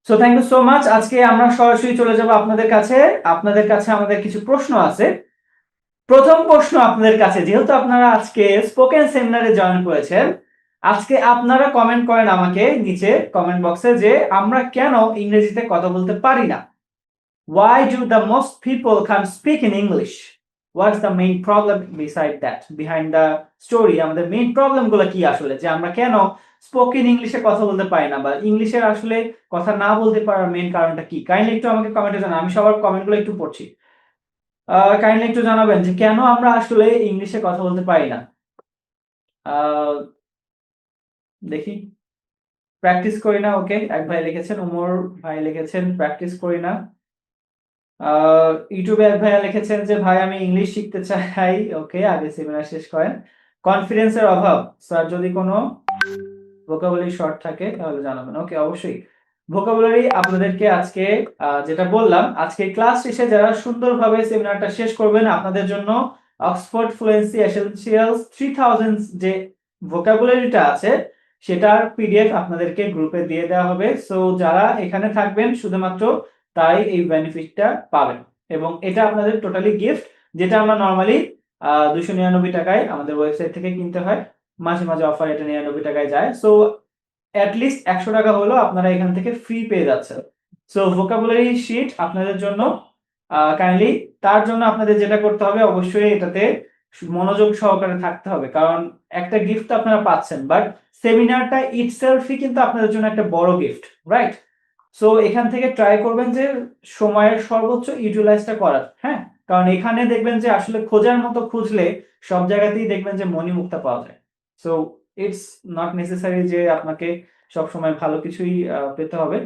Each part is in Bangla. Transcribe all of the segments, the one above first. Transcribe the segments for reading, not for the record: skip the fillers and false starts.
So thank you so much. আজকে আমরা সরাসরি চলে যাব আপনাদের কাছে আমাদের কিছু প্রশ্ন আছে। প্রথম প্রশ্ন আপনাদের কাছে, যেহেতু আপনারা আজকে স্পোকেন সেমিনারে জয়েন করেছেন, আজকে আপনারা কমেন্ট করেন আমাকে নিচে কমেন্ট বক্সে যে আমরা কেন ইংরেজিতে কথা বলতে পারি না। Why do the most people can't speak in English? What's the main problem beside that? Behind the story, আমাদের মেইন প্রবলেম গুলো কি আসলে, যে আমরা কেন স্পোকেন ইংলিশে কথা বলতে পারি না, বা ইংলিশের আসলে কথা না বলতে পারার মেইন কারণটা কি? কাইন্ডলি একটু আমাকে কমেন্টে জানান। আমি সবার কমেন্টগুলো একটু পড়ছি। কাইন্ডলি একটু জানাবেন যে কেন আমরা আসলে ইংলিশে কথা বলতে পারি না। আহ, দেখি। প্র্যাকটিস করি না, ওকে, এক ভাই লিখেছেন, উমর ভাই লিখেছেন প্র্যাকটিস করি না। ইউটিউবে এক ভাইয়া লিখেছেন যে ভাই আমি ইংলিশ শিখতে চাই, ওকে, আগে সেমিনার শেষ করেন। কনফিডেন্সের অভাব স্যার, যদি কোনো ভোকাবুলারি শর্ট থাকে তাহলে জানাবেন। ওকে, অবশ্যই ভোকাবুলারি আপনাদেরকে আজকে যেটা বললাম, আজকে ক্লাস শেষে যারা সুন্দরভাবে সেমিনারটা শেষ করবেন আপনাদের জন্য অক্সফোর্ড ফ্লুয়েন্সি এসেনশিয়ালস 3000 যে ভোকাবুলারিটা আছে সেটার পিডিএফ আপনাদেরকে গ্রুপে দিয়ে দেওয়া হবে। সো যারা এখানে থাকবেন শুধুমাত্র তাই এই বেনিফিটটা পাবেন, এবং এটা আপনাদের টোটালি গিফট, যেটা আমরা নরমালি 299 টাকায় আমাদের ওয়েবসাইট থেকে কিনতে হয়। মাঝে মাঝে অফার এটা 99 টাকায় যায়। সো অ্যাটলিস্ট 100 টাকা হলেও আপনারা এখান থেকে ফ্রি পেয়ে যাচ্ছেন। সো ভোকাবুলারি শিট আপনাদের জন্য কাইন্ডলি, তার জন্য আপনাদের যেটা করতে হবে অবশ্যই এটাতে মনোযোগ সহকারে থাকতে হবে, কারণ একটা গিফট আপনারা পাচ্ছেন, বাট সেমিনারটা ইটসেলফই কিন্তু আপনাদের জন্য একটা বড় গিফট, রাইট? সো এখান থেকে ট্রাই করবেন যে সময়ের সর্বোচ্চ ইউটিলাইজটা করার, হ্যাঁ, কারণ এখানে দেখবেন যে আসলে খোঁজার মতো খুঁজলে সব জায়গাতেই দেখবেন যে মণিমুক্তা পাওয়া যায়। সো ইটস নট নেসেসারি যে আপনাকে সব সময় ভালো কিছুই পেতে হবে।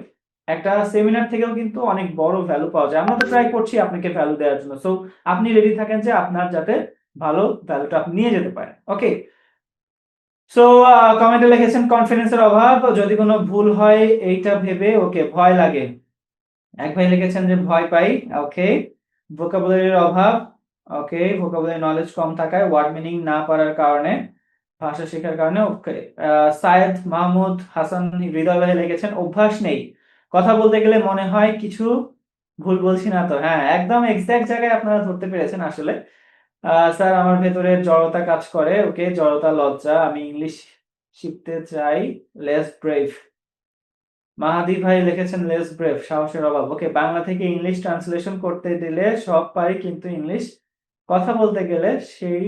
একটা সেমিনার থেকেও কিন্তু অনেক বড় ভ্যালু পাওয়া যায়। আমরা তো ট্রাই করছি আপনাকে ভ্যালু দেওয়ার জন্য। সো আপনি রেডি থাকেন যে আপনার যাতে ভালো ভ্যালুটা আপনি নিয়ে যেতে পারেন। ওকে, সো কমেন্টে লিখেছেন কনফিডেন্সের অভাব, যদি কোনো ভুল হয় এইটা ভেবে ওকে ভয় লাগে। এক ভাই লিখেছেন যে ভয় পাই, ওকে। ভোকাবুলারির অভাব, ওকে, ভোকাবুলারি নলেজ কম থাকায়, ওয়ার্ড মিনিং না পারার কারণে, ভাষা শেখার কারণে, ওকে। সায়েদ মাহমুদ হাসান হৃদয় ভাই লিখেছেন অভ্যাস নেই, কথা বলতে গেলে মনে হয় কিছু ভুল বলছি না তো। হ্যাঁ, একদম এক্সাক্ট জায়গায় আপনারা ধরতে পেরেছেন আসলে। স্যার আমার ভেতরে জড়তা কাজ করে, ওকে, জড়তা লজ্জা, আমি ইংলিশ শিখতে চাই, লেস ব্রেভ। মাহাদি ভাই লিখেছেন লেস ব্রেভ, সাহসের অভাব, ওকে। বাংলা থেকে ইংলিশ ট্রান্সলেশন করতে দিলে সব পারি, কিন্তু ইংলিশ কথা বলতে গেলে সেই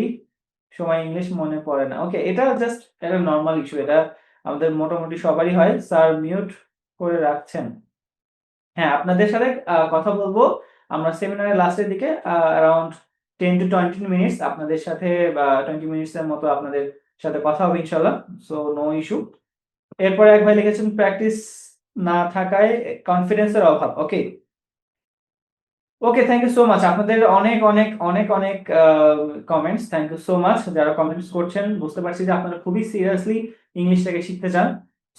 সময় ইংলিশ মনে পড়ে না। ওকে, এটা জাস্ট একটা নরমাল ইস্যু, এটা আমাদের মোটামুটি সবারই হয়। স্যার মিউট করে রাখছেন। হ্যাঁ, আপনাদের সাথে কথা বলবো আমরা সেমিনারের লাস্টের দিকে, অ্যারাউন্ড 10 to 20 মিনিটস আপনাদের সাথে, বা 20 মিনিটস এর মতো আপনাদের সাথে কথা হবে ইনশাআল্লাহ। So no issue. এরপরে এক ভাই লিখেছেন প্র্যাকটিস না থাকায় কনফিডেন্সের অভাব, okay. Okay, thank you so much. আপনাদের অনেক অনেক অনেক অনেক comments, thank you so much যারা কমেন্টস করছেন। বুঝতে পারছি যে আপনারা খুবই সিরিয়াসলি ইংলিশটাকে শিখতে চান।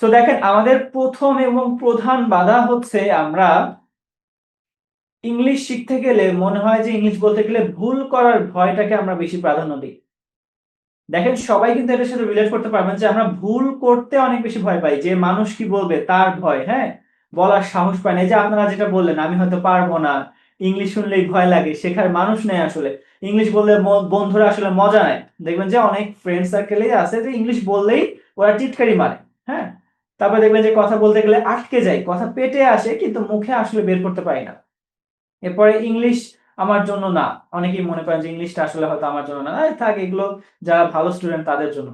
সো দেখেন, আমাদের প্রথম এবং প্রধান বাধা হচ্ছে আমরা ইংলিশ শিখতে গেলে মনে হয় যে ইংলিশ বলতে গেলে ভুল করার ভয়টাকে আমরা বেশি প্রাধান্য দিই। দেখেন, সবাই কিন্তু এটার সাথে রিলেট করতে পারবেন যে আমরা ভুল করতে অনেক বেশি ভয় পাই, যে মানুষ কি বলবে তার ভয়, হ্যাঁ, বলার সাহস পায় না। এই যে আপনারা যেটা বললেন আমি হয়তো পারবো না, ইংলিশ শুনলেই ভয় লাগে, শেখার মানুষ নেই আসলে, ইংলিশ বললে বন্ধুরা আসলে মজা নেয়। দেখবেন যে অনেক ফ্রেন্ড সার্কেলেই আছে যে ইংলিশ বললেই ওরা টিটকারি মারে, হ্যাঁ। তারপর দেখবেন যে কথা বলতে গেলে আটকে যায়, কথা পেটে আসে কিন্তু মুখে আসলে বের করতে পারি না। এরপরে ইংলিশ আমার জন্য না, অনেকেই মনে করেন যে ইংলিশটা আসলে হয়তো আমার জন্য না, থাক এগুলো যারা ভালো স্টুডেন্ট তাদের জন্য।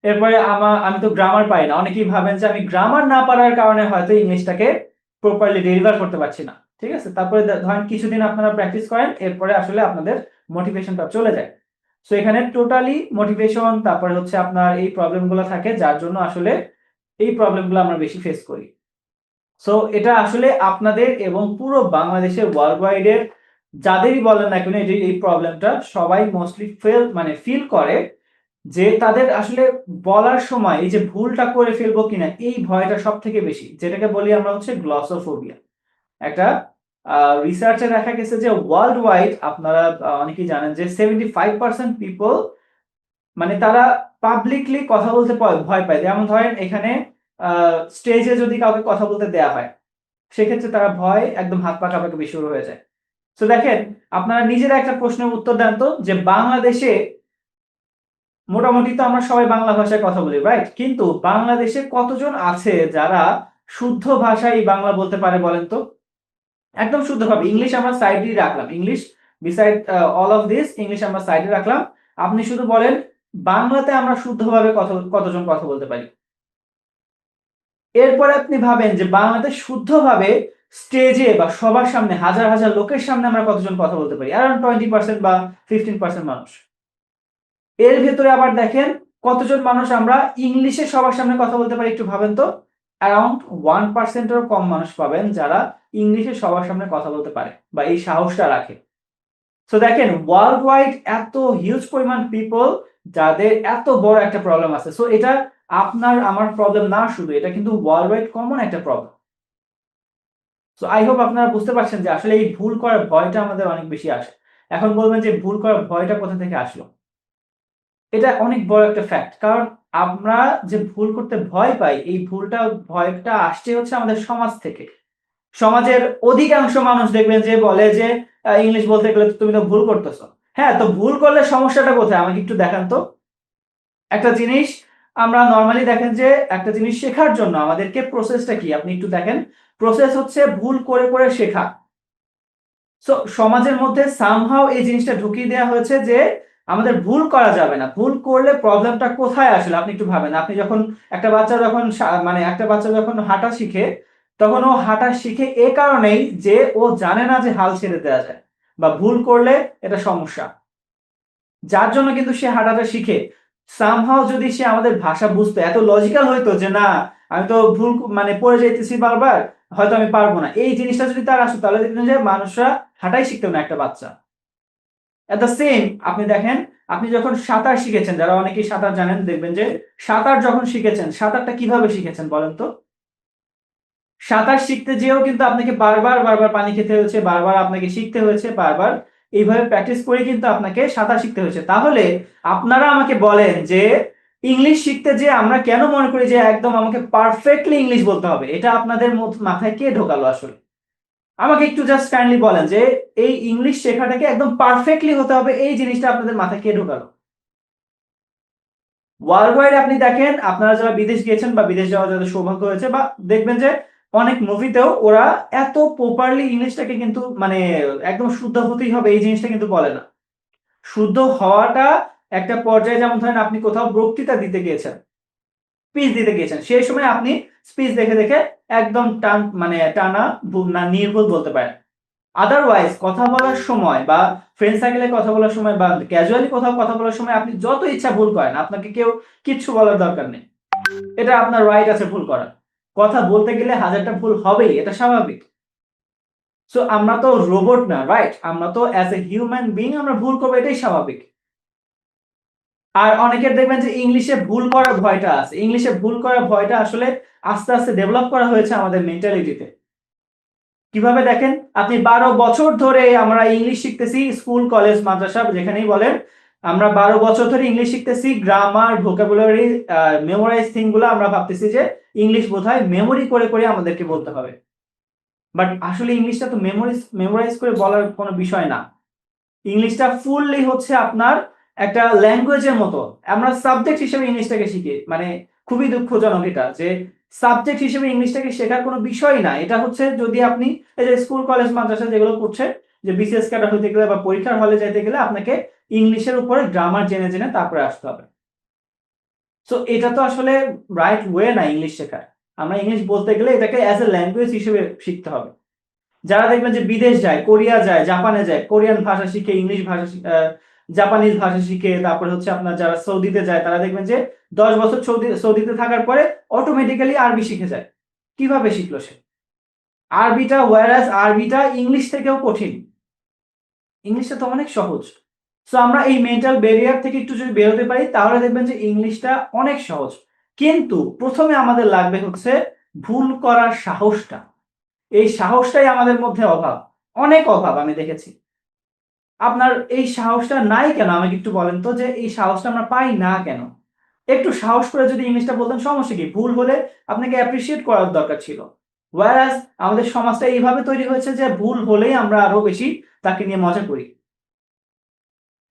এরপরে আমি তো গ্রামার পাই না, অনেকেই ভাবেন যে আমি গ্রামার না পারার কারণে হয়তো ইংলিশটাকে প্রপারলি ডেলিভার করতে পারছি না, ঠিক আছে। তারপরে ধরেন কিছুদিন আপনারা প্র্যাকটিস করেন, এরপরে আসলে আপনাদের মোটিভেশনটা চলে যায়। সো এখানে টোটালি মোটিভেশন, তারপরে হচ্ছে আপনার এই প্রবলেমগুলো থাকে, যার জন্য আসলে এই প্রবলেমগুলো আমরা বেশি ফেস করি। সো এটা আসলে আপনাদের এবং পুরো বাংলাদেশের ওয়ার্ল্ড ওয়াইড এর যাদেরই বলেন না কেন এই প্রবলেমটা সবাই মোস্টলি ফিল করে, যে তাদের আসলে বলার সময় এই যে ভুলটা করে ফেলবো কিনা এই ভয়টা সব থেকে বেশি, যেটাকে বলি আমরা হচ্ছে গ্লসোফোবিয়া। একটা রিসার্চে দেখা গেছে যে ওয়ার্ল্ড ওয়াইড আপনারা অনেকেই জানেন যে 75% পিপল, মানে তারা পাবলিকলি কথা বলতে ভয় পায়। যেমন ধরেন এখানে স্টেজে যদি কাউকে কথা বলতে দেয়া হয়, সেক্ষেত্রে তারা ভয় একদম হাত পা কাঁপাকাঁপি শুরু হয়ে যায়। তো দেখেন, আপনারা নিজেরা একটা প্রশ্নের উত্তর দেন তো, যে বাংলাদেশে মোটামুটি তো আমরা সবাই বাংলা ভাষায় কথা বলি, রাইট? কিন্তু বাংলাদেশে কতজন আছে যারা শুদ্ধ ভাষায় বাংলা বলতে পারে বলেন তো? একদম শুদ্ধভাবে। ইংলিশ আমরা সাইডেই রাখলাম। English beside all of this, English আমরা সাইডে রাখলাম। আপনি শুধু বলেন বাংলাতে আমরা শুদ্ধভাবে কতজন কথা বলতে পারি? এরপরে আপনি ভাবেন যে বাংলাতে শুদ্ধভাবে স্টেজে বা সবার সামনে হাজার হাজার লোকের সামনে আমরা কতজন কথা বলতে পারি? অ্যারাউন্ড 20% বা 15% মানুষ। এর ভেতরে আবার দেখেন কতজন মানুষ আমরা ইংলিশে সবার সামনে কথা বলতে পারি, একটু ভাবেন তো। অ্যারাউন্ড 1% এরও কম মানুষ পাবেন যারা ইংলিশে সবার সামনে কথা বলতে পারে বা এই সাহসটা রাখে। সো দেখেন, ওয়ার্ল্ড ওয়াইড এত হিউজ পরিমাণ পিপল যাদের এত বড় একটা প্রবলেম আছে। সো এটা আপনার আমার প্রবলেম না শুধু, এটা কিন্তু ওয়ার্ল্ড ওয়াইড কমন একটা প্রবলেম। সো আই হোপ আপনারা বুঝতে পারছেন যে আসলে এই ভুল করার ভয়টা আমাদের অনেক বেশি আসে। এখন বলবেন যে ভুল করার ভয়টা কোথা থেকে আসলো? এটা অনেক বড় একটা ফ্যাক্ট। কারণ আমরা যে ভুল করতে ভয় পাই, এই ভয়টা আসছে হচ্ছে আমাদের সমাজ থেকে। সমাজের অধিকাংশ মানুষ দেখবেন যে বলে যে ইংলিশ বলতে গেলে তো তুমি তো ভুল করতেছো। হ্যাঁ, তো ভুল করলে সমস্যাটা কোথায়? আমাকে একটু দেখান তো। একটা জিনিস আমরা নরমালি দেখেন যে একটা জিনিস শেখার জন্য আমাদেরকে প্রসেসটা কি? আপনি একটু দেখেন। প্রসেস হচ্ছে ভুল করে, করে শেখা। সো সমাজের মধ্যে সামহাউ এই জিনিসটা ঢুকিয়ে দেয়া হয়েছে যে আমাদের ভুল করা যাবে না। ভুল করলে প্রবলেমটা কোথায় আসলে আপনি একটু ভাবেন। আপনি যখন একটা বাচ্চা যখন হাঁটা শিখে, তখন ও হাঁটা শিখে এ কারণেই যে ও জানে না যে হাল ছেড়ে দেয়া যায় বা ভুল করলে এটা সমস্যা। যার জন্য কিন্তু সে হাঁটাটা শিখে। সামহাউ যদি সে আমাদের ভাষা বুঝতো, এত লজিক্যাল হইতো যে না, আমি তো ভুল পড়ে যাইতেছি বারবার, হয়তো আমি পারবো না। এই জিনিসটা যদি তার আসতো তাহলে দেখবেন যে মানুষরা হাঁটাই শিখতো না, একটা বাচ্চা। এট দ্য সেম আপনি দেখেন, আপনি যখন সাঁতার শিখেছেন, যারা অনেকেই সাঁতার জানেন, দেখবেন যে সাঁতার যখন শিখেছেন, সাঁতারটা কিভাবে শিখেছেন বলেন তো? সাঁতার শিখতে যেয়েও কিন্তু আপনাকে বারবার, বারবার পানি খেতে হয়েছে, বারবার আপনাকে শিখতে হয়েছে, বারবার এইভাবে প্র্যাকটিস করে কিন্তু আপনাকে সাঁতার শিখতে হয়েছে। তাহলে আপনারা আমাকে বলেন যে ইংলিশ শিখতে যেয়ে আমরা কেন মনে করি যে একদম আমাকে পারফেক্টলি ইংলিশ বলতে হবে? এটা আপনাদের মাথায় কে ঢোকালো আসলে? আমাকে একটু জাস্ট কাইন্ডলি বলেন যে এই ইংলিশ শেখাটাকে একদম পারফেক্টলি হতে হবে, এই জিনিসটা আপনাদের মাথায় কে ঢোকালো? ওয়ার্ল্ড ওয়াইড আপনি দেখেন, আপনারা যারা বিদেশ গিয়েছেন বা বিদেশ যাওয়ার যাদের সৌভাগ্য হয়েছে, বা দেখবেন যে অনেক মুভিতেও ওরা এত প্রপারলি ইংলিশটাকে কিন্তু একদম শুদ্ধ হতেই হবে এই জিনিসটা কিন্তু বলে না। শুদ্ধ হওয়াটা একটা পর্যায়ে, যেমন ধরেন আপনি কোথাও বক্তৃতা দিতে গিয়েছেন, স্পিচ দিতে গিয়েছেন, সেই সময় আপনি স্পিচ দেখে দেখে একদম টানা না নির্ভুল বলতে পারেন। আদারওয়াইজ কথা বলার সময় বা ফ্রেন্ড সার্কেলে কথা বলার সময় বা ক্যাজুয়ালি কোথাও কথা বলার সময় আপনি যত ইচ্ছা ভুল করেন, আপনাকে কেউ কিচ্ছু বলার দরকার নেই। এটা আপনার রাইট আছে ভুল করার। কথা বলতে গেলে হাজারটা ভুল হবেই, এটা স্বাভাবিক। সো আমরা তো রোবট না, রাইট? আমরা তো অ্যাজ এ হিউম্যান বিইং আমরা ভুল করবো, এটাই স্বাভাবিক। আর অনেকের দেখবেন যে ইংলিশে ভুল করার ভয়টা আছে। ইংলিশে ভুল করার ভয়টা আসলে আস্তে আস্তে ডেভেলপ করা হয়েছে আমাদের মেন্টালিটিতে। কিভাবে দেখেন, আপনি 12 বছর ধরে আমরা ইংলিশ শিখতেছি, স্কুল কলেজ মাদ্রাসা যেখানেই বলেন, আমরা 12 বছর ধরে ইংলিশ শিখতেছি, গ্রামার ভোকাবুলারি মেমোরাইজ থিং গুলো আমরা ভাবতেছি যে ইংলিশ বোধহয় মেমোরি করে করে আমাদেরকে বলতে হবে। বাট আসলে ইংলিশটা তো মেমোরাইজ করে বলার কোনো বিষয় না। ইংলিশটা ফুললি হচ্ছে আপনার একটা ল্যাঙ্গুয়েজের মতো। আমরা সাবজেক্ট হিসেবে ইংলিশটাকে শিখি। খুবই দুঃখজনক এটা যে সাবজেক্ট হিসেবে ইংলিশটাকে শেখার কোনো বিষয়ই না। এটা হচ্ছে যদি আপনি এই যে স্কুল কলেজ মাদ্রাসা যেগুলো পড়ছে, যে বিসিএস ক্যাডার হতে গেলে বা পরীক্ষার হলে যাইতে গেলে আপনাকে ইংলিশের উপরে গ্রামার জেনে জেনে তারপরে আসতে হবে। সো এটা তো আসলে রাইট ওয়ে না ইংলিশ শেখার। আমরা ইংলিশ বলতে গেলে এটাকে অ্যাজ এ ল্যাঙ্গুয়েজ হিসেবে শিখতে হবে। যারা দেখবেন যে বিদেশ যায়, কোরিয়া যায়, জাপানে যায়, কোরিয়ান ভাষা শিখে, ইংলিশ ভাষা জাপানিজ ভাষা শিখে, তারপরে হচ্ছে আপনার যারা সৌদিতে যায়, তারা দেখবেন যে 10 বছর সৌদিতে থাকার পরে অটোমেটিক্যালি আরবি শিখে যায়। কিভাবে শিখলো সে? আরবিটা whereas আরবিটা ইংলিশ থেকেও কঠিন। ইংলিশটা তো অনেক সহজ। সো আমরা এই মেন্টাল ব্যারিয়ার থেকে একটু যদি বের হতে পারি, তাহলে দেখবেন যে ইংলিশটা অনেক সহজ। কিন্তু ১ম এ আমাদের লাগবে হচ্ছে ভুল করার সাহসটা। এই সাহসটাই আমাদের মধ্যে অভাব। অনেক অভাব আমি দেখেছি। আপনার এই সাহসটা নাই কেন? আমাকে একটু বলেন তো যে এই সাহসটা আমরা পাই না কেন? একটু সাহস করে যদি ইংলিশটা বলতেন সমস্যা কি, ভুল হলে আপনাকে অ্যাপ্রিসিয়েট করার দরকার ছিল। ওয়ারাস আমাদের সমাজটা এইভাবে তৈরি হয়েছে যে ভুল হলেই আমরা আরো বেশি তাকে নিয়ে মজা করি।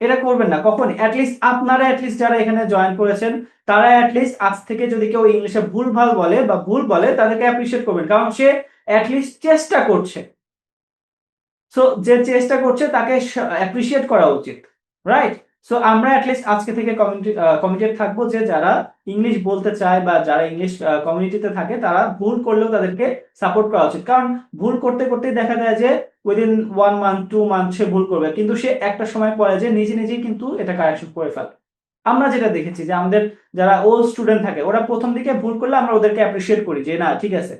এটা করবেন না কখনই। আপনারা যারা এখানে জয়েন করেছেন তারা আজ থেকে যদি কেউ ইংলিশে ভুলভাল বলে বা ভুল বলে তাদেরকে অ্যাপ্রিসিয়েট করবেন, কারণ সে চেষ্টা করছে। সো যে চেষ্টা করছে তাকে অ্যাপ্রিসিয়েট করা উচিত, রাইট? সো আমরা আজকে থেকে কমিটেড থাকবো যে যারা ইংলিশ বলতে চায় বা যারা ইংলিশ কমিউনিটিতে থাকে তারা ভুল করলেও তাদেরকে সাপোর্ট করা উচিত, কারণ ভুল করতে করতেই দেখা যায় যে উইদিন 1 মান্থ 2 মান্থ সে ভুল করবে, কিন্তু সে একটা সময় পরে যে নিজে নিজেই কিন্তু এটা কারেকশন করে ফেলে। আমরা যেটা দেখেছি যে আমাদের যারা ওল্ড স্টুডেন্ট থাকে ওরা প্রথম দিকে ভুল করলে আমরা ওদেরকে অ্যাপ্রিসিয়েট করি যে না ঠিক আছে,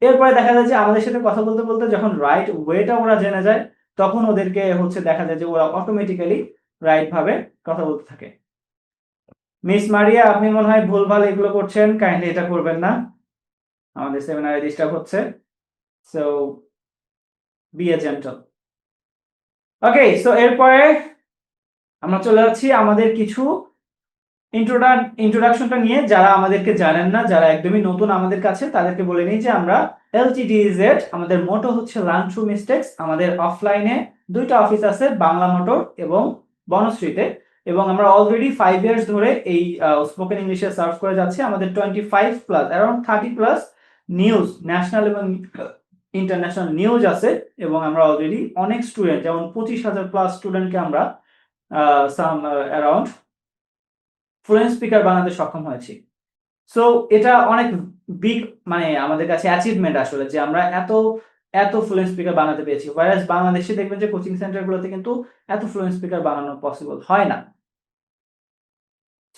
এরপরে দেখা যায় যে আমাদের সাথে কথা বলতে বলতে যখন রাইট ওয়েটা ওরা জেনে যায় তখন ওদেরকে দেখা যায় যে ওরা অটোমেটিক্যালি রাইট ভাবে কথা বলতে থাকে। মিস মারিয়া, আপনি মনে হয় ভুলভাল এগুলো করছেন, কাইন্ডলি এটা করবেন না, আমাদের সেমিনারে ডিস্টার্ব হচ্ছে। So B A gentle. Okay, so এরপরে আমরা চলে যাচ্ছি আমাদের কিছু ইন্ট্রোডাকশনটা নিয়ে। যারা আমাদেরকে জানেন না, যারা একদমই নতুন আমাদের কাছে, তাদেরকে বলে নিই যে আমরা LTDZ, আমাদের মোটো হচ্ছে লার্ন থ্রু মিস্টেক্স। আমাদের অফলাইনে 2টা অফিস আছে, বাংলা মোটর এবং বনশ্রীতে, এবং আমরা অলরেডি 5 ইয়ার্স ধরে এই স্পোকেন ইংলিশে সার্ভ করে যাচ্ছি। আমাদের 25 plus, around 30 plus news, national এবং ইন্টারন্যাশনাল নিউজ আছে, এবং আমরা অলরেডি অনেক স্টুডেন্ট, যেমন 25,000 প্লাস স্টুডেন্টকে আমরা অ্যারাউন্ড ফ্লুয়েন্ট স্পিকার বানাতে সক্ষম হয়েছি। সো এটা অনেক বিগ, মানে আমাদের কাছে অ্যাচিভমেন্ট আসলে, যে আমরা এত এত ফ্লুয়েন্ট স্পিকার বানাতে পেরেছি। ওয়ারাস বাংলাদেশে দেখবেন যে কোচিং সেন্টারগুলোতে কিন্তু এত ফ্লুয়েন্ট স্পিকার বানানো পসিবল হয় না।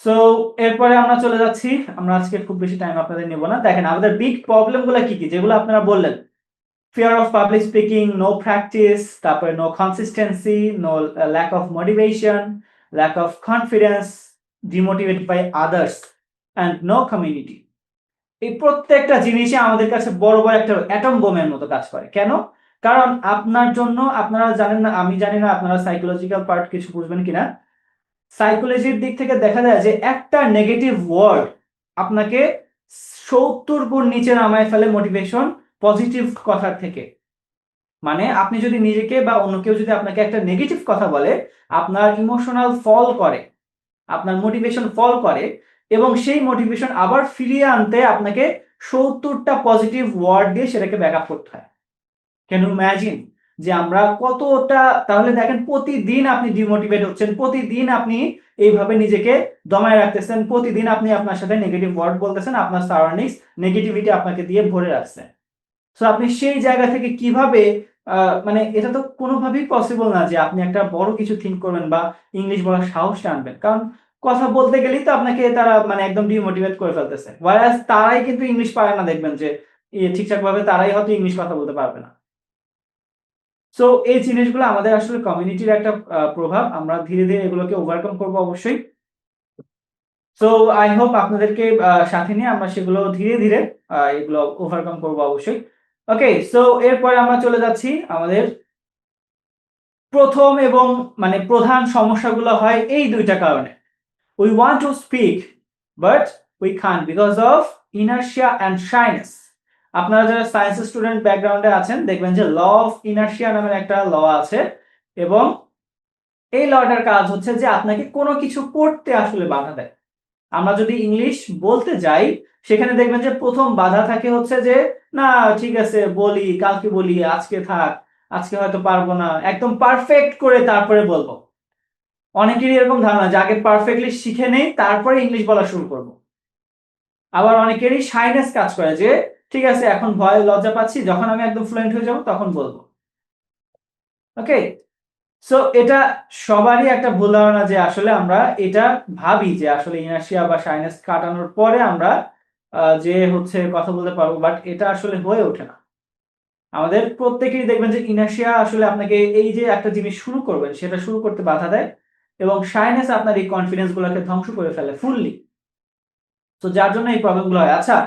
সো এরপরে আমরা চলে যাচ্ছি, আমরা আজকে খুব বেশি টাইম আপনাদের নেব না। দেখেন আমাদের বিগ প্রবলেমগুলো কি কি, যেগুলো আপনারা বললেন, fear of public speaking, no practice, তারপরে no consistency, no lack of motivation, lack of confidence, demotivated by others and no community. এই প্রত্যেকটা জিনিসই আমাদের কাছে বড় বড় একটা অ্যাটম বোমের মতো কাজ করে। কেন? কারণ আপনার জন্য, আপনারা জানেন না, আমি জানি না আপনারা সাইকোলজিক্যাল পার্ট কিছু বুঝবেন কিনা। সাইকোলজির দিক থেকে দেখা যায় যে একটা নেগেটিভ ওয়ার্ড আপনাকে 70 গুণ নিচে নামায় ফেলে মোটিভেশন পজিটিভ কথার থেকে। মানে আপনি যদি নিজেকে বা অন্য কেউ যদি আপনাকে একটা নেগেটিভ কথা বলে, আপনার ইমোশনাল ফল করে, আপনার মোটিভেশন ফল করে, এবং সেই মোটিভেশন আবার ফিরিয়ে আনতে আপনাকে 70টা পজিটিভ ওয়ার্ড দিয়ে সেটাকে ব্যাকআপ করতে হয়। ক্যান ইউ ইমাজিন যে আমরা কতটা, তাহলে দেখেন প্রতিদিন আপনি ডিমোটিভেট হচ্ছেন, প্রতিদিন আপনি এইভাবে নিজেকে দমায় রাখতেছেন, প্রতিদিন আপনি আপনার সাথে নেগেটিভ ওয়ার্ড বলতেছেন, আপনার সারাউন্ডিংস নেগেটিভিটি আপনাকে দিয়ে ভরে রাখছে। সো আপনি সেই জায়গা থেকে কিভাবে মানে এটা তো কোনোভাবেই পসিবল না যে আপনি একটা বড় কিছু থিঙ্ক করবেন বা ইংলিশ বলার সাহসটা আনবেন, কারণ কথা বলতে গেলেই তো আপনাকে তারা মানে একদম ডিমোটিভেট করে ফেলতেছে। ওয়ারাস তারাই কিন্তু ইংলিশ পারে না, দেখবেন যে ঠিকঠাক ভাবে তারাই হয়তো ইংলিশ কথা বলতে পারবে না। সো এই জিনিসগুলো আমাদের আসলে কমিউনিটির একটা প্রভাব, আমরা ধীরে ধীরে এগুলোকে ওভারকাম করব অবশ্যই। সো আই হোপ আপনাদেরকে সাথে নিয়ে আমরা সেগুলো ধীরে ধীরে এগুলো ওভারকাম করব অবশ্যই। ওকে, সো এরপরে আমরা চলে যাচ্ছি আমাদের প্রথম এবং মানে প্রধান সমস্যাগুলো হয় এই 2টা কারণে। We want to speak but we can't because of inertia and shyness. আপনারা যারা সায়েন্স স্টুডেন্ট ব্যাকগ্রাউন্ডে আছেন দেখবেন যে ল অফ ইনার্শিয়া নামের একটা ল আছে, এবং এই লটার কাজ হচ্ছে যে আপনাকে কোনো কিছু করতে আসলে বাধা দেয়। আমরা যদি ইংলিশ বলতে যাই সেখানে দেখবেন যে প্রথম বাধা থাকে হচ্ছে যে না ঠিক আছে বলি, কালকে বলি, আজকে থাক, আজকে হয়তো পারবো না, একদম পারফেক্ট করে তারপরে বলবো। অনেকেরই এরকম ধারণা যে আগে পারফেক্টলি শিখে নেই তারপরে ইংলিশ বলা শুরু করব। আবার অনেকেরই শাইনেস কাজ করে যে ঠিক আছে এখন ভয় লজ্জা পাচ্ছি, যখন আমি একদম ফ্লুয়েন্ট হয়ে যাব তখন বলবো। ওকে, সো এটা সবারই একটা ভুল ধারণা যে আসলে আমরা এটা ভাবি যে আসলে ইনার্শিয়া বা শাইনেস কাটানোর পরে আমরা যে কথা বলতে পারবো, বাট এটা আসলে হয়ে ওঠে না। আমাদের প্রত্যেকেরই দেখবেন যে ইনার্শিয়া আসলে আপনাকে এই যে একটা জিনিস শুরু করবেন সেটা শুরু করতে বাধা দেয়, এবং শাইনেস আপনার এই কনফিডেন্স গুলোকে ধ্বংস করে ফেলে ফুললি। তো যার জন্য এই প্রবলেম গুলো হয়। আচ্ছা,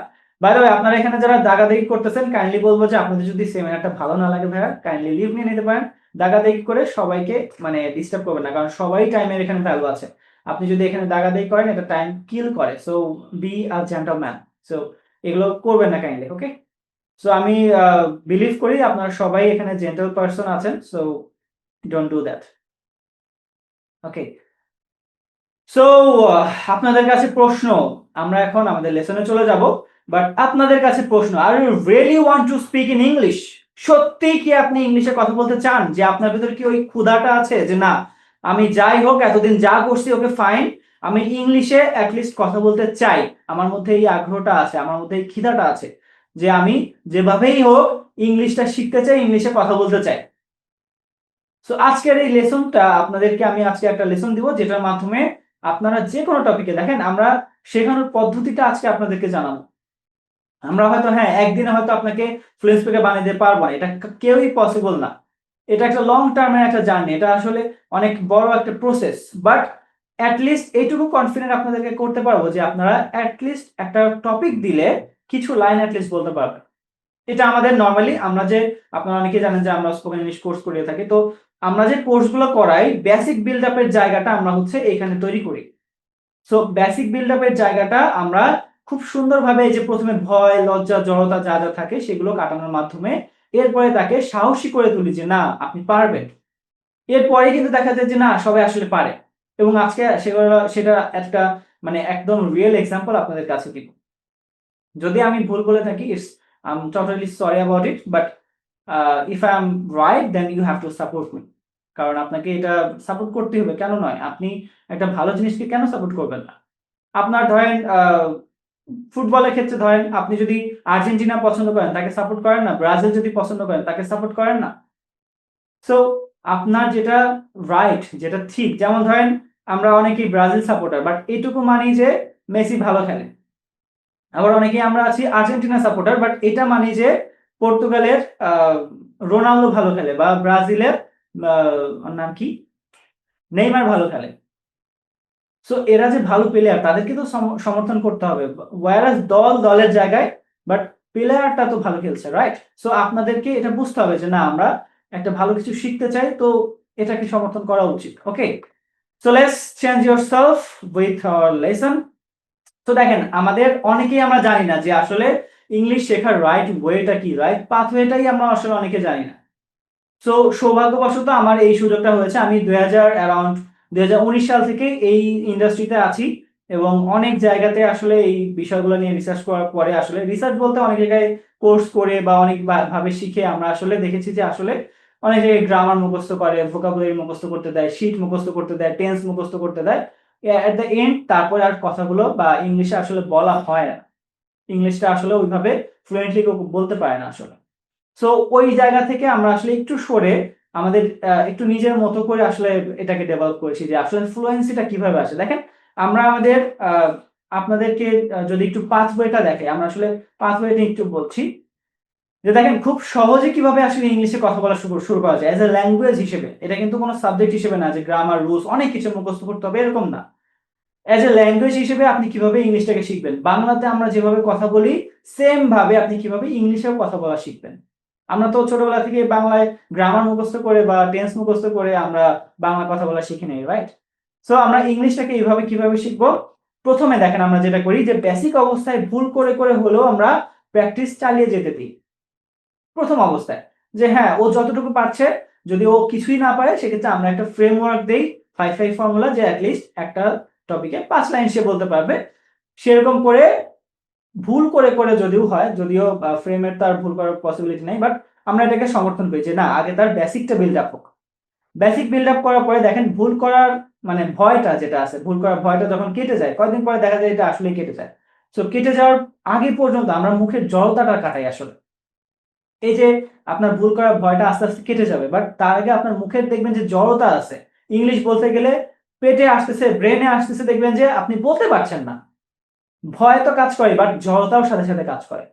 বাই দ্য ওয়ে আপনারা এখানে যারা দাগাদাগি করতেছেন কাইন্ডলি বলবো যে আপনাদের যদি সেমিনারটা ভালো না লাগে ভাইয়া কাইন্ডলি লিভ নিয়ে নিতে পারেন। দাগাদাগি করে সবাইকে মানে ডিস্টার্ব করবেন না, কারণ সবাই টাইমের এখানে ভ্যালু আছে। আপনি যদি এখানে দাগাদাগি করেন এটা টাইম কিল করে। So be a gentleman. So এগুলো করবেন না কাইন্ডলি, ওকে? সো আমি বিলিভ করি আপনারা সবাই এখানে জেন্টল পারসন আছেন। So don't do that. Okay? So আপনাদের কাছে প্রশ্ন, আমরা এখন আমাদের লেসনে চলে যাব। বাট আপনাদের কাছে প্রশ্ন, are you really want to speak in English? সত্যিই কি আপনি ইংলিশে কথা বলতে চান? যে আপনার ভিতরে কি ওই ক্ষুধাটা আছে যে না, আমি যাই হোক এতদিন যা করছি ওকে ফাইন, আমি ইংলিশে এট লিস্ট কথা বলতে চাই। আমার মধ্যে এই আগ্রহটা আছে, আমার মধ্যে এই খিদাটা আছে যে আমি যেভাবেই হোক ইংলিশটা শিখতে চাই, ইংলিশে কথা বলতে চাই। সো আজকের এই লেসনটা আপনাদেরকে আমি আজকে একটা লেসন দিব যেটার মাধ্যমে আপনারা যে কোনো টপিকে দেখেন আমরা শেখানোর পদ্ধতিটা আজকে আপনাদেরকে জানাবো। আমরা হয়তো হ্যাঁ একদিনে হয়তো আপনাকে ফ্লুয়েন্ট স্পিকার বানিয়ে দিতে পারবো না, এটা কেউই পসিবল না। এটা একটা লং টার্মের একটা জার্নি, এটা আসলে অনেক বড় একটা প্রসেস। বাট লিস্ট এইটুকু কনফিডেন্ট আপনাদেরকে করতে পারবো যে আপনারা লিস্ট একটা টপিক দিলে কিছু লাইন লিস্ট বলতে পারবেন। এটা আমাদের নরমালি আমরা যে আপনারা অনেকেই জানেন যে আমরা স্পোকেন ইংলিশ কোর্স করিয়ে থাকি। তো আমরা যে কোর্সগুলো করাই বেসিক বিল্ড আপের জায়গাটা আমরা হচ্ছে এখানে তৈরি করি। সো বেসিক বিল্ড আপের জায়গাটা আমরা খুব সুন্দরভাবে এই যে প্রথমে ভয়, লজ্জা, জড়তা যা যা থাকে সেগুলো কাটানোর মাধ্যমে এরপরে তাকে সাহসী করে তুলি যে না আপনি পারবেন। এরপরে কিন্তু দেখা যায় যে না সবাই আসলে পারে। এবং আজকে সেটা একটা মানে একদম রিয়েল এক্সাম্পল আপনাদের কাছে দিব। যদি আমি ভুল বলে থাকি it's I am totally sorry about it, but if I am right then you have to support me. কারণ আপনাকে এটা সাপোর্ট করতেই হবে, কেন নয়? আপনি একটা ভালো জিনিসকে কেন সাপোর্ট করবেন না? আপনার ধরেন ফুটবলের ক্ষেত্রে ধরেন আপনি যদি আর্জেন্টিনা পছন্দ করেন তাকে সাপোর্ট করেন না? ব্রাজিল যদি পছন্দ করেন তাকে সাপোর্ট করেন না? সো আপনার যেটা রাইট, যেটা ঠিক, যেমন ধরেন আমরা অনেকেই ব্রাজিল সাপোর্টার, বাট এটুকু মানি যে মেসি ভালো খেলে। আবার অনেকেই আমরা আছি আর্জেন্টিনা সাপোর্টার, বাট এটা মানি যে পর্তুগালের রোনালদো ভালো খেলে বা ব্রাজিলের ওর নাম কি? নেইমার ভালো খেলে। সো এরা যে ভালো প্লেয়ার তাদেরকে তো সমর্থন করতে হবে। ওয়ারাস দলের জায়গায়, বাট প্লেয়ারটা তো ভালো খেলছে, রাইট? সো আপনাদেরকে এটা বুঝতে হবে যে না আমরা একটা ভালো কিছু শিখতে চাই, তো এটাকে সমর্থন করা উচিত। Okay? So let's change yourself with our lesson. তো দেখেন আমাদের অনেকেই আমরা জানি না যে আসলে ইংলিশ শেখার রাইট ওয়েটা কি, রাইট পাথওয়েটাই আমরা আসলে অনেকে জানি না। সো সৌভাগ্যবশত আমার এই সুযোগটা হয়েছে, আমি 2019 সাল থেকে এই ইন্ডাস্ট্রিতে আছি এবং অনেক জায়গাতে আসলে এই বিষয়গুলো নিয়ে রিসার্চ করার পরে আসলে রিসার্চ বলতে অনেক জায়গায় কোর্স করে বা অনেক ভাবে শিখে আমরা আসলে দেখেছি যে আসলে অনেক জায়গায় গ্রামার মুখস্থ করে, ভোকাবুলারি মুখস্থ করতে দেয়, শীট মুখস্থ করতে দেয়, টেন্স মুখস্থ করতে দেয়। এট দ্য এন্ড তারপরে আর কথাগুলো বা ইংলিশে আসলে বলা হয় না। ইংলিশটা আসলে ওইভাবে ফ্লুয়েন্টলি কেউ বলতে পারে না আসলে। সো ওই জায়গা থেকে আমরা আসলে একটু সরে আমাদের একটু নিজের মতো করে আসলে এটাকে ডেভেলপ করেছি যে আসলে ফ্লুয়েন্সিটা কিভাবে আসে। দেখেন আমরা আমাদের আপনাদেরকে যদি একটু পাথওয়েটা দেখাই, আমরা আসলে পাথওয়েটা একটু বলছি যে দেখেন খুব সহজে কিভাবে আসলে ইংলিশে কথা বলা শুরু করা যায় এজ এ ল্যাঙ্গুয়েজ হিসেবে। এটা কিন্তু কোনো সাবজেক্ট হিসেবে না যে গ্রামার, রুলস অনেক কিছু মুখস্থ করতে হবে এরকম না। এজ এ ল্যাঙ্গুয়েজ হিসেবে আপনি কিভাবে ইংলিশটাকে শিখবেন। বাংলাতে আমরা যেভাবে কথা বলি সেম ভাবে আপনি কিভাবে ইংলিশেও কথা বলা শিখবেন। আমরা তো ছোটবেলা থেকে বাংলায় গ্রামার মুখস্থ করে বা টেন্স মুখস্থ করে আমরা বাংলা কথা বলা শিখি নাই, রাইট? সো আমরা ইংলিশটাকে এইভাবে কিভাবে শিখবো? প্রথমে দেখেন আমরা যেটা করি যে বেসিক অবস্থায় ভুল করে করে হলেও আমরা প্র্যাকটিস চালিয়ে যেতে দিই। প্রথম অবস্থায় যে হ্যাঁ ও যতটুকু পারছে, যদি ও কিছুই না পারে সেক্ষেত্রে আমরা একটা ফ্রেমওয়ার্ক দেই 5-5 ফর্মুলা, যে লিস্ট একটা টপিকে 5 লাইন সে বলতে পারবে। সেরকম করে ভুল করে করে যদিও হয়, যদিও ফ্রেমের তার ভুল করার পসিবিলিটি নাই, বাট আমরা এটাকে সমর্থন করি যে না আগে তার বেসিকটা বিল্ড আপ হোক। বেসিক বিল্ড আপ করার পরে দেখেন ভুল করার মানে ভয়টা যেটা আছে, ভুল করার ভয়টা যখন কেটে যায়, কয়েকদিন পরে দেখা যায় এটা আসলেই কেটে যায়। সো কেটে যাওয়ার আগে পর্যন্ত আমরা মুখের জড়তাটা কাটাই আসলে। এই যে আপনার ভুল করার ভয়টা আস্তে আস্তে কেটে যাবে, বাট তার আগে আপনার মুখের দেখবেন যে জড়তা আছে, ইংলিশ বলতে গেলে পেটে আসতেছে, ব্রেনে আসতেছে, দেখবেন যে আপনি বলতে পারছেন না। ভয় তো কাজ করে, বাট জড়তাও সাথে সাথে কাজ করে।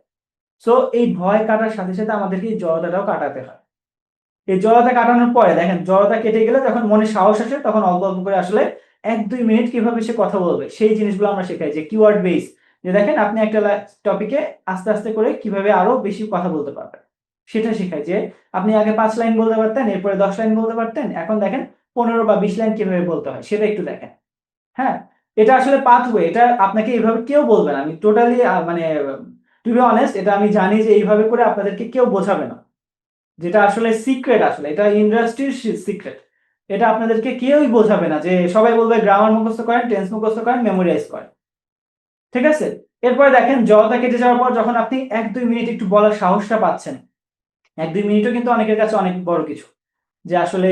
সো এই ভয় কাটার সাথে সাথে আমাদেরকে এই জড়তাটাও কাটাতে হয়। এই জড়তা কাটানোর পরে দেখেন জড়তা কেটে গেলে যখন মনে সাহস আসে তখন অল্প অল্প করে আসলে 1-2 মিনিট কিভাবে সে কথা বলবে সেই জিনিসগুলো আমরা শেখাই, যে কিওয়ার্ড বেস, যে দেখেন আপনি একটা টপিকে আস্তে আস্তে করে কিভাবে আরো বেশি কথা বলতে পারবেন সেটা শেখাই। যে আপনি আগে 5 লাইন বলতে পারতেন, এরপরে 10 লাইন বলতে পারতেন, এখন দেখেন 15 বা 20 লাইন কিভাবে বলতে হয় সেটা একটু দেখেন। হ্যাঁ, এটা আসলে পাথওয়ে, এটা আপনাকে এইভাবে কেউ বলবে না। আমি টোটালি মানে টু বি অনেস্ট, এটা আমি জানি যে এইভাবে করে আপনাদেরকে কেউ বোঝাবে না। যেটা আসলে সিক্রেট, আসলে এটা ইন্ডাস্ট্রির সিক্রেট। এটা আপনাদেরকে কেউই বোঝাবে না, যে সবাই বলবে গ্রামার মুখস্থ করেন, টেন্স মুখস্থ করেন, মেমোরাইজ করেন। ঠিক আছে? এরপরে দেখেন জড়তা কেটে যাওয়ার পর যখন আপনি ১-২ মিনিট একটু বলার সাহসটা পাচ্ছেন, ১-২ মিনিটও কিন্তু অনেকের কাছে অনেক বড় কিছু। যে আসলে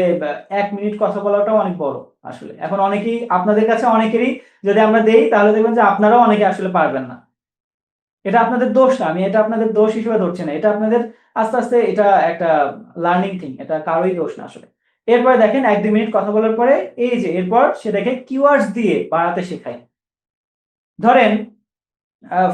১ মিনিট কথা বলাটাও অনেক বড় আসলে। এখন অনেকেই আপনাদের কাছে অনেকেরই যদি আমরা দেই তাহলে দেখবেন যে আপনারাও অনেকে আসলে পারবেন না। এটা আপনাদের দোষ না। আমি এটা আপনাদের দোষ হিসেবে ধরছি না। এটা আপনাদের আস্তে, আস্তে এটা একটা লার্নিং থিং। এটা কারোই দোষ না আসলে। এরপরে দেখেন ১-২ মিনিট কথা বলার পরে এই যে এরপর সেটাকে কিওয়ার্ডস দিয়ে বাড়াতে শেখাই। ধরেন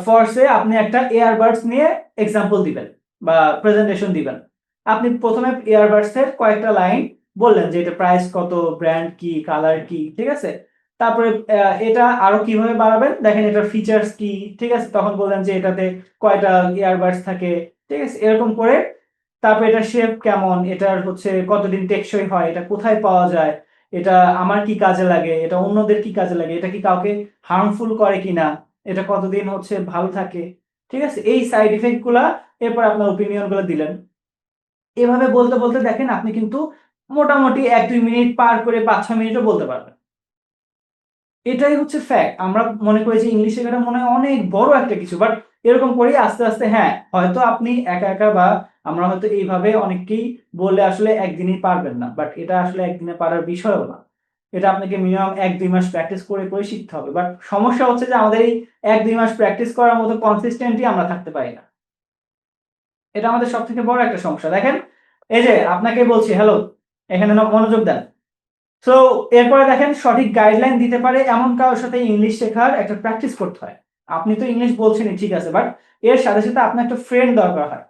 ফার্স্ট এ আপনি একটা এয়ারবাডস নিয়ে এক্সাম্পল দিবেন বা প্রেজেন্টেশন দিবেন। আপনি ১ম এ এয়ারবাডস এর কয়েকটা লাইন বললেন যে এটা প্রাইস কত, ব্র্যান্ড কি, কালার কি, ঠিক আছে? তারপরে এটা আরো কিভাবে বাড়াবেন? দেখেন এটার ফিচারস কি, ঠিক আছে? তখন বললেন যে এটাতে কয়টা ইয়ারবাডস থাকে, ঠিক আছে? এরকম করে তারপর এটার শেপ কেমন, এটার হচ্ছে কতদিন টেকসই হয়, এটা কোথায় পাওয়া যায়, এটা আমার কি কাজে লাগে, এটা অন্যদের কি কাজে লাগে, এটা কি কাউকে হার্মফুল করে কিনা, এটা কতদিন হচ্ছে ভালো থাকে, ঠিক আছে? এই সাইড ইফেক্ট গুলা, এরপর আপনার ওপিনিয়ন গুলো দিলেন। এভাবে বলতে, বলতে দেখেন আপনি কিন্তু মোটামুটি ১-২ মিনিট পার করে ৫-৬ মিনিটও বলতে পারবেন। এটাই হচ্ছে ফ্যাক্ট। আমরা মনে করি যে ইংলিশ শেখাটা মনে হয় অনেক বড় একটা কিছু। বাট এরকম করেই আস্তে, আস্তে হ্যাঁ, হয়তো আপনি একা, একা বা আমরা হয়তো এইভাবে অনেককেই বললে আসলে একদিনেই পারবেন না। বাট এটা আসলে একদিনে পারার বিষয়ও না। এটা আপনাকে মিনিমাম ১-২ মাস প্র্যাকটিস করে, করে শিখতে হবে। বাট সমস্যা হচ্ছে যে আমাদের এই ১-২ মাস প্র্যাকটিস করার মতো কনসিস্টেন্টই আমরা থাকতে পারি না। এটা আমাদের সবথেকে বড় একটা সমস্যা। দেখেন, এই যে আপনাকে বলছি হ্যালো, এখানে মনোযোগ দেন। সো এরপরে দেখেন সঠিক গাইডলাইন দিতে পারে এমন কারোর সাথে ইংলিশ শেখার একটা প্র্যাকটিস করতে হয়। আপনি তো ইংলিশ বলছেনই ঠিক আছে, বাট এর সাথে, সাথে আপনার একটা ফ্রেন্ড দরকার হয়।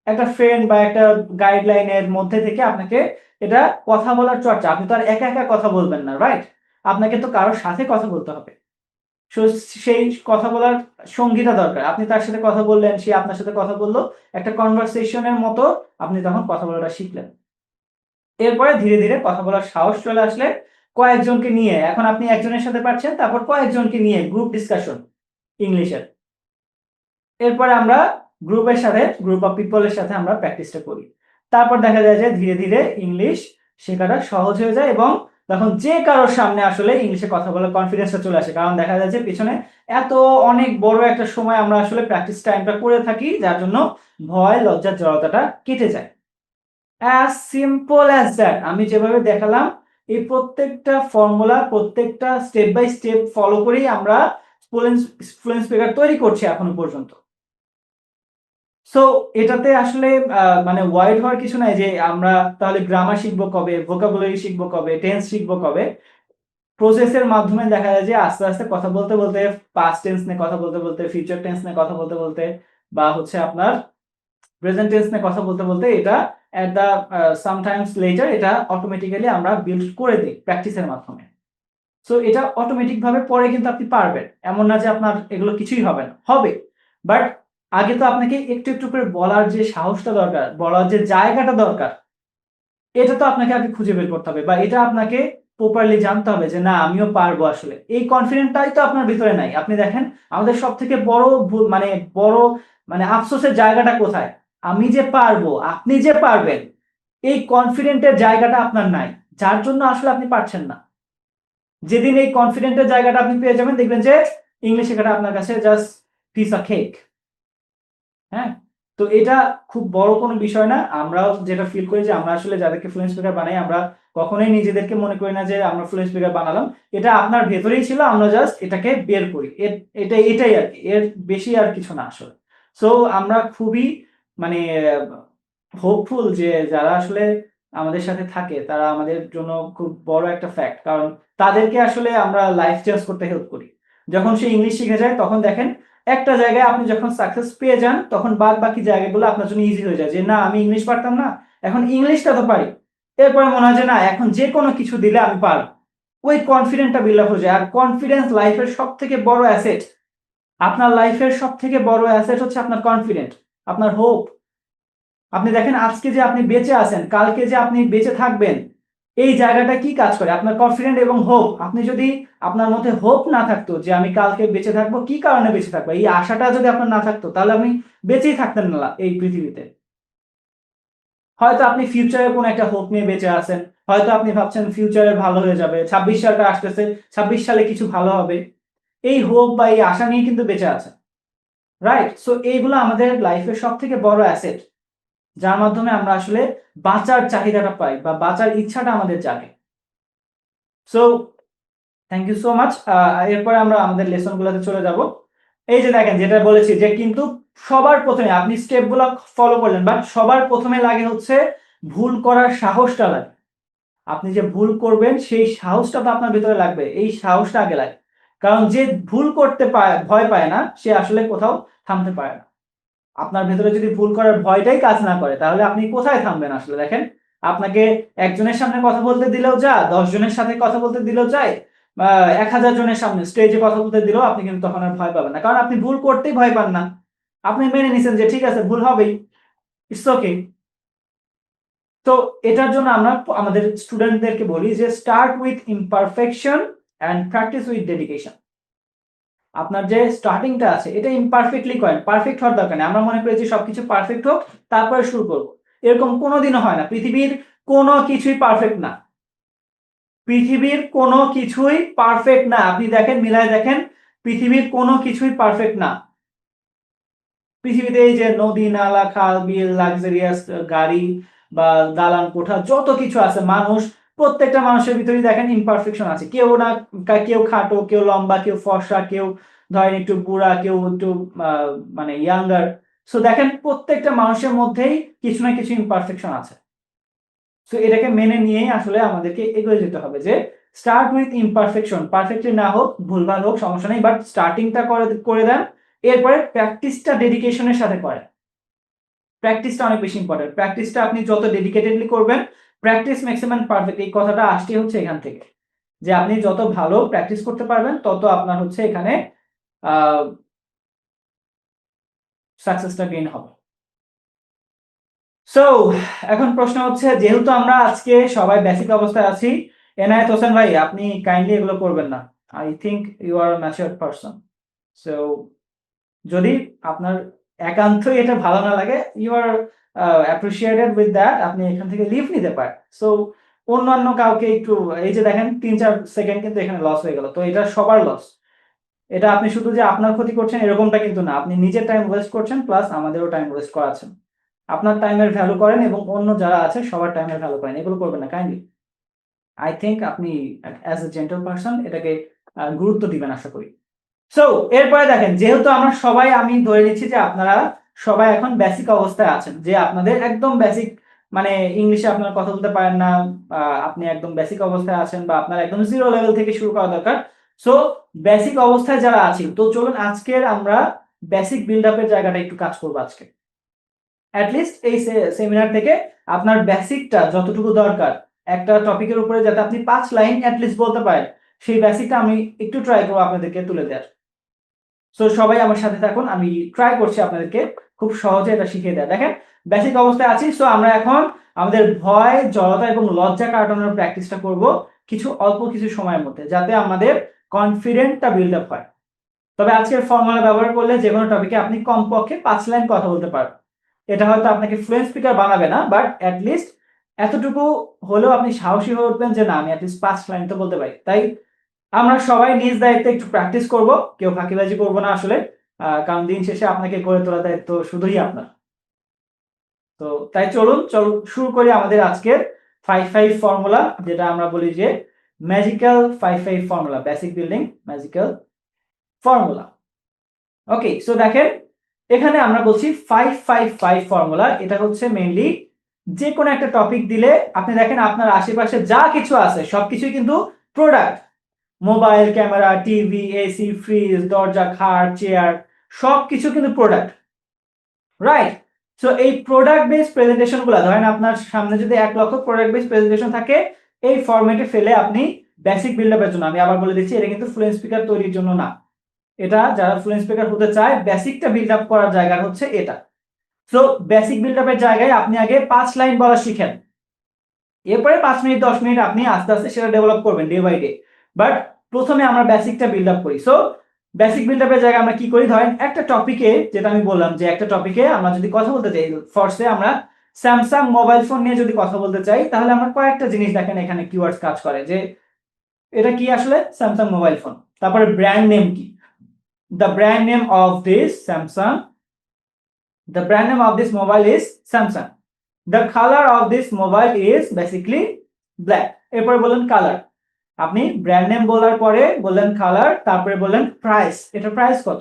একটা ফ্রেন্ড বা একটা গাইডলাইন এর মধ্যে থেকে আপনাকে এটা কথা বলার চর্চা। আপনি তো আর একা, একা কথা বলবেন না, রাইট? আপনাকে তো কারো সাথে কথা বলতে হবে। সো সেই কথা বলার সঙ্গীটা দরকার। আপনি তার সাথে কথা বললেন, সে আপনার সাথে কথা বলল। একটা কনভারসেশন এর মতো আপনি তখন কথা বলাটা শিখলেন। এরপরে ধীরে, ধীরে কথা বলার সাহস চলে আসলে কয়েকজনকে নিয়ে, এখন আপনি একজনের সাথে পারছেন, তারপর কয়েকজনকে নিয়ে গ্রুপ ডিসকাশন ইংলিশের। এরপরে আমরা গ্রুপের সাথে, গ্রুপ অফ পিপল এর সাথে আমরা প্র্যাকটিসটা করি। তারপর দেখা যায় যে ধীরে, ধীরে ইংলিশ শেখাটা সহজ হয়ে যায় এবং তখন যে কারোর সামনে আসলে ইংলিশে কথা বলার কনফিডেন্সটা চলে আসে। কারণ দেখা যায় যে পেছনে এত অনেক বড় একটা সময় আমরা আসলে প্র্যাকটিস টাইমটা করে থাকি, যার জন্য ভয়, লজ্জা, জড়তাটা কেটে যায়। As simple as that. আমি যেভাবে দেখালাম এই প্রত্যেকটা ফর্মুলা, প্রত্যেকটা স্টেপ বাই স্টেপ ফলো করেই আমরা ফ্লুয়েন্ট স্পিকার তৈরি করছি এখনো পর্যন্ত। সো এটাতে আসলে মানে ওয়াইড হওয়ার কিছু নাই যে আমরা তাহলে গ্রামার শিখবো কবে, ভোকাবুলারি শিখবো কবে, টেন্স শিখবো কবে। প্রসেসের মাধ্যমে দেখা যায় যে আস্তে, আস্তে কথা বলতে, বলতে পাস্ট টেন্স নিয়ে কথা বলতে, বলতে ফিউচার টেন্স নিয়ে কথা বলতে, বলতে বা হচ্ছে আপনার প্রেজেন্ট টেন্স নিয়ে কথা বলতে, বলতে এটা এট দ্য সামটাইমস লেটার এটা অটোমেটিক্যালি আমরা বিল্ড করে দেই প্র্যাকটিসের মাধ্যমে। সো এটা অটোমেটিক ভাবে পরে কিন্তু আপনি পারবেন। এমন না যে আপনার এগুলো কিছুই হবে না। হবে। বাট আগে তো আপনাকে একটু, একটু করে বলার যে সাহসটা দরকার, বলার যে জায়গাটা দরকার, এটা তো আপনাকে আগে খুঁজে বের করতে হবে বা এটা আপনাকে প্রপারলি জানতে হবে যে না আমিও পারবো আসলে। এই কনফিডেন্টটাই তো আপনার ভিতরে নাই। আপনি দেখেন আমাদের সবথেকে বড় মানে বড় মানে আফসোসের জায়গাটা কোথায়? আমি যে পারবো, আপনি যে পারবেন, এই কনফিডেন্টের জায়গাটা আপনার নাই। যার জন্য আসলে আপনি পারছেন না। যেদিন এই কনফিডেন্টের জায়গাটা আপনি পেয়ে যাবেন দেখবেন যে ইংলিশ শেখাটা আপনার কাছে জাস্ট পিস অফ কেক। হ্যাঁ? তো এটা খুব বড় কোনো বিষয় না। আমরাও যেটা ফিল করি যে আমরা আসলে যাদেরকে ফ্লুয়েন্ট স্পিকার বানাই আমরা কখনোই নিজেদেরকে মনে করি না যে আমরা ফ্লুয়েন্ট স্পিকার বানালাম। এটা আপনার ভেতরেই ছিল, আমরা জাস্ট এটাকে বের করি। এটাই আরকি। এর বেশি আর কিছু না আসলে। সো আমরা খুবই মানে হোপফুল যে যারা আসলে আমাদের সাথে থাকে তারা আমাদের জন্য খুব বড় একটা ফ্যাক্ট। কারণ তাদেরকে আসলে আমরা লাইফ চেঞ্জ করতে হেল্প করি। যখন সে ইংলিশ শিখে যায় তখন দেখেন একটা জায়গায় আপনি যখন সাকসেস পেয়ে যান তখন বাদবাকি জায়গাগুলো আপনার জন্য ইজি হয়ে যায় যে না আমি ইংলিশ পারতাম না, এখন ইংলিশটা তো পারি। এরপরে মনে হয় যে না এখন যেকোনো কিছু দিলে আমি পারব। ওই কনফিডেন্টটা বিল্ড আপ হয়ে যায়। আর কনফিডেন্স লাইফের সবথেকে বড় অ্যাসেট। আপনার লাইফের সবথেকে বড় অ্যাসেট হচ্ছে আপনার কনফিডেন্ট, আপনার হোপ। আপনি দেখেন আজকে যে আপনি বেঁচে আছেন, কালকে যে আপনি বেঁচে থাকবেন, এই জায়গাটা কি কাজ করে? আপনার কনফিডেন্ট এবং হোপ। আপনি যদি আপনার মধ্যে হোপ না থাকতো যে আমি কালকে বেঁচে থাকবো, কি কারণে বেঁচে থাকবো, এই আশাটা যদি আপনার না থাকতো তাহলে আপনি বেঁচেই থাকতেন না এই পৃথিবীতে। হয়তো আপনি ফিউচারে কোনো একটা হোপ নিয়ে বেঁচে আছেন, হয়তো আপনি ভাবছেন ফিউচারে ভালো হয়ে যাবে, 26 সালটা আসতেছে, 26 সালে কিছু ভালো হবে, এই হোপ বা এই আশা নিয়ে কিন্তু বেঁচে আছেন, রাইট? সো এইগুলো আমাদের লাইফের সব থেকে বড় অ্যাসেট, যার মাধ্যমে আমরা আসলে বাঁচার চাহিদাটা পাই বা বাঁচার ইচ্ছাটা আমাদের জাগে। So thank you so much. এরপরে আমরা আমাদের লেসন গুলোতে চলে যাব। এই যে দেখেন যেটা বলেছি যে কিন্তু সবার প্রথমে আপনি স্টেপগুলো ফলো করলেন, বাট সবার প্রথমে লাগে হচ্ছে ভুল করার সাহসটা লাগে। আপনি যে ভুল করবেন সেই সাহসটা তো আপনার ভিতরে লাগবে, এই সাহসটা আগে লাগে। কারণ যে ভুল করতে ভয় পায় না সে আসলে কোথাও থামতে পারে না। আপনার ভেতরে যদি ভুল করার ভয়টাই কাজ না করে তাহলে আপনি কোথায় থামবেন আসলে? দেখেন, আপনাকে একজনের সামনে কথা বলতে দিলেও যা, 10 জনের সাথে কথা বলতে দিলেও যায়, বা 1000 জনের সামনে স্টেজে কথা বলতে দিলেও আপনি কিন্তু তখন আর ভয় পাবেন না, কারণ আপনি ভুল করতেই ভয় পান না। আপনি মেনে নিছেন যে ঠিক আছে ভুল হবেই, ইটস ওকে। তো এটার জন্য আমরা আমাদের স্টুডেন্টদেরকে বলি যে start with imperfection and practice with dedication. আপনার যে স্টার্টিংটা আছে এটা ইমপারফেক্টলি করেন, পারফেক্ট হওয়ার দরকার নেই। আমরা মনে করি যে সবকিছু পারফেক্ট হোক তারপরে শুরু করব, এরকম কোনোদিনও হয় না। পৃথিবীর কোনো কিছুই পারফেক্ট না, পৃথিবীর কোনো কিছুই পারফেক্ট না। আপনি দেখেন, মিলায় দেখেন, পৃথিবীর কোনো কিছুই পারফেক্ট না। পৃথিবীতে এই যে নদী নালা খাল বিল লাক্সারিয়াস গাড়ি বা দালান কোঠা যত কিছু আছে, মানুষ, প্রত্যেকটা মানুষের ভিতরেই দেখেন ইমপারফেকশন আছে। কেউ না, কেউ খাটো, কেউ লম্বা, কেউ ফর্সা, কেউ ধরেন একটু বুড়া, কেউ একটু মানে ইয়াঙ্গার। সো দেখেন প্রত্যেকটা মানুষের মধ্যেই কিছু না কিছু ইমপারফেকশন আছে। সো এটাকে মেনে নিয়েই আসলে আমাদেরকে এগিয়ে যেতে হবে যে স্টার্ট উইথ ইমপারফেকশন, পারফেক্টলি না হোক, ভুলভাল হোক, সমস্যা নেই, বাট স্টার্টিংটা করে দেন। এরপরে প্র্যাকটিসটা ডেডিকেশনের সাথে করেন। প্র্যাকটিসটা অনেক বেশি ইম্পর্টেন্ট। প্র্যাকটিসটা আপনি যত ডেডিকেটেডলি করবেন, প্র্যাকটিস মেক্সিমাম পারফেক্ট, এই কথাটা আসছে হচ্ছে এখান থেকে, যে আপনি যত ভালো প্র্যাকটিস করতে পারবেন তত আপনার হচ্ছে এখানে সাকসেসটা গেইন হবে। সো এখন প্রশ্ন হচ্ছে, যেহেতু আমরা আজকে সবাই বেসিক অবস্থায় আছি, এনায়েত হোসেন ভাই আপনি কাইন্ডলি এগুলো করবেন না। I think you are a matured person. So যদি আপনার একান্তই এটা ভালো না লাগে, you are appreciated with that, আপনি এখান থেকে লিভ নিতে পারেন। সো অন্যান্য কাউকে একটু, এই যে দেখেন 3-4 সেকেন্ড কিন্তু এখানে লস হয়ে গেল, তো এটা সবার লস। এটা আপনি শুধু যে আপনার ক্ষতি করছেন এরকমটা কিন্তু না, আপনি নিজের টাইম ওয়েস্ট করছেন প্লাস আমাদেরও টাইম ওয়েস্ট করাচ্ছেন। আপনার টাইমের ভ্যালু করেন এবং অন্য যারা আছে সবার টাইমের ভ্যালু করেন, এগুলো করবেন না কাইন্ডলি। আই থিংক আপনি অ্যাজ এ জেন্টল পারসন এটাকে গুরুত্ব দিবেন আশা করি। সো এরপরে দেখেন, যেহেতু আমরা সবাই, আমি ধরে নিচ্ছি যে আপনারা সবাই এখন বেসিক অবস্থায় আছেন, যে আপনাদের একদম বেসিক, মানে ইংলিশে আপনারা কথা বলতে পারেন না, আপনি একদম বেসিক অবস্থায় আছেন বা আপনার একদম জিরো লেভেল থেকে শুরু করা দরকার। সো বেসিক অবস্থায় যারা আছি, তো চলুন আজকের আমরা বেসিক বিল্ড আপের জায়গাটা একটু কাজ করবো আজকে। অ্যাটলিস্ট এই সেমিনার থেকে আপনার বেসিকটা যতটুকু দরকার একটা টপিকের উপরে, যাতে আপনি 5 লাইন অ্যাটলিস্ট বলতে পারেন, সেই বেসিকটা আমি একটু ট্রাই করবো আপনাদেরকে তুলে দেওয়ার। সো সবাই আমার সাথে থাকুন, আমি ট্রাই করছি আপনাদেরকে খুব সহজে এটা শিখিয়ে দেয়। দেখেন বেসিক অবস্থায় আছি, সো আমরা এখন আমাদের ভয়, জড়তা এবং লজ্জা কাটানোর প্র্যাকটিসটা করব কিছু অল্প কিছু সময়ের মধ্যে, যাতে আমাদের কনফিডেন্টটা বিল্ড আপ হয়। তবে আজকের ফর্মুলা ব্যবহার করলে যে কোনো টপিকে আপনি কমপক্ষে 5 লাইন কথা বলতে পারবেন। এটা হয়তো আপনাকে ফ্লুয়েন্ট স্পিকার বানাবে না, বাট অ্যাট লিস্ট এতটুকু হলেও আপনি সাহসী হয়ে উঠবেন যে না, আমি অ্যাট লিস্ট 5 লাইন তো বলতে পারি। তাই আমরা সবাই নিজ দায়িত্বে একটু প্র্যাকটিস করব, কেউ ফাঁকিবাজি করব না আসলে। কারণ দিন শেষে আপনাকে গড়ে তোলার দায়িত্ব শুধুই আপনার। তো তাই চলুন শুরু করি আমাদের আজকের 5-5 ফর্মুলা, যেটা আমরা বলি যে magical 5-5 formula, basic building magical formula. Okay, so দেখেন এখানে আমরা বলছি 5-5-5 ফর্মুলা। এটা হচ্ছে মেইনলি যে কোনো একটা টপিক দিলে আপনি দেখেন আপনার আশেপাশে যা কিছু আছে সবকিছুই কিন্তু product. Mobile, camera, TV, AC, fridge, দরজা, খাট, চেয়ার, সবকিছু কিন্তু প্রোডাক্ট, রাইট? সো এই প্রোডাক্ট বেসড প্রেজেন্টেশন গুলো, ধরেন আপনার সামনে যদি 1 লক্ষ প্রোডাক্ট বেসড প্রেজেন্টেশন থাকে, এই ফরম্যাটে ফেলে আপনি বেসিক বিল্ড আপের জন্য, আমি আবার বলে দিচ্ছি, এটা কিন্তু ফ্লুয়েন্ট স্পিকার তৈরির জন্য না। এটা যারা ফ্লুয়েন্ট স্পিকার হতে চায়, বেসিকটা বিল্ড আপ করার জায়গা হচ্ছে এটা। সো বেসিক বিল্ড আপের জায়গায় আপনি আগে 5 লাইন বলা শিখেন। এরপরে 5 মিনিট 10 মিনিট আপনি আস্তে আস্তে সেটা ডেভেলপ করবেন ডে বাই ডে। বাট প্রথমে আমরা বেসিকটা বিল্ড আপ করি। সো বেসিক বিল্ড আপের জায়গায় আমরা কি করি, ধরেন একটা টপিকে, যেটা আমি বললাম যে একটা টপিকে আমরা যদি কথা বলতে চাই, ফার্স্টে আমরা স্যামসাং মোবাইল ফোন নিয়ে যদি কথা বলতে চাই, তাহলে আমরা কয়েকটা জিনিস দেখেন এখানে কিওয়ার্ডস কাজ করে, যে এটা কি আসলে স্যামসাং মোবাইল ফোন, তারপরে ব্র্যান্ড নেম কি, the brand name of this Samsung, the brand name of this mobile is Samsung, the colour of this mobile is basically black. এরপরে বললেন কালার, আপনি ব্র্যান্ড নেম বলার পরে বললেন কালার, তারপরে বললেন প্রাইস, এটা প্রাইস কত,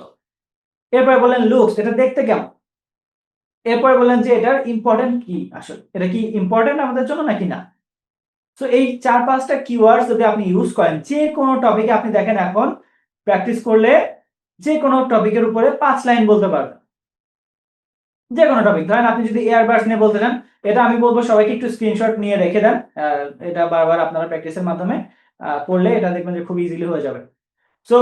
এরপরে বললেন লুকস, এটা দেখতে কেমন, এরপরে বললেন যে এটার ইম্পর্টেন্ট কি, আসলে এটা কি ইম্পর্টেন্ট আমাদের জন্য নাকি না। সো এই 4-5টা কিওয়ার্ডস যদি আপনি ইউজ করেন যে কোনো টপিকে, আপনি দেখেন এখন প্র্যাকটিস করলে যে কোনো টপিকের উপরে 5 লাইন বলতে পারবেন, যে কোনো টপিক। ধরেন আপনি যদি এয়ারবাডস নিয়ে বলতে চান, এটা আমি বলবো সবাইকে একটু স্ক্রিনশট নিয়ে রেখে দেন, এটা বারবার আপনারা প্র্যাকটিসের মাধ্যমে করলে এটা দেখবেন যে খুব ইজিলি হয়ে যাবে। সো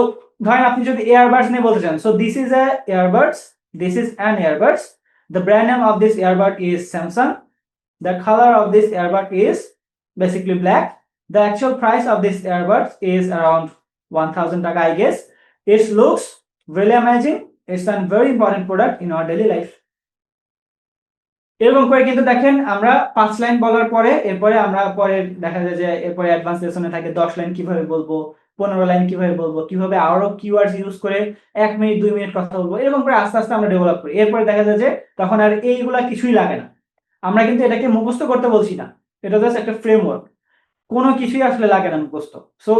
ধরেন আপনি যদি এয়ারবাডস নিয়ে বলতে চান, so this is a earbuds, this is an earbuds, the brand name of this airbud is Samsung, the colour of this airbud is basically black, the actual price of this earbuds is around 1000 taka, I guess. It looks really amazing, it's a very important product in our daily life. এরকম করে কিন্তু দেখেন আমরা 5 লাইন বলার পরে এরপরে আমরা পরে দেখা যায় যে এরপরে অ্যাডভান্স লেসনে থাকে 10 লাইন কিভাবে বলবো, 15 লাইন কিভাবে বলবো, কিভাবে আরো কিওয়ার্ডস ইউজ করে 1 মিনিট 2 মিনিট কথা বলবো, এরকম করে আস্তে আস্তে আমরা ডেভেলপ করি। এরপরে দেখা যায় যে তখন আর এইগুলা কিছুই লাগে না। আমরা কিন্তু এটাকে মুখস্থ করতে বলছি না, এটা জাস্ট একটা ফ্রেমওয়ার্ক, কোনো কিছুই আসলে লাগে না মুখস্থ। সো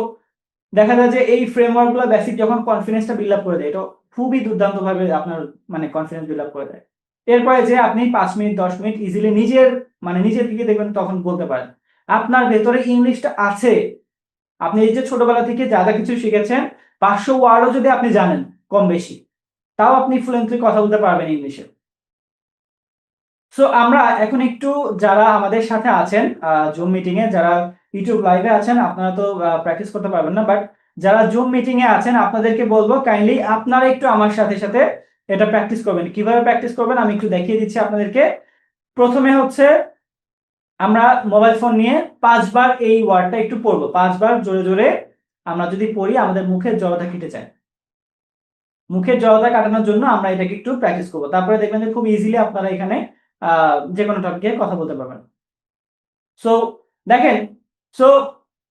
দেখা যায় যে এই ফ্রেমওয়ার্কগুলো বেসিক যখন কনফিডেন্সটা বিল্ড আপ করে দেয়, এটা খুবই দুর্দান্তভাবে আপনার মানে কনফিডেন্স বিল্ড আপ করে দেয়। এরপরে যে আপনি 5 মিনিট 10 মিনিট ইজিলি নিজের দিকে দেখবেন, তখন বলতে পারেন আপনার ভেতরে ইংলিশটা আছে। আপনি এই যে ছোটবেলা থেকে যা যা কিছু শিখেছেন, 500 ওয়ার্ডও যদি আপনি জানেন কম বেশি, তাও আপনি ফ্লুয়েন্টলি কথা বলতে পারবেন ইংলিশে। সো আমরা এখন একটু যারা আমাদের সাথে আছেন জুম মিটিং এ, যারা ইউটিউব লাইভে আছেন, আপনারা তো প্র্যাকটিস করতে পারবেন না, বাট যারা জুম মিটিং এ আছেন আপনাদেরকে বলবো কাইন্ডলি আপনারা একটু আমার সাথে সাথে এটা প্র্যাকটিস করবেন। কিভাবে প্র্যাকটিস করবেন আমি একটু দেখিয়ে দিচ্ছি আপনাদেরকে। প্রথমে হচ্ছে আমরা মোবাইল ফোন নিয়ে 5 বার এই ওয়ার্ডটা একটু পড়বো, 5 বার জোরে জোরে আমরা যদি পড়ি আমাদের মুখের জড়তা কেটে যায়। মুখের জড়তা কাটানোর জন্য আমরা এটাকে একটু প্র্যাকটিস করবো, তারপরে দেখবেন যে খুব ইজিলি আপনারা এখানে যে কোনো টপিকে কথা বলতে পারবেন। সো দেখেন, সো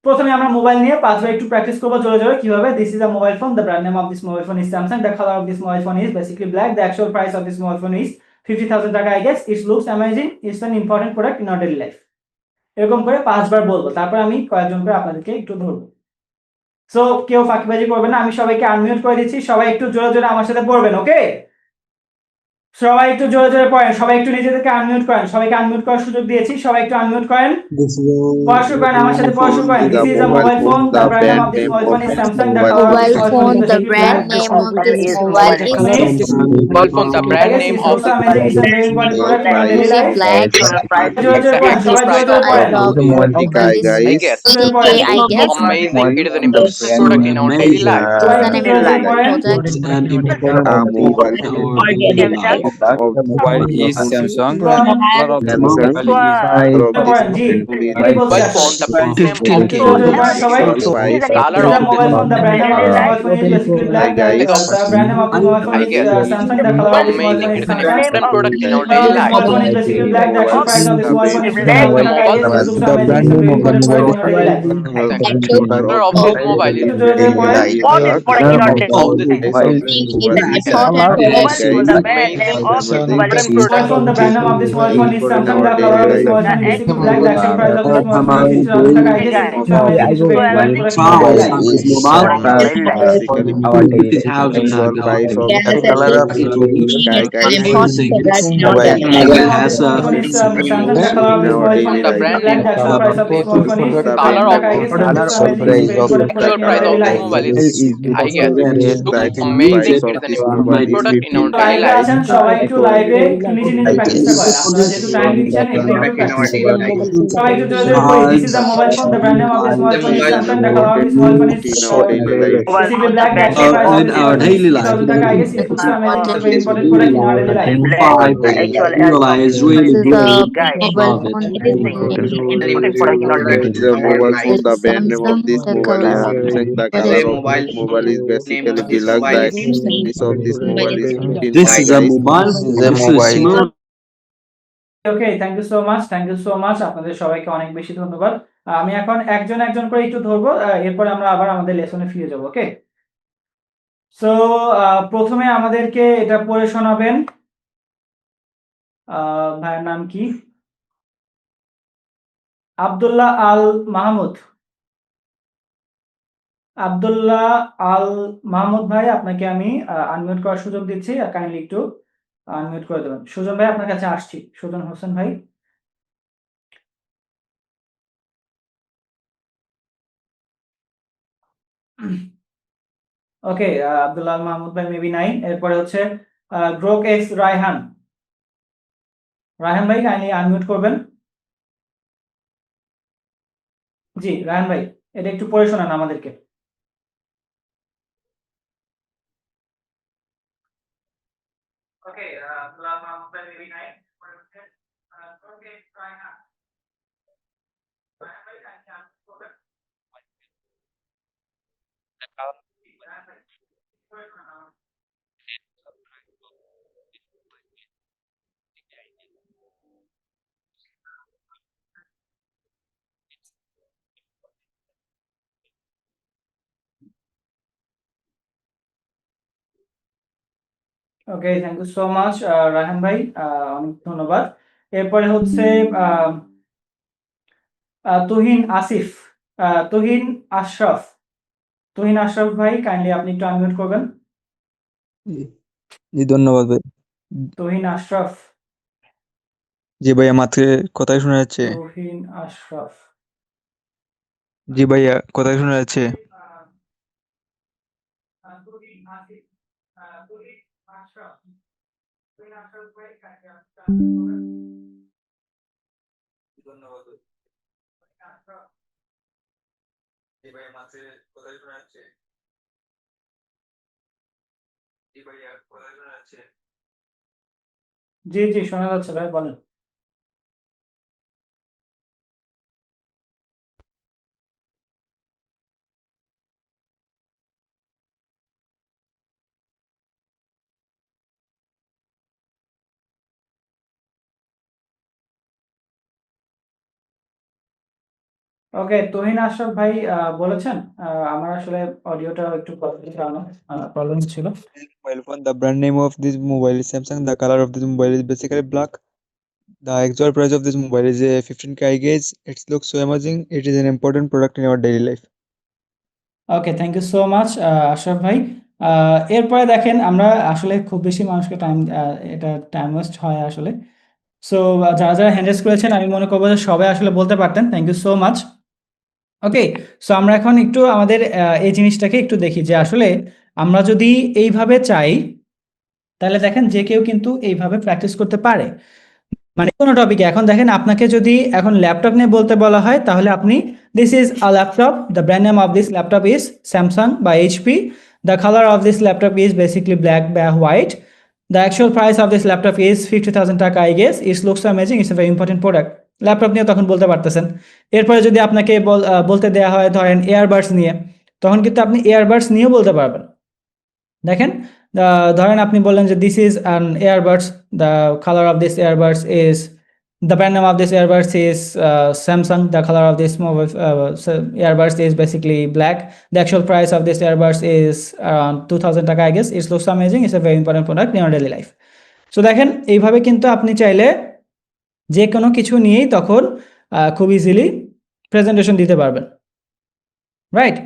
প্রথমে আমরা মোবাইল নিয়ে 5 বার একটু প্র্যাকটিস করব জোরে জোরে। কিভাবে, this is a mobile phone, the brand name of this mobile phone is Samsung, the colour of this mobile phone is basically black, the actual price of this mobile phone is 50,000 টাকা, I guess. It looks amazing, it's an important product in our daily life. এরকম করে 5 বার বলবো, তারপর আমি কয়েকজন করে আপনাদেরকে একটু ধরবো। সো কেউ ফাঁকিবাজি করবেন না, আমি সবাইকে আনমিউট করে দিচ্ছি, সবাই একটু জোরে জোরে আমার সাথে পড়বেন, ওকে? সবাই একটু জোরে জোরে পড়েন, সবাই একটু নিজেদেরকে আনমিউট করেন, সবাইকে আনমিউট করার সুযোগ দিয়েছি, সবাই একটু আনমিউট করেন, পড়াশোনা করেন, আমার সাথে পড়াশোনা করেন। This is a mobile phone, the brand name of this mobile phone is Samsung, the colour of this mobile phone the brand name of this mobile is Mobile phone, the brand name of the black. I guess. I guess. Amazing. It is an important product in our daily life. Mobile is Samsung. Mobile phone, the brand name of the color of the I guess. Amazing. It is an important product in our daily life. Color of this mobile is I guess. Looks amazing. It is an important product in our daily life. সবাই একটু লাইভে নিজে নিজে প্র্যাকটিসটা করেন। আপনারা যেহেতু টাইম দিচ্ছেন এখানে একটু প্র্যাকটিস করেন। সবাই একটু জোরে জোরে বলি, this is a mobile phone, the brand name of this mobile phone is Samsung, the colour of this mobile phone is basically black, the actual price of this our phone is daily 50,000 taka. I guess it looks amazing, it's a very important life. product in our daily life. Realize really This is good a about mobile it. phone. Very important. This is a mobile phone. The brand name of this The mobile is color of Samsung. The what color is of this mobile is basically black. The price of this mobile is This is a 15,000. mobile. This is a This is mobile. small. Okay, thank you so much, thank you so much, আপনাদের সবাইকে অনেক বেশি ধন্যবাদ। আমি এখন একজন একজন করে একটু ধরবো, এরপরে আমরা আবার আমাদের লেসনে ফিরে যাব। ওকে, সো প্রথমে আমাদেরকে এটা পড়ে শোনাবেন। ভাইয়ের নাম কি? আব্দুল্লাহ আল মাহমুদ। আব্দুল্লাহ আল মাহমুদ ভাই, আপনাকে আমি আনমিউট করার সুযোগ দিচ্ছি, কাইন্ডলি একটু আনমিউট করে দেবেন। সুজন ভাই আপনার কাছে আসছি, সুজন হোসেন ভাই। ওকে, আব্দুল্লাহ আল মাহমুদ ভাই মেবি নাই। এরপরে হচ্ছে গ্রোক এক্স রায়হান। রায়হান ভাই কাইন্ডলি আনমিউট করবেন। জি রায়হান ভাই, এটা একটু পড়ে শোনান আমাদেরকে। ওকে, আব্দুল্লাহ আল মাহমুদ ভাই মেবি নাই। এরপরে হচ্ছে গ্রোক এক্স রায়হান। রায়হান ভাই কাইন্ডলি আনমিউট করবেন। রায়হান ভাই, পড়ে শোনান আমাদের। Okay, thank you so much Raihan ভাই, অনেক ধন্যবাদ। এরপরে হচ্ছে তুহিন আসিফ, তুহিন আশরাফ। তুহিন আশরাফ ভাই কাইন্ডলি আপনি একটু আনমিউট করবেন। জি ধন্যবাদ ভাই। তুহিন আশরাফ, জি ভাইয়া, মাত্র কথাই শোনা যাচ্ছে? তুহিন আশরাফ। জি ভাইয়া, কথাই শোনা যাচ্ছে? তুহিন আসিফ, তুহিন আশরাফ, তুহিন আশরাফ ভাই কাইন্ডলি আপনি unmute করবেন। ধন্যবাদ। আশরাফ, জি ভাইয়া, মাত্র কথাই শোনা যাচ্ছে? জি ভাইয়া, কথাই শোনা যাচ্ছে? জি জি শোনা যাচ্ছে ভাই, বলেন। ওকে, তুহিন আশরাফ ভাই বলেছেন, আমার আসলে অডিওটা একটু প্রবলেম ছিল। Mobile phone. The brand name of this mobile is Samsung. The color of this mobile is basically black. The actual price of this mobile is 15K. I guess it looks so amazing. It is an important product in our daily life. Okay, thank you so much Ashraf ভাই। এরপরে দেখেন, আমরা আসলে খুব বেশি মানুষকে এটা টাইম ওয়েস্ট হয় আসলে। সো যারা যারা হ্যান্ড রেজ করেছেন, আমি মনে করবো যে সবাই আসলে বলতে পারতেন। Thank you so much. Okay, so আমরা এখন একটু আমাদের এই জিনিসটাকে একটু দেখি যে আসলে আমরা যদি এইভাবে চাই, তাহলে দেখেন যে কেউ কিন্তু এইভাবে প্র্যাকটিস করতে পারে, মানে কোনো টপিকে। এখন দেখেন, আপনাকে যদি এখন ল্যাপটপ নিয়ে বলতে বলা হয়, তাহলে আপনি this is a laptop, the brand name of this laptop is Samsung বা HP, the colour of this laptop is basically black বা white, the actual price of this laptop is 50,000 টাকা। I guess it's looks amazing, it's a very important product. Laptop নিয়ে তখন বলতে পারতেছেন। এরপরে যদি আপনাকে বলতে দেওয়া হয় ধরেন এয়ারবাডস নিয়ে, তখন কিন্তু আপনি এয়ারবাডস নিয়েও বলতে পারবেন। দেখেন, ধরেন আপনি বললেন যে this is an earbuds, the colour of this earbuds is, the brand name of this earbuds is Samsung, the color of this mobile earbuds is basically black, the actual price of this earbuds is around 2,000 taka. I guess it looks amazing, it's a very important product in our daily life. So দেখেন, এইভাবে কিন্তু আপনি চাইলে যে কোনো কিছু নিয়েই তখন খুব ইজিলি প্রেজেন্টেশন দিতে পারবেন, রাইট?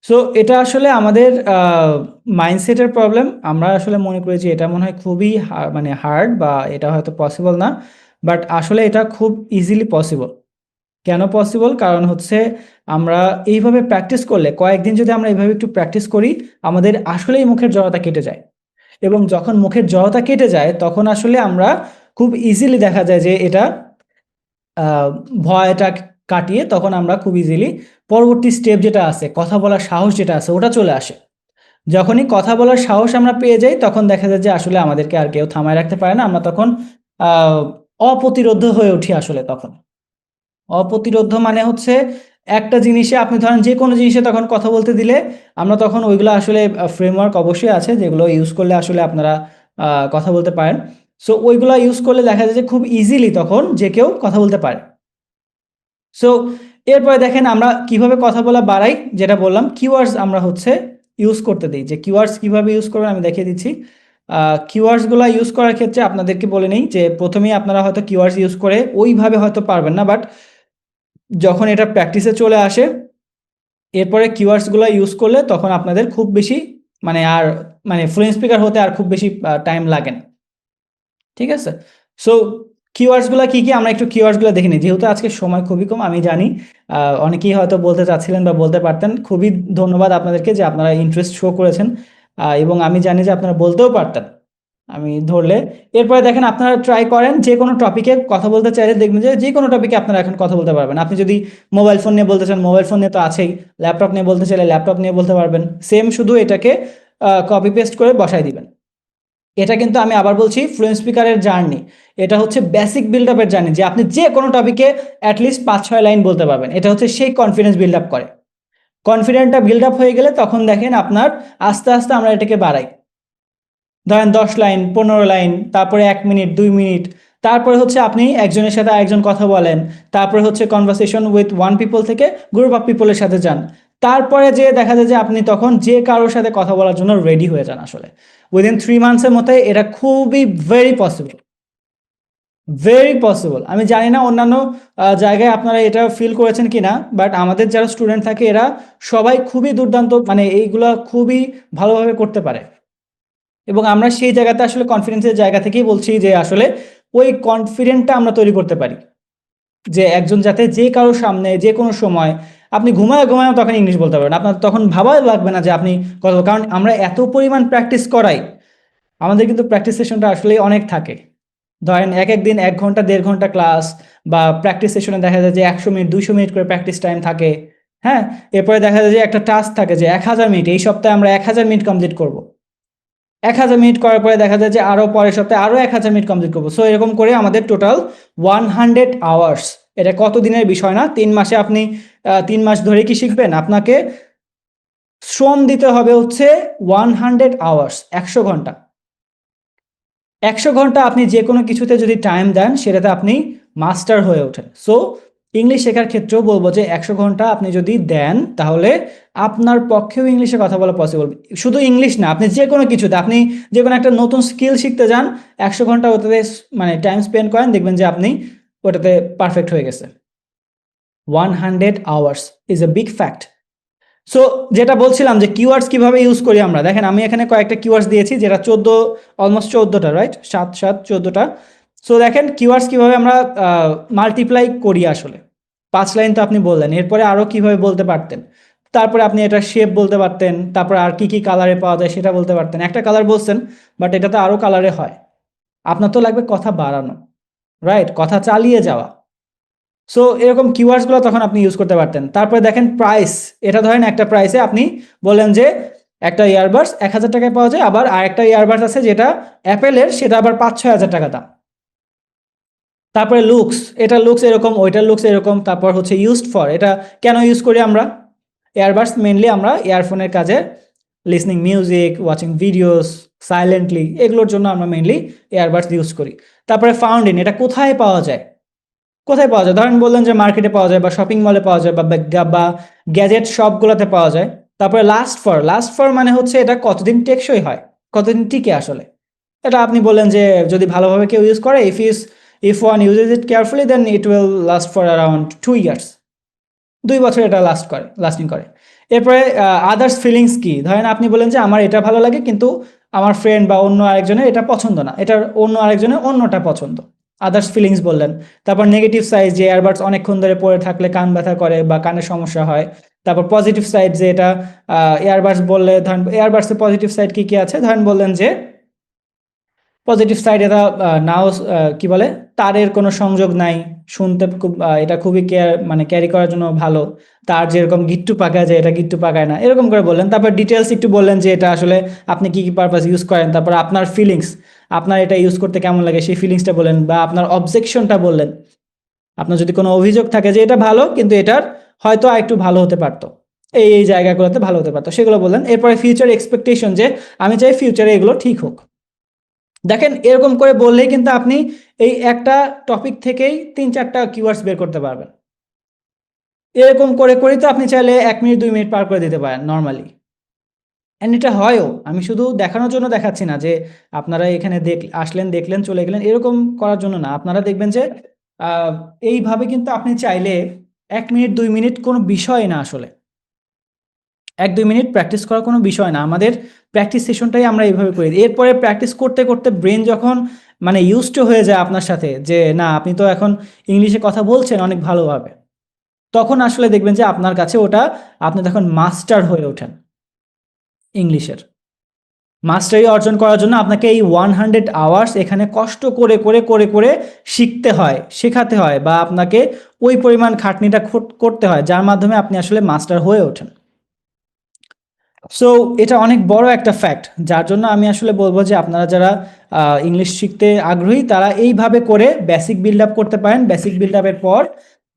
সো এটা আসলে আমাদের মাইন্ডসেটের প্রবলেম। আমরা আসলে মনে করি যে এটা মনে হয় খুবই মানে হার্ড, বা এটা হয়তো পসিবল না, বাট আসলে এটা খুব ইজিলি পসিবল। কেন পসিবল? কারণ হচ্ছে আমরা এইভাবে প্র্যাকটিস করলে, কয়েকদিন যদি আমরা এইভাবে একটু প্র্যাকটিস করি, আমাদের আসলেই মুখের জড়তা কেটে যায়। এবং যখন মুখের জড়তা কেটে যায় তখন আসলে আমরা খুব ইজিলি দেখা যায় যে এটা ভয়টা কাটিয়ে তখন আমরা খুব ইজিলি পরবর্তী স্টেপ যেটা আছে, কথা বলার সাহস যেটা আছে, ওটা চলে আসে। যখনই কথা বলার সাহস আমরা পেয়ে যাই তখন দেখা যায় যে আসলে আমাদেরকে আর কেউ থামায় রাখতে পারে না, আমরা তখন অপ্রতিরোধ্য হয়ে উঠি। আসলে তখন অপ্রতিরোধ্য মানে হচ্ছে একটা জিনিসে আপনি ধরেন যে কোনো জিনিসে তখন কথা বলতে দিলে আমরা তখন ওইগুলো আসলে ফ্রেমওয়ার্ক অবশ্যই আছে যেগুলো ইউজ করলে আসলে আপনারা কথা বলতে পারেন। সো ওইগুলো ইউজ করলে দেখা যায় যে খুব ইজিলি তখন যে কেউ কথা বলতে পারে। সো এরপরে দেখেন আমরা কিভাবে কথা বলা বাড়াই, যেটা বললাম কিওয়ার্ডস আমরা হচ্ছে ইউজ করতে দিই। যে কিওয়ার্ডস কিভাবে ইউজ করবেন আমি দেখিয়ে দিচ্ছি। কিওয়ার্ডসগুলো ইউজ করার ক্ষেত্রে আপনাদেরকে বলে নেই যে প্রথমেই আপনারা হয়তো কিওয়ার্ডস ইউজ করে ওইভাবে হয়তো পারবেন না, বাট যখন এটা প্র্যাকটিসে চলে আসে এরপরে কিওয়ার্ডসগুলো ইউজ করলে তখন আপনাদের খুব বেশি মানে ফ্লুয়েন্ট স্পিকার হতে আর খুব বেশি টাইম লাগে না। ঠিক আছে, সো কিওয়ার্ডসগুলো কি কি আমরা একটু কিওয়ার্ডসগুলো দেখে নিই, যেহেতু আজকে সময় খুবই কম। আমি জানি অনেকেই হয়তো বলতে চাচ্ছিলেন বা বলতে পারতেন, খুবই ধন্যবাদ আপনাদেরকে যে আপনারা ইন্টারেস্ট শো করেছেন, এবং আমি জানি যে আপনারা বলতেও পারতেন আমি ধরলে। এরপরে দেখেন আপনারা ট্রাই করেন যে কোনো টপিকে কথা বলতে চাইলে দেখবেন যে কোনো টপিকে আপনারা এখন কথা বলতে পারবেন। আপনি যদি মোবাইল ফোন নিয়ে বলতে চান মোবাইল ফোন নিয়ে তো আছেই, ল্যাপটপ নিয়ে বলতে চাইলে ল্যাপটপ নিয়ে বলতে পারবেন, সেম, শুধু এটাকে কপি পেস্ট করে বসাই দিবেন। এটা কিন্তু আমি আবার বলছি ফ্লুয়েন্ট স্পিকারের জার্নি, এটা হচ্ছে বেসিক বিল্ড আপের জার্নি, যে আপনি যে কোনো টপিকে অ্যাটলিস্ট 5-6 লাইন বলতে পারবেন। এটা হচ্ছে সেই কনফিডেন্স বিল্ড আপ করে। কনফিডেন্টটা বিল্ড আপ হয়ে গেলে তখন দেখেন আপনার আস্তে আস্তে আমরা এটাকে বাড়াই, ধরেন 10 লাইন, 15 লাইন, তারপরে 1 মিনিট, 2 মিনিট, তারপরে হচ্ছে আপনি একজনের সাথে আরেকজন কথা বলেন, তারপরে হচ্ছে কনভারসেশন উইথ ওয়ান পিপল থেকে গ্রুপ অফ পিপলের সাথে যান, তারপরে যে দেখা যায় যে আপনি তখন যে কারোর সাথে কথা বলার জন্য রেডি হয়ে যান। আসলে উইদিন 3 মান্থসের মধ্যে এটা খুবই ভেরি পসিবল, ভেরি পসিবল। আমি জানি না অন্যান্য জায়গায় আপনারা এটা ফিল করেছেন কিনা, বাট আমাদের যারা স্টুডেন্ট থাকে এরা সবাই খুবই দুর্দান্ত, মানে এইগুলা খুবই ভালোভাবে করতে পারে। এবং আমরা সেই জায়গাতে আসলে কনফিডেন্সের জায়গা থেকেই বলছি যে আসলে ওই কনফিডেন্টটা আমরা তৈরি করতে পারি, যে একজন যাতে যে কারোর সামনে যে কোনো সময় আপনি ঘুমায় তখন ইংলিশ বলতে পারবেন, আপনার তখন ভাবাই লাগবে না যে আপনি কথা, কারণ আমরা এত পরিমাণ প্র্যাকটিস করাই, আমাদের কিন্তু প্র্যাকটিস সেশনটা আসলে অনেক থাকে। ধরেন এক দিন 1 ঘন্টা 1.5 ঘন্টা ক্লাস, বা প্র্যাকটিস সেশনে দেখা যায় যে 100 মিনিট 200 মিনিট করে প্র্যাকটিস টাইম থাকে। হ্যাঁ, এরপরে দেখা যায় যে একটা টাস্ক থাকে যে 1000 মিনিট, এই সপ্তাহে আমরা 1000 মিনিট কমপ্লিট করব। 1000 মিনিট করার পরে দেখা যায় যে আরো পরের সপ্তাহে আরো 1000 মিনিট কমপ্লিট করবো। সো এরকম করে আমাদের টোটাল 100 আওয়ার্স। এটা কত দিনের বিষয় না, 3 মাসে আপনি 3 মাস ধরে কি শিখবেন, আপনাকে শ্রম দিতে হবে হচ্ছে 100 আওয়ার্স, 100 ঘন্টা। 100 ঘন্টা আপনি যে কোনো কিছুতে যদি টাইম দেন সেটাতে আপনি মাস্টার হয়ে ওঠেন। সো ইংলিশ শেখার ক্ষেত্রেও বলবো যে 100 ঘন্টা আপনি যদি দেন তাহলে আপনার পক্ষেও ইংলিশে কথা বলা পসিবল। শুধু ইংলিশ না, আপনি যে কোনো কিছুতে, আপনি যে কোনো একটা নতুন স্কিল শিখতে যান, 100 ঘন্টা ওটাতে মানে টাইম স্পেন্ড করেন, দেখবেন যে আপনি ওটাতে পারফেক্ট হয়ে গেছে। 100 hours is a big fact. So যেটা বলছিলাম যে কিওয়ার্ডস কিভাবে ইউজ করি আমরা, দেখেন আমি এখানে কয়েকটা কিওয়ার্ডস দিয়েছি, যেটা অলমোস্ট 14টা, রাইট, 7 14টা। সো দেখেন কিওয়ার্ডস কিভাবে আমরা মাল্টিপ্লাই করি। আসলে 5 লাইন তো আপনি বললেন, এরপরে আরো কিভাবে বলতে পারতেন, তারপরে আপনি এটা শেপ বলতে পারতেন, তারপরে আর কি কি কালারে পাওয়া যায় সেটা বলতে পারতেন। একটা কালার বলছেন, বাট এটা তো আরো কালারে হয়। আপনার তো লাগবে কথা বাড়ানো, রাইট, কথা চালিয়ে যাওয়া। সো এরকম কিওয়ার্ডসগুলো তখন আপনি ইউজ করতে পারতেন। তারপরে দেখেন প্রাইস, এটা ধরেন একটা প্রাইসে আপনি বলেন যে একটা ইয়ারবাডস 1000 টাকায় পাওয়া যায়, আবার আরেকটা ইয়ারবাডস আছে যেটা অ্যাপেলের, সেটা আবার 5-6 হাজার টাকা দাম। তারপরে লুকস, এটা লুকস এরকম, ওইটার লুকস এরকম। তারপর হচ্ছে ইউজড ফর, এটা কেন ইউজ করি আমরা, ইয়ারবাডস মেনলি আমরা ইয়ারফোনের কাজে, listening music, watching videos silently, এগুলোর জন্য আমরা মেনলি ইয়ারবাডস ইউজ করি। তারপরে ফাউন্ড ইন, এটা কোথায় পাওয়া যায়, কোথায় পাওয়া যায়, ধরেন বললেন যে মার্কেটে পাওয়া যায়, বা শপিং মলে পাওয়া যায়, বা গ্যাজেট শপগুলোতে পাওয়া যায়। তারপরে লাস্ট ফর মানে হচ্ছে এটা কতদিন টেকসই হয়, কতদিন টিকে আসলে। এটা আপনি বললেন যে যদি ভালোভাবে কেউ ইউজ করে, if one uses it carefully then it will last for around 2 years, 2 বছর এটা লাস্টিং করে। এরপরে আদার্স ফিলিংস কি, ধরেন আপনি বলেন যে আমার এটা ভালো লাগে কিন্তু আমার ফ্রেন্ড বা অন্য আরেকজনের এটা পছন্দ না, এটা অন্য আরেকজনের অন্যটা পছন্দ, আদার্স ফিলিংস বললেন। তারপর নেগেটিভ সাইড, যে এয়ারবাডস অনেকক্ষণ ধরে পরে থাকলে কান ব্যথা করে বা কানের সমস্যা হয়। তারপর পজিটিভ সাইড, যে এটা এয়ারবাডস বললে, ধরেন এয়ারবাডসের পজিটিভ সাইড কি কি আছে, ধরেন বললেন যে পজিটিভ সাইড এটা নাও কি বলে তারের কোনো সংযোগ নাই, শুনতে খুব এটা খুবই মানে ক্যারি করার জন্য ভালো। তার যেরকম গিট্টু পাকায় যায় এটা গিট্টু পাকায় না, এরকম করে বললেন। তারপর ডিটেলস একটু বললেন যে এটা আসলে আপনি কি কি পারপাস ইউজ করেন, তারপর আপনার ফিলিংস, আপনার এটা ইউজ করতে কেমন লাগে সেই ফিলিংসটা বললেন, বা আপনার অবজেকশনটা বললেন। আপনার যদি কোনো অভিযোগ থাকে যে এটা ভালো কিন্তু এটার হয়তো আর একটু ভালো হতে পারতো, এই জায়গাগুলোতে ভালো হতে পারতো, সেগুলো বললেন। এরপরে ফিউচার এক্সপেকটেশন, যে আমি চাই ফিউচারে এগুলো ঠিক হোক। দেখেন এরকম করে বললেই কিন্তু আপনি এই একটা টপিক থেকেই 3-4টা কিওয়ার্ডস বের করতে পারবেন। এরকম করে করেই তো আপনি চাইলে 1 মিনিট 2 মিনিট পার করে দিতে পারেন নর্মালি। অ্যান্ড এটা হয়ও, আমি শুধু দেখানোর জন্য দেখাচ্ছি না যে আপনারা এখানে আসলেন দেখলেন চলে গেলেন, এরকম করার জন্য না। আপনারা দেখবেন যে এইভাবে কিন্তু আপনি চাইলে 1 মিনিট 2 মিনিট কোনো বিষয় না, আসলে 1-2 মিনিট প্র্যাকটিস করার কোনো বিষয় না। আমাদের প্র্যাকটিস সেশনটাই আমরা এইভাবে করি। এরপরে প্র্যাকটিস করতে করতে ব্রেন যখন মানে ইউজড হয়ে যায় আপনার সাথে, যে না আপনি তো এখন ইংলিশে কথা বলছেন অনেক ভালোভাবে, তখন আসলে দেখবেন যে আপনার কাছে ওটা আপনি তখন মাস্টার হয়ে ওঠেন ইংলিশের। মাস্টারি অর্জন করার জন্য আপনাকে এই 100 আওয়ার্স এখানে কষ্ট করে করে করে করে শিখতে হয়, শেখাতে হয়, বা আপনাকে ওই পরিমাণ খাটনিটা করতে হয় যার মাধ্যমে আপনি আসলে মাস্টার হয়ে ওঠেন। সো এটা অনেক বড় একটা ফ্যাক্ট, যার জন্য আমি আসলে বলবো যে আপনারা যারা ইংলিশ শিখতে আগ্রহী তারা এইভাবে করে বেসিক বিল্ড আপ করতে পারেন। বেসিক বিল্ড আপের পর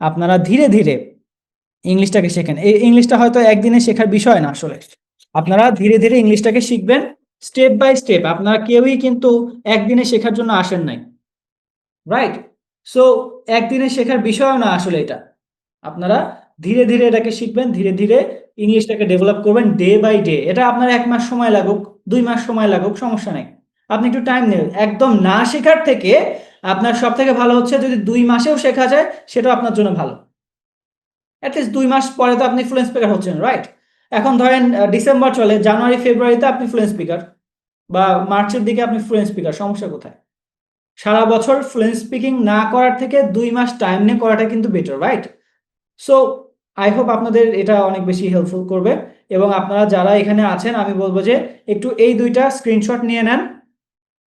আপনারা ধীরে ধীরে ইংলিশটাকে শেখেন। এই ইংলিশটা হয়তো একদিনে শেখার বিষয় না, আসলে আপনারা ধীরে ধীরে ইংলিশটাকে শিখবেন স্টেপ বাই স্টেপ। আপনারা কেউই কিন্তু একদিনে শেখার জন্য আসেন নাই, রাইট? সো একদিনে শেখার বিষয়ও না আসলে এটা। আপনারা ধীরে ধীরে এটাকে শিখবেন, ধীরে ধীরে ইংলিশটাকে ডেভেলপ করবেন ডে বাই ডে। এটা আপনার 1 মাস সময় লাগুক, 2 মাস সময় লাগুক, সমস্যা নেই, আপনি একটু টাইম নেবেন। একদম না শেখার থেকে আপনার সব থেকে ভালো হচ্ছে যদি 2 মাসেও শেখা যায়, সেটাও আপনার জন্য ভালো। অ্যাটলিস্ট 2 মাস পরে তো আপনি ফ্লুয়েন্ট স্পিকার হচ্ছেন, রাইট? এখন ধরেন ডিসেম্বর চলে, জানুয়ারি ফেব্রুয়ারিতে আপনি ফ্লুয়েন্ট স্পিকার, বা মার্চের দিকে আপনি ফ্লুয়েন্ট স্পিকার, সমস্যা কোথায়? সারা বছর ফ্লুয়েন্ট স্পিকিং না করার থেকে 2 মাস টাইম নিয়ে করাটা কিন্তু better, right? So I hope আপনাদের এটা অনেক বেশি হেল্পফুল করবে। এবং আপনারা যারা এখানে আছেন আমি বলবো যে একটু এই 2টা স্ক্রিনশট নিয়ে নেন,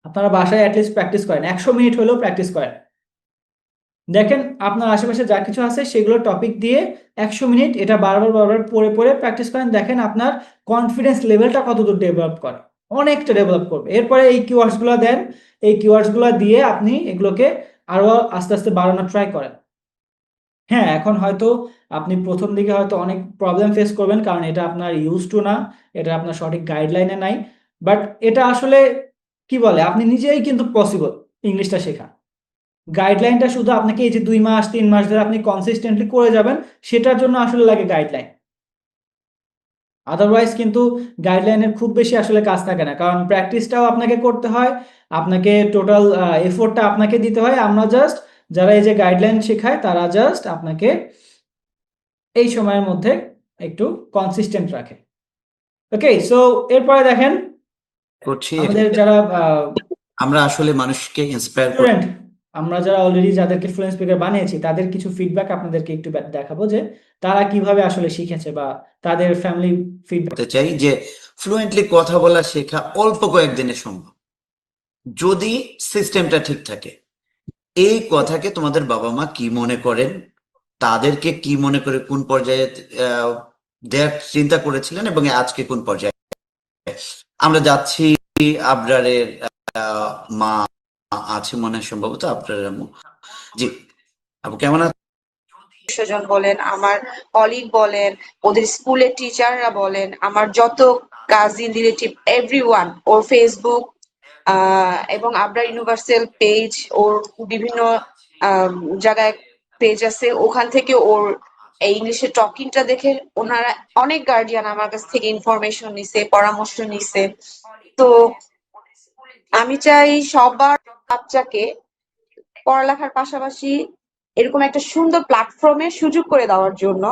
আপনারা বাসায় অ্যাটলিস্ট প্র্যাকটিস করেন, 100 মিনিট হলেও প্র্যাকটিস করেন। দেখেন আপনার আশেপাশে যা কিছু আছে সেগুলো টপিক দিয়ে 100 মিনিট এটা বারবার বারবার পড়ে পড়ে প্র্যাকটিস করেন। দেখেন আপনার কনফিডেন্স লেভেলটা কতদূর ডেভেলপ করে, অনেকটা ডেভেলপ করবে। এরপরে এই কিওয়ার্ডসগুলো দেন, এই কিওয়ার্ডসগুলো দিয়ে আপনি এগুলোকে আরো আস্তে আস্তে বাড়ানোর ট্রাই করেন। হ্যাঁ, এখন হয়তো আপনি প্রথম দিকে হয়তো অনেক প্রবলেম ফেস করবেন, কারণ এটা আপনার ইউজ টু না, এটা আপনার সঠিক গাইডলাইনে নাই। বাট এটা আসলে কি বলে, আপনি নিজেই কিন্তু পসিবল ইংলিশটা শেখা। গাইডলাইনটা শুধু আপনাকে এই যে 2 মাস 3 মাস ধরে আপনি কনসিস্টেন্টলি করে যাবেন, সেটার জন্য আসলে লাগে গাইডলাইন। আদারওয়াইজ কিন্তু গাইডলাইনের খুব বেশি আসলে কাজ থাকে না, কারণ প্র্যাকটিসটাও আপনাকে করতে হয়, আপনাকে টোটাল এফোর্টটা আপনাকে দিতে হয়। আমরা জাস্ট যারা এই যে গাইডলাইন শেখায় তারা জাস্ট আপনাকে এই সময়ের মধ্যে একটু কনসিস্টেন্ট রাখে। ওকে, সো এরপরে দেখেন করছি আমাদের যারা আমরা আসলে মানুষকে ইন্সপায়ার স্টুডেন্ট, আমরা যারা অলরেডি যাদেরকে ফ্লুয়েন্ট স্পিকার বানিয়েছি তাদের কিছু ফিডব্যাক আপনাদেরকে একটু দেখাবো, যে তারা কিভাবে আসলে শিখেছে বা তাদের ফ্যামিলি ফিডব্যাক। করতে চাই যে ফ্লুয়েন্টলি কথা বলা শেখা অল্প কয়েকদিনে সম্ভব যদি সিস্টেমটা ঠিক থাকে। এই কথাকে তোমাদের বাবা মা কি মনে করেন, তাদেরকে কি মনে করে কোন পর্যায়ে দেয়ার চিন্তা করেছিলেন এবং আজকে কোন পর্যায়ে আমরা যাচ্ছি। আবরারের মা আছে মনে হয়, সম্ভবত আবরারের আম্মু। জি আপু কেমন আছেন? স্বজন বলেন, আমার কলিগ বলেন, ওদের স্কুলের টিচাররা বলেন, আমার যত কাজিন রিলেটিভ এভরিওয়ান, ওর ফেসবুক এবং আবরার ইউনিভার্সাল পেজ, ওর বিভিন্ন জায়গায় পেজ আছে, ওখান থেকে ওর এই ইংলিশের টকিংটা দেখে ওনারা অনেক গার্ডিয়ান আমার কাছ থেকে ইনফরমেশন নিছে, পরামর্শ নিছে। তো আমি চাই সবার বাচ্চাকে পড়ালেখার পাশাপাশি এরকম একটা সুন্দর প্ল্যাটফর্মের সুযোগ করে দেওয়ার জন্য।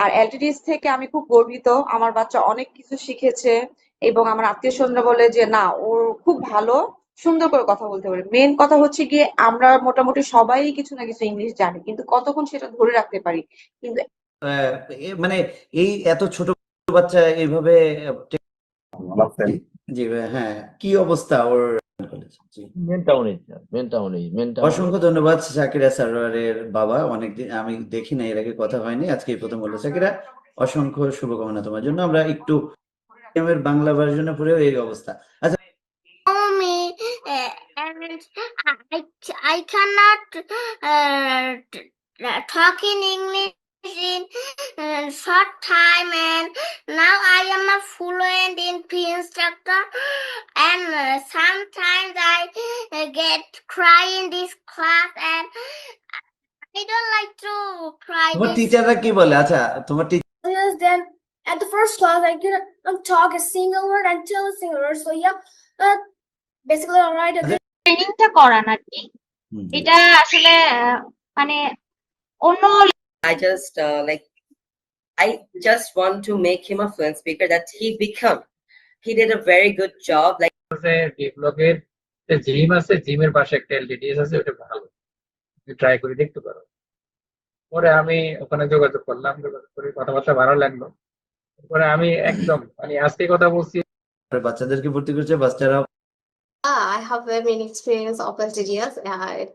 আর এলটিডিএস থেকে আমি খুব গর্বিত, আমার বাচ্চা অনেক কিছু শিখেছে এবং আমার আত্মীয় স্বজনরা বলে যে না ওর খুব ভালো, সুন্দর করে কথা বলতে পারে। মেন কথা হচ্ছে গিয়ে আমরা মোটামুটি সবাই কিছু না কিছু ইংলিশ জানি, কিন্তু কতক্ষণ সেটা ধরে রাখতে পারি। কিন্তু মানে এই এত ছোট বাচ্চা এইভাবে জি হ্যাঁ, কি অবস্থা ওর? মেন টাউনে অসংখ্য ধন্যবাদ শাকিরা সারোয়ারের বাবা। অনেকদিন আমি দেখি না, এর আগে কথা হয়নি, আজকেই প্রথম বললো। শাকিরা, অসংখ্য শুভকামনা তোমার জন্য। আমরা একটু এর বাংলা ভার্জনে পড়েও এই অবস্থা। আচ্ছা, Me, and I cannot talk in English in short time, and now I am a fluent in P-Instructor, and sometimes I get cry in this class, and I don't like to cry. তোমার টিচাররা কি বলে? আচ্ছা, তোমার Then at the first class I cannot talk a single word until a single word. So yeah, basically alright. ট্রেনিংটা করান আর কি, এটা আসলে মানে অন্য I just want to make him a fluent speaker that he did a very good job. Like ডেভেলপের যে জিম আছে, জিমের পাশে একটা এলটিডিএস আছে, ওটা ভালো, ট্রাই করে দেখতে পারো। পরে আমি ওখানে যোগাযোগ করলাম, যোগাযোগ করে কথাবার্তা ভালো লাগলো। পরে আমি একদম মানে আজকে কথা বলছি, বাচ্চাদেরকে ভর্তি করছে, বাচ্চারা I have very many experience of LTDS.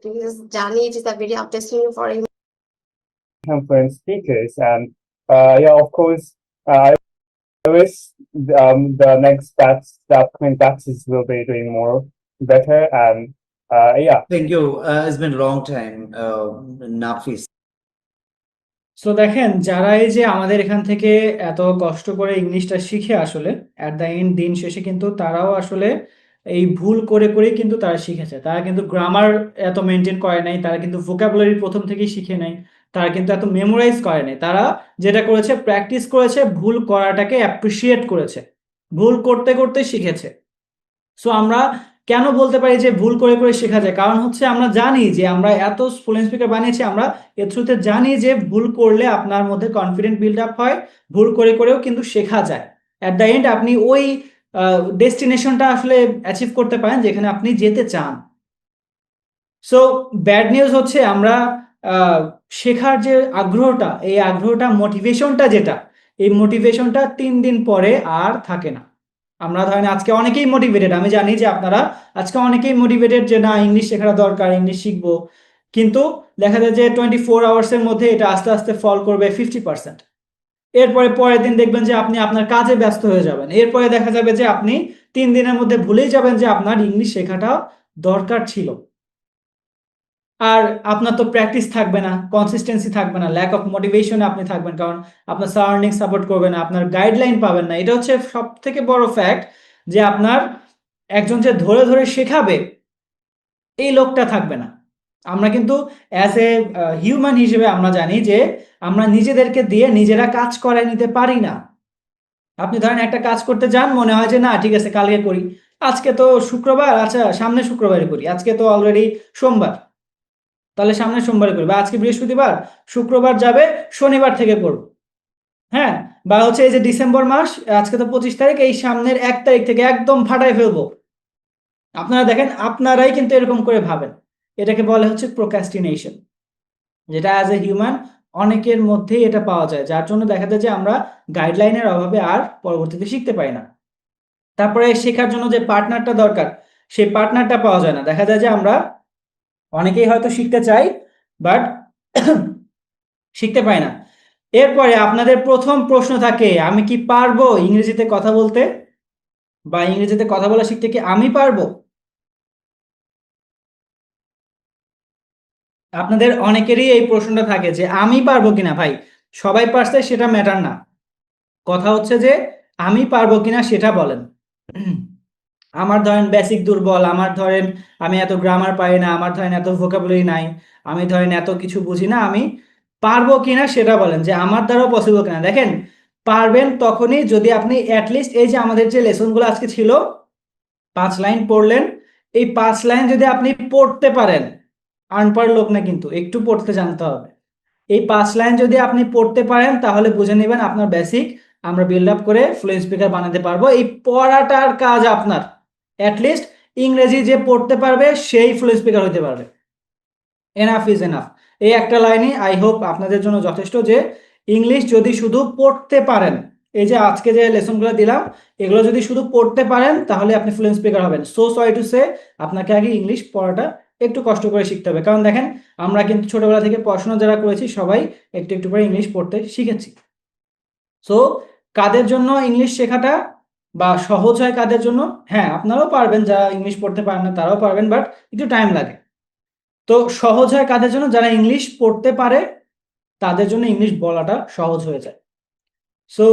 Because Johnny, it is a very uplifting for him. Fluent speakers, and yeah, of course, I wish the next batch, the upcoming batches will be doing more better, and yeah. Thank you. It's been a long time, Nafis. So দেখেন, যারা এই যে আমাদের এখান থেকে এত কষ্ট করে ইংলিশটা শিখে আসলে অ্যাট দ্য এন্ড দিন শেষে কিন্তু তারাও আসলে এই ভুল করে করেই কিন্তু তারা শিখেছে। তারা কিন্তু গ্রামার এত মেনটেন করে নাই, তারা কিন্তু ভোকাবুলারি প্রথম থেকেই শিখে নাই, তারা কিন্তু এত মেমোরাইজ করে নাই। তারা যেটা করেছে, প্র্যাকটিস করেছে, ভুল করাটাকে অ্যাপ্রিসিয়েট করেছে, ভুল করতে করতে শিখেছে। সো আমরা কেন বলতে পারি যে ভুল করে করে শেখা যায়? কারণ হচ্ছে আমরা জানি যে আমরা এত ফ্লুয়েন্ট স্পিকার বানিয়েছি, আমরা এর থ্রুতে জানি যে ভুল করলে আপনার মধ্যে কনফিডেন্ট বিল্ড আপ হয়, ভুল করে করেও কিন্তু শেখা যায়। অ্যাট দ্য এন্ড আপনি ওই ডেস্টিনেশনটা আসলে অ্যাচিভ করতে পারেন যেখানে আপনি যেতে চান। সো ব্যাড নিউজ হচ্ছে আমরা শেখার যে আগ্রহটা, এই আগ্রহটা, মোটিভেশনটা যেটা, এই মোটিভেশনটা 3 দিন পরে আর থাকে না। আমরা ধরেন আজকে অনেকেই মোটিভেটেড, আমি জানি যে আপনারা আজকে অনেকেই মোটিভেটেড যে না ইংলিশ শেখাটা দরকার, ইংলিশ শিখবো, কিন্তু দেখা যায় যে 24 আওয়ার্সের মধ্যে এটা আস্তে আস্তে ফল করবে 50%। এরপরে পরের দিন দেখবেন যে আপনি আপনার কাজে ব্যস্ত হয়ে যাবেন, এরপরে দেখা যাবে যে আপনি 3 দিনের মধ্যে ভুলেই যাবেন যে আপনার ইংলিশ শেখাটা দরকার ছিল। আর আপনার তো প্র্যাকটিস থাকবে না, কনসিস্টেন্সি থাকবে না, ল্যাক অফ মোটিভেশন আপনি থাকবেন, কারণ আপনার সারাউন্ডিং সাপোর্ট করবে না, আপনার গাইডলাইন পাবেন না। এটা হচ্ছে সব থেকে বড় ফ্যাক্ট, যে আপনার একজন যে ধরে ধরে শেখাবে এই লোকটা থাকবে না। আমরা কিন্তু অ্যাজ এ হিউম্যান হিসেবে আমরা জানি যে আমরা নিজেদেরকে দিয়ে নিজেরা কাজ করায় নিতে পারি না। আপনি ধরেন একটা কাজ করতে যান, মনে হয় যে না ঠিক আছে কালকে করি, আজকে তো শুক্রবার, আচ্ছা সামনে শুক্রবারে করি, আজকে তো অলরেডি সোমবার, তাহলে সামনে সোমবারে করি, বা আজকে বৃহস্পতিবার, শুক্রবার যাবে, শনিবার থেকে করব। হ্যাঁ, বা হচ্ছে এই যে ডিসেম্বর মাস, আজকে তো 25 তারিখ, এই সামনের 1 তারিখ থেকে একদম ফাটায় ফেলবো। আপনারা দেখেন, আপনারাই কিন্তু এরকম করে ভাবেন। এটাকে বলে হচ্ছে প্রোক্রাস্টিনেশন, যেটা অ্যাজ এ হিউম্যান অনেকের মধ্যেই এটা পাওয়া যায়, যার জন্য দেখা যায় যে আমরা গাইডলাইনের অভাবে আর পরবর্তীতে শিখতে পারি না। তারপরে শেখার জন্য যে পার্টনারটা দরকার, সেই পার্টনারটা পাওয়া যায় না। দেখা যায় যে আমরা অনেকেই হয়তো শিখতে চাই, বাট শিখতে পাই না। এরপরে আপনাদের প্রথম প্রশ্ন থাকে, আমি কি পারবো ইংরেজিতে কথা বলতে, বা ইংরেজিতে কথা বলা শিখতে কি আমি পারবো? আপনাদের অনেকেরই এই প্রশ্নটা থাকে যে আমি পারবো কিনা। ভাই, সবাই পারছে সেটা ম্যাটার না, কথা হচ্ছে যে আমি পারবো কিনা সেটা বলেন। আমার ধরেন বেসিক দুর্বল, আমার ধরেন আমি এত গ্রামার পাই না, আমার ধরেন এত ভোকাবুলারি নাই, আমি ধরেন এত কিছু বুঝি না, আমি পারবো কিনা সেটা বলেন, যে আমার দ্বারাও পসিবল কিনা। দেখেন, পারবেন তখনই যদি আপনি অ্যাটলিস্ট এই যে আমাদের যে লেসনগুলো আজকে ছিল, 5 লাইন পড়লেন, এই 5 লাইন যদি আপনি পড়তে পারেন, আনপড় লোক না কিন্তু, একটু পড়তে জানতে হবে। এই 5 লাইন যদি আপনি পড়তে পারেন, তাহলে বুঝে নেবেন আপনার বেসিক আমরা বিল্ড আপ করে ফ্লুয়েন্ট স্পিকার বানাতে পারবো। এই পড়াটার কাজ আপনার, অ্যাটলিস্ট ইংরেজি যে পড়তে পারবে সেই ফ্লুয়েন্ট স্পিকার হতে পারবে। Enough is enough. এই একটা লাইনই আই হোপ আপনাদের জন্য যথেষ্ট, যে ইংলিশ যদি শুধু পড়তে পারেন, এই যে আজকে যে লেসনগুলো দিলাম এগুলো যদি শুধু পড়তে পারেন তাহলে আপনি ফ্লুয়েন্ট স্পিকার হবেন। সো সরি টু সে, আপনাকে আগে ইংলিশ পড়াটা একটু কষ্ট করে শিখতে হবে, কারণ দেখেন আমরা কিন্তু ছোটবেলা থেকে পড়াশোনা যারা করেছি সবাই একটু একটু করে ইংলিশ পড়তে শিখেছি। সো কাদের জন্য ইংলিশ শেখাটা বা সহজ হয় কাদের জন্য, হ্যাঁ আপনারাও পারবেন, যারা ইংলিশ পড়তে পারেন না তারাও পারবেন, বাট একটু টাইম লাগে। তো সহজ হয় কাদের জন্য, যারা ইংলিশ পড়তে পারে তাদের জন্য ইংলিশ বলাটা সহজ হয়ে যায়। সো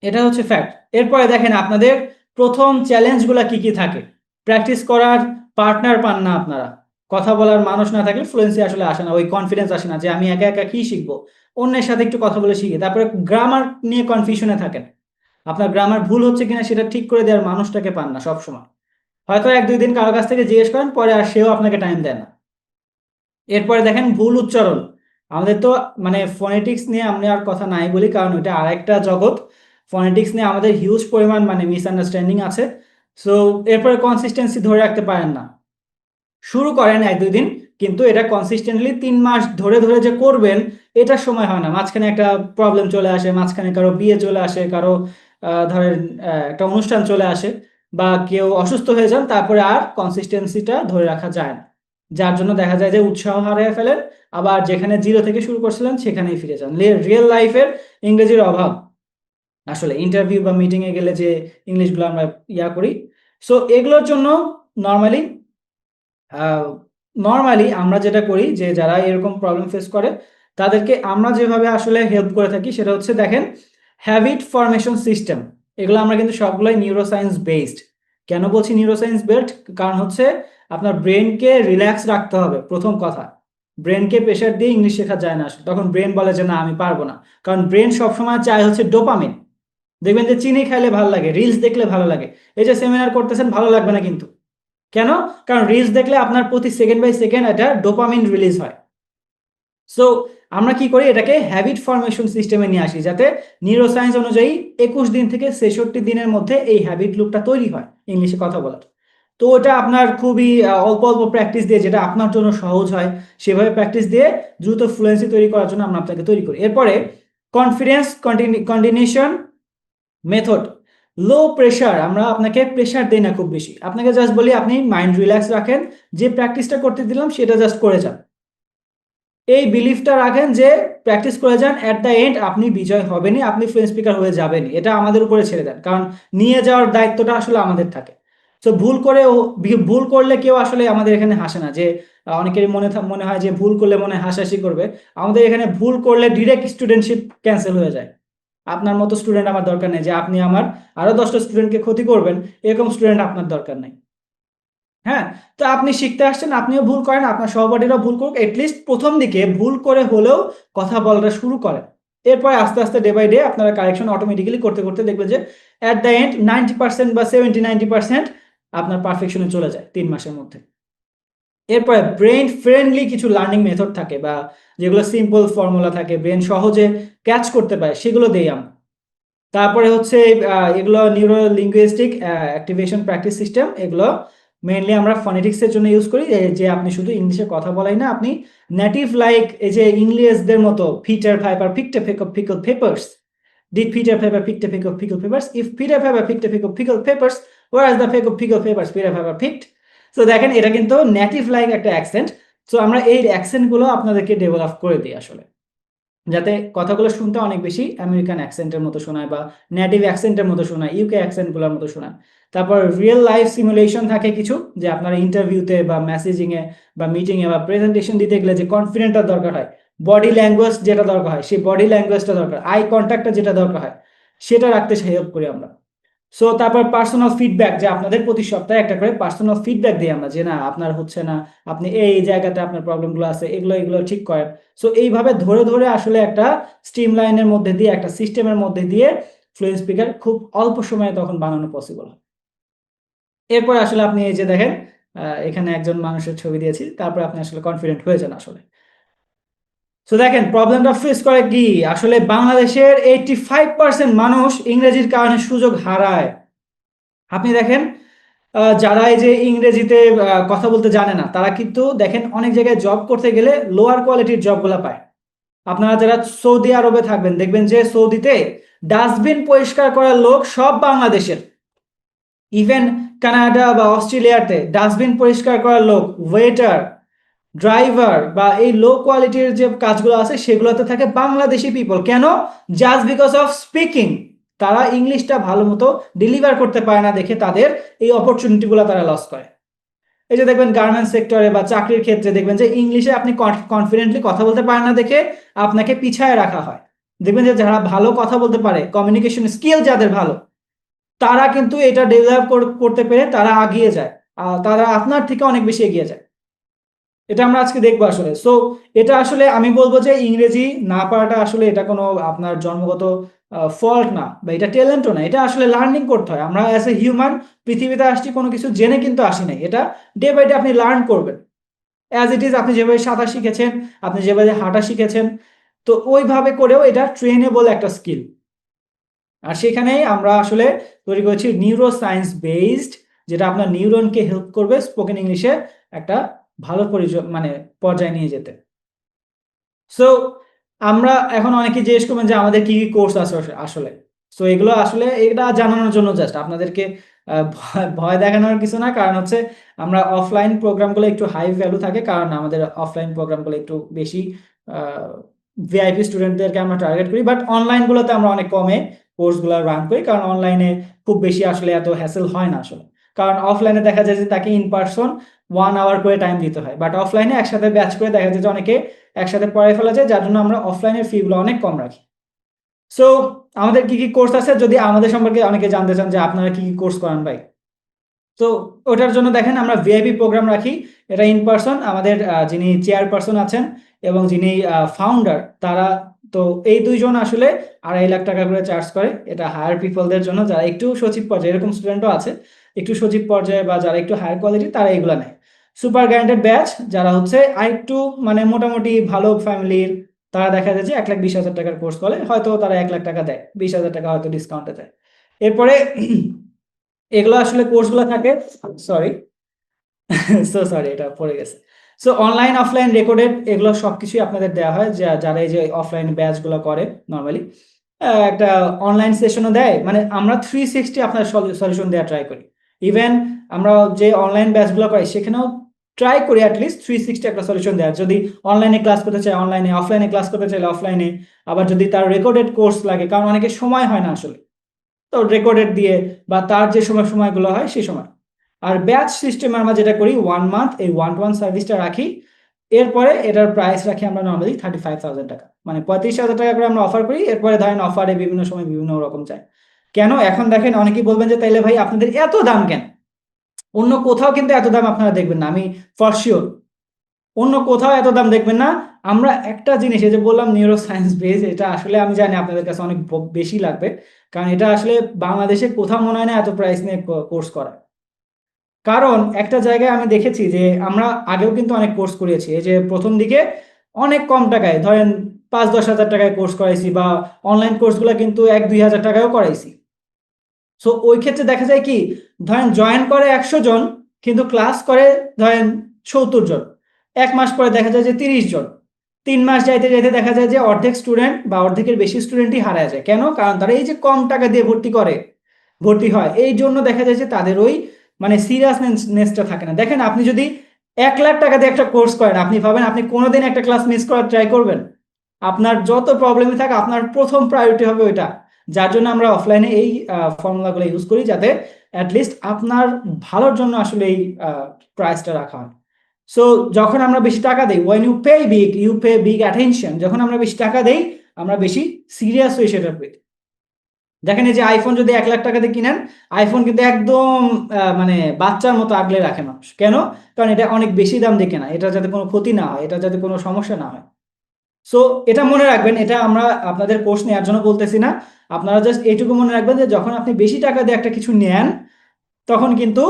এটা হচ্ছে ফ্যাক্ট। এরপরে দেখেন আপনাদের প্রথম চ্যালেঞ্জগুলো কি কি থাকে। প্র্যাকটিস করার পার্টনার পান না আপনারা, কথা বলার মানুষ না থাকলে ফ্লুয়েন্সি আসলে আসে না, ওই কনফিডেন্স আসে না যে আমি একা একা কি শিখবো, অন্যের সাথে একটু কথা বলে শিখি। তারপরে গ্রামার নিয়ে কনফিউশনে থাকেন, আপনার গ্রামার ভুল হচ্ছে কিনা সেটা ঠিক করে দেওয়ার মানুষটাকে পান না সবসময়। হয়তো 1-2 দিন কারো কাছ থেকে জিজ্ঞেস করেন, পরে আর সেও আপনাকে টাইম দেয় না। এরপরে দেখেন ভুল উচ্চারণ। আমাদের তো মানে ফোনেটিক্স নিয়ে আমি আর কথা নাই বলি, কারণ ওইটা আরেকটা জগৎ। ফোনেটিক্স নিয়ে আমাদের হিউজ পরিমাণ মানে মিসআন্ডারস্ট্যান্ডিং আছে। সো এরপরে কনসিস্টেন্সি ধরে রাখতে পারেন না। শুরু করেন 1-2 দিন, কিন্তু এটা কনসিস্টেন্টলি 3 মাস ধরে ধরে যে করবেন এটা সময় হয় না। মাঝখানে একটা প্রবলেম চলে আসে, মাঝখানে কারো বিয়ে চলে আসে, কারো ধরেন একটা অনুষ্ঠান চলে আসে, বা কেউ অসুস্থ হয়ে যান, তারপরে আর কনসিস্টেন্সিটা ধরে রাখা যায় না, যার জন্য দেখা যায় যে উৎসাহ হারিয়ে ফেলেন, আবার যেখানে জিরো থেকে শুরু করছিলেন সেখানেই ফিরে যান। রিয়েল লাইফের ইংরেজির অভাব, আসলে ইন্টারভিউ বা মিটিং এ গেলে যে ইংলিশগুলো আমরা করি। সো এগুলোর জন্য নর্মালি আমরা যেটা করি যে যারা এরকম প্রবলেম ফেস করে তাদেরকে আমরা যেভাবে আসলে হেল্প করে থাকি সেটা হচ্ছে দেখেন হ্যাবিট ফরমেশন সিস্টেম। এগুলো আমরা কিন্তু সবগুলোই নিউরোসায়েন্স বেসড। কেন বলছি নিউরোসায়েন্স বেসড, কারণ হচ্ছে আপনার ব্রেনকে রিল্যাক্স রাখতে হবে। প্রথম কথা, ব্রেনকে প্রেশার দিয়ে ইংলিশ শেখা যায় না, তখন ব্রেন বলে যে না আমি পারবো না, কারণ ব্রেন সবসময় চায় হচ্ছে ডোপামিন। দেখবেন যে চিনি খাইলে ভালো লাগে, রিলস দেখলে ভালো লাগে, এই যে সেমিনার করতেছেন ভালো লাগবে না কিন্তু। কেন? কারণ রিলস দেখলে আপনার প্রতি সেকেন্ড বাই সেকেন্ড এটা ডোপামিন রিলিজ হয়। সো আমরা কি করি, এটাকে হ্যাবিট ফরমেশন সিস্টেমে নিয়ে আসি, যাতে নিউরোসায়েন্স অনুযায়ী 21 দিন থেকে 66 দিনের মধ্যে এই হ্যাবিট লুপটা তৈরি হয় ইংলিশে কথা বলার। তো ওটা আপনার খুবই অল্প অল্প প্র্যাকটিস দিয়ে, যেটা আপনার জন্য সহজ হয় সেভাবে প্র্যাকটিস দিয়ে দ্রুত ফ্লুয়েন্সি তৈরি করার জন্য আমরা আপনাকে তৈরি করি। এরপরে confidence continuation method. Low pressure, আমরা আপনাকে প্রেশার দেই না খুব বেশি, আপনাকে জাস্ট বলি আপনি মাইন্ড রিল্যাক্স রাখেন, যে প্র্যাকটিসটা করতে দিলাম সেটা জাস্ট করে যান। এই বিলিফটা রাখেন যে প্র্যাকটিস করে যান, অ্যাট দ্য এন্ড আপনি বিজয় হবেনই, আপনি ফ্লুয়েন্ট স্পিকার হয়ে যাবেনই। এটা আমাদের উপরে ছেড়ে দেন, কারণ নিয়ে যাওয়ার দায়িত্বটা আসলে আমাদের থাকে। তো ভুল করলে কেউ আসলে আমাদের এখানে হাসে না, যে অনেকেরই মনে হয় যে ভুল করলে মনে হয় হাসাহাসি করবে। আমাদের এখানে ভুল করলে ডিরেক্ট স্টুডেন্টশিপ ক্যান্সেল হয়ে যায়। আপনার মতো স্টুডেন্ট আমার দরকার নেই, যে আপনি আমার আরো 10টা স্টুডেন্টকে ক্ষতি করবেন, এরকম স্টুডেন্ট আপনার দরকার নেই। হ্যাঁ, তো আপনি শিখতে আসছেন, আপনিও ভুল করেন, আপনার সহপাঠীরাও ভুল করুক, এটলিস্ট প্রথম দিকে ভুল করে হলেও কথা বলাটা শুরু করেন। এরপরে আস্তে আস্তে ডে বাই ডে আপনারা কারেকশন অটোমেটিক্যালি করতে করতে দেখবেন যে অ্যাট দ্য এন্ড 90% বা 70-90% আপনার পারফেকশনে চলে যায় 3 মাসের মধ্যে। এরপরে ব্রেন ফ্রেন্ডলি কিছু লার্নিং মেথড থাকে, বা যেগুলো সিম্পল ফর্মুলা থাকে, ব্রেন সহজে ক্যাচ করতে পারে, সেগুলো দেই আমরা। তারপরে হচ্ছে এগুলো neuro linguistic activation practice system, এগুলো মেইনলি আমরা ফনেটিক্সের জন্য ইউজ করি, যে আপনি শুধু ইংলিশে কথা বলাই না, আপনি নেটিভ লাইক এই যে ইংলিশদের মতো Peter piper picked a peck of pickled peppers, did Peter Piper picked a peck of pickled peppers, if Peter Piper picked a peck of pickled peppers, where is the peck of pickled peppers Peter Piper picked? So দেখেন এটা কিন্তু নেটিভ লাইক একটা অ্যাকসেন্ট। সো আমরা এই অ্যাকসেন্টগুলো আপনাদেরকে ডেভেলপ করে দিই আসলে, যাতে কথাগুলো শুনতে অনেক বেশি আমেরিকান অ্যাকসেন্টের মতো শোনায়, বা নেটিভ অ্যাকসেন্টের মতো শোনায়, ইউকে অ্যাকসেন্টগুলোর মতো শোনায়। তারপর রিয়েল লাইফ সিমুলেশন থাকে কিছু, যে আপনারা ইন্টারভিউতে বা মেসেজিংয়ে বা মিটিংয়ে বা প্রেজেন্টেশন দিতে গেলে যে কনফিডেন্টটা দরকার হয়, বডি ল্যাঙ্গুয়েজ যেটা দরকার হয় সেই বডি ল্যাঙ্গুয়েজটা দরকার, আই কন্ট্যাক্টটা যেটা দরকার হয় সেটা রাখতে হেল্প করি আমরা। সো তারপর পার্সোনাল ফিডব্যাক, যে আপনাদের প্রতি সপ্তাহে একটা করে পার্সোনাল ফিডব্যাক দিই আমরা, যে না আপনার হচ্ছে না, আপনি এই জায়গাতে আপনার প্রবলেমগুলো আছে, এগুলো ঠিক করেন। সো এইভাবে ধরে ধরে আসলে একটা স্ট্রিম লাইনের মধ্যে দিয়ে, একটা সিস্টেমের মধ্যে দিয়ে ফ্লুয়েন্ট স্পিকার খুব অল্প সময়ে তখন বানানো পসিবল হয়। এরপর আসলে আপনি এই যে দেখেন এখানে একজন মানুষের ছবি দিয়েছি, তারপর আপনি আসলে কনফিডেন্ট হয়ে যান আসলে। সো দেখেন প্রবলেমটা ফেস করে কি, আসলে বাংলাদেশের 85% মানুষ ইংরেজির কারণে সুযোগ হারায়। আপনি দেখেন যারা এই যে ইংরেজিতে কথা বলতে জানে না, তারা কিন্তু দেখেন অনেক জায়গায় জব করতে গেলে লোয়ার কোয়ালিটির জবগুলো পায়। আপনারা যারা সৌদি আরবে থাকবেন দেখবেন যে সৌদিতে ডাস্টবিন পরিষ্কার করার লোক সব বাংলাদেশের, ইভেন কানাডা বা অস্ট্রেলিয়াতে ডাস্টবিন পরিষ্কার করার লোক, ওয়েটার, ড্রাইভার বা এই লো কোয়ালিটির যে কাজগুলো আছে সেগুলোতে থাকে বাংলাদেশি পিপল। কেন? Just because of speaking. তারা ইংলিশটা ভালো মতো ডেলিভার করতে পারে না দেখে তাদের এই অপরচুনিটিগুলো তারা লস করে। এই যে দেখবেন গার্মেন্টস সেক্টরে বা চাকরির ক্ষেত্রে দেখবেন যে ইংলিশে আপনি কনফিডেন্টলি কথা বলতে পারেন না দেখে আপনাকে পিছায় রাখা হয়। দেখবেন যে যারা ভালো কথা বলতে পারে, কমিউনিকেশন স্কিল যাদের ভালো, তারা কিন্তু এটা ডেভেলপ করতে পেরে তারা এগিয়ে যায়, তারা আপনার থেকে অনেক বেশি এগিয়ে যায়। এটা আমরা আজকে দেখবো আসলে। সো এটা আসলে আমি বলবো যে ইংরেজি না পারাটা আসলে এটা কোনো আপনার জন্মগত ফল্ট না, বা এটা ট্যালেন্টও না, এটা আসলে লার্নিং করতে হয়। আমরা অ্যাজ এ হিউম্যান পৃথিবীতে আসছি কোনো কিছু জেনে কিন্তু আসি নাই, এটা ডে বাই ডে আপনি লার্ন করবেন। অ্যাজ ইট ইজ আপনি যেভাবে সাঁতার শিখেছেন, আপনি যেভাবে হাঁটা শিখেছেন, তো ওইভাবে করেও এটা ট্রেনেবল একটা স্কিল। আর সেখানেই আমরা আসলে তৈরি করেছি নিউরো সায়েন্স বেসড, যেটা আপনার নিউরনকে হেল্প করবে স্পোকেন ইংলিশে একটা ভালো মানে পর্যায়ে নিয়ে যেতে। সো আমরা এখন অনেকে জিজ্ঞেস করবেন যে আমাদের কি কি কোর্স আছে আসলে। সো এগুলো আসলে এটা জানানোর জন্য জাস্ট আপনাদেরকে ভয় দেখানোর কিছু না, কারণ হচ্ছে আমরা অফলাইন প্রোগ্রামগুলো একটু হাই ভ্যালু থাকে, কারণ আমাদের অফলাইন প্রোগ্রামগুলো একটু বেশি ভিআইপি স্টুডেন্টদেরকে আমরা টার্গেট করি, বাট অনলাইনগুলোতে আমরা অনেক কমে কোর্সগুলো রান করি, কারণ অনলাইনে খুব বেশি আসলে এত হ্যাসেল হয় না আসলে। কারণ অফলাইনে দেখা যায় যে তাকে ইন পার্সন 1 আওয়ার করে টাইম দিতে হয়, বাট অফলাইনে একসাথে ব্যাচ করে দেখা যায় যে অনেকে একসাথে পড়ায় ফেলা যায়, যার জন্য আমরা অফলাইনের ফিগুলো অনেক কম রাখি। সো আমাদের কি কি কোর্স আছে, যদি আমাদের সম্পর্কে অনেকে জানতে চান যে আপনারা কি কি কোর্স করান ভাই, তো ওটার জন্য দেখেন আমরা ভিআইপি প্রোগ্রাম রাখি। এটা ইন পার্সন, আমাদের যিনি চেয়ারপারসন আছেন এবং যিনি ফাউন্ডার, তারা তো এই দুইজন আসলে 2.5 লাখ টাকা করে চার্জ করে। এটা হায়ার পিপলদের জন্য, যারা একটু সচিব পর্যায়ে, এরকম স্টুডেন্টও আছে একটু সচিব পর্যায়ে বা যারা একটু হায়ার কোয়ালিটি, তারা এগুলো নেয়। সুপার গ্র্যান্ডেড ব্যাচ যারা হচ্ছে আরেকটু মানে মোটামুটি ভালো ফ্যামিলির, তারা দেখা যায় যে 1,20,000 টাকার কোর্স করে, হয়তো তারা 1 লাখ টাকা দেয়, 20,000 টাকা হয়তো ডিসকাউন্টে দেয়। এরপরে এগুলো আসলে কোর্সগুলো থাকে, সরি এটা পড়ে গেছে। সো অনলাইন অফলাইন রেকর্ডেড এগুলো সবকিছুই আপনাদের দেওয়া হয়, যারা এই যে অফলাইন ব্যাচগুলো করে নর্মালি একটা অনলাইন সেশনও দেয়। মানে আমরা 360 আপনার সলিউশন দেওয়া ট্রাই করি। ইভেন আমরা যে অনলাইন ব্যাচগুলো করি সেখানেও ট্রাই করি অ্যাটলিস্ট 360 একটা সলিউশন দেওয়ার। যদি অনলাইনে ক্লাস করতে চায় অনলাইনে, অফলাইনে ক্লাস করতে চাইলে অফলাইনে, আবার যদি তার রেকর্ডেড কোর্স লাগে, কারণ অনেকে সময় হয় না আসলে, তো রেকর্ডেড দিয়ে বা তার যে সময়গুলো হয় সেই সময়। আর ব্যাচ সিস্টেম আমরা যেটা করি 1 মান্থ, এই 1-to-1 সার্ভিসটা রাখি। এরপরে এটার প্রাইস রাখি আমরা নর্মালি 35,000 টাকা, মানে 35,000 টাকা করে আমরা অফার করি। এরপরে ধরেন অফারে বিভিন্ন সময় বিভিন্ন রকম চাই। কেন? এখন দেখেন অনেকেই বলবেন যে তাইলে ভাই আপনাদের এত দাম কেন? অন্য কোথাও কিন্তু এত দাম আপনারা দেখবেন না, আমি ফর শিওর অন্য কোথাও এত দাম দেখবেন না। আমরা একটা জিনিস, এই যে বললাম নিউরো সায়েন্স বেস, এটা আসলে আমি জানি আপনাদের কাছে অনেক বেশি লাগবে, কারণ এটা আসলে বাংলাদেশে কোথাও মনে হয় না এত প্রাইস নিয়ে কোর্স করা। কারণ একটা জায়গায় আমি দেখেছি যে আমরা আগেও কিন্তু অনেক কোর্স করিয়েছি, এই যে প্রথম দিকে অনেক কম টাকায়, ধরেন 5-10 হাজার টাকায় কোর্স করাইছি, বা অনলাইন কোর্সগুলো কিন্তু 1-2 হাজার টাকায়ও করাইছি। সো ওই ক্ষেত্রে দেখা যায় কি, ধরেন জয়েন করে 100 জন, কিন্তু ক্লাস করে ধরেন 70 জন। 1 মাস পরে দেখা যায় যে 30 জন। 3 মাস যাইতে যাইতে দেখা যায় যে অর্ধেক স্টুডেন্ট বা অর্ধেকের বেশি স্টুডেন্টই হারায় যায়। কেন? কারণ তারা এই যে কম টাকা দিয়ে ভর্তি হয়, এই জন্য দেখা যায় যে তাদের ওই মানে সিরিয়াসনেসটা থাকে না। দেখেন আপনি যদি 1 লাখ টাকা দিয়ে একটা কোর্স করেন, আপনি ভাবেন আপনি কোনোদিন একটা ক্লাস মিস করার ট্রাই করবেন? আপনার যত প্রবলেমই থাকে আপনার প্রথম প্রায়োরিটি হবে ওইটা। যার জন্য আমরা অফলাইনে এই ফর্মুলাগুলো ইউজ করি, যাতে অ্যাটলিস্ট আপনার ভালোর জন্য আসলে এই প্রাইসটা রাখা হয়। সো যখন আমরা বেশি টাকা দেই, when you pay big you pay big attention, যখন আমরা বেশি টাকা দেই আমরা বেশি সিরিয়াস হই সেটার প্রতি। দেখেন এই যে আইফোন যদি 1 লাখ টাকা দিয়ে কিনেন, আইফোন কিন্তু একদম মানে বাচ্চার মতো আগলে রাখে মানুষ। কেন? কারণ এটা অনেক বেশি দাম দিয়ে কেনা, এটা যাতে কোনো ক্ষতি না হয়, এটা যাতে কোনো সমস্যা না হয়। সো এটা মনে রাখবেন, এটা আমরা আপনাদের কোর্স নেওয়ার জন্য বলতেছি না, আপনারা জাস্ট এইটুকু মনে রাখবেন যে যখন আপনি বেশি টাকা দিয়ে একটা কিছু নেন, তখন কিন্তু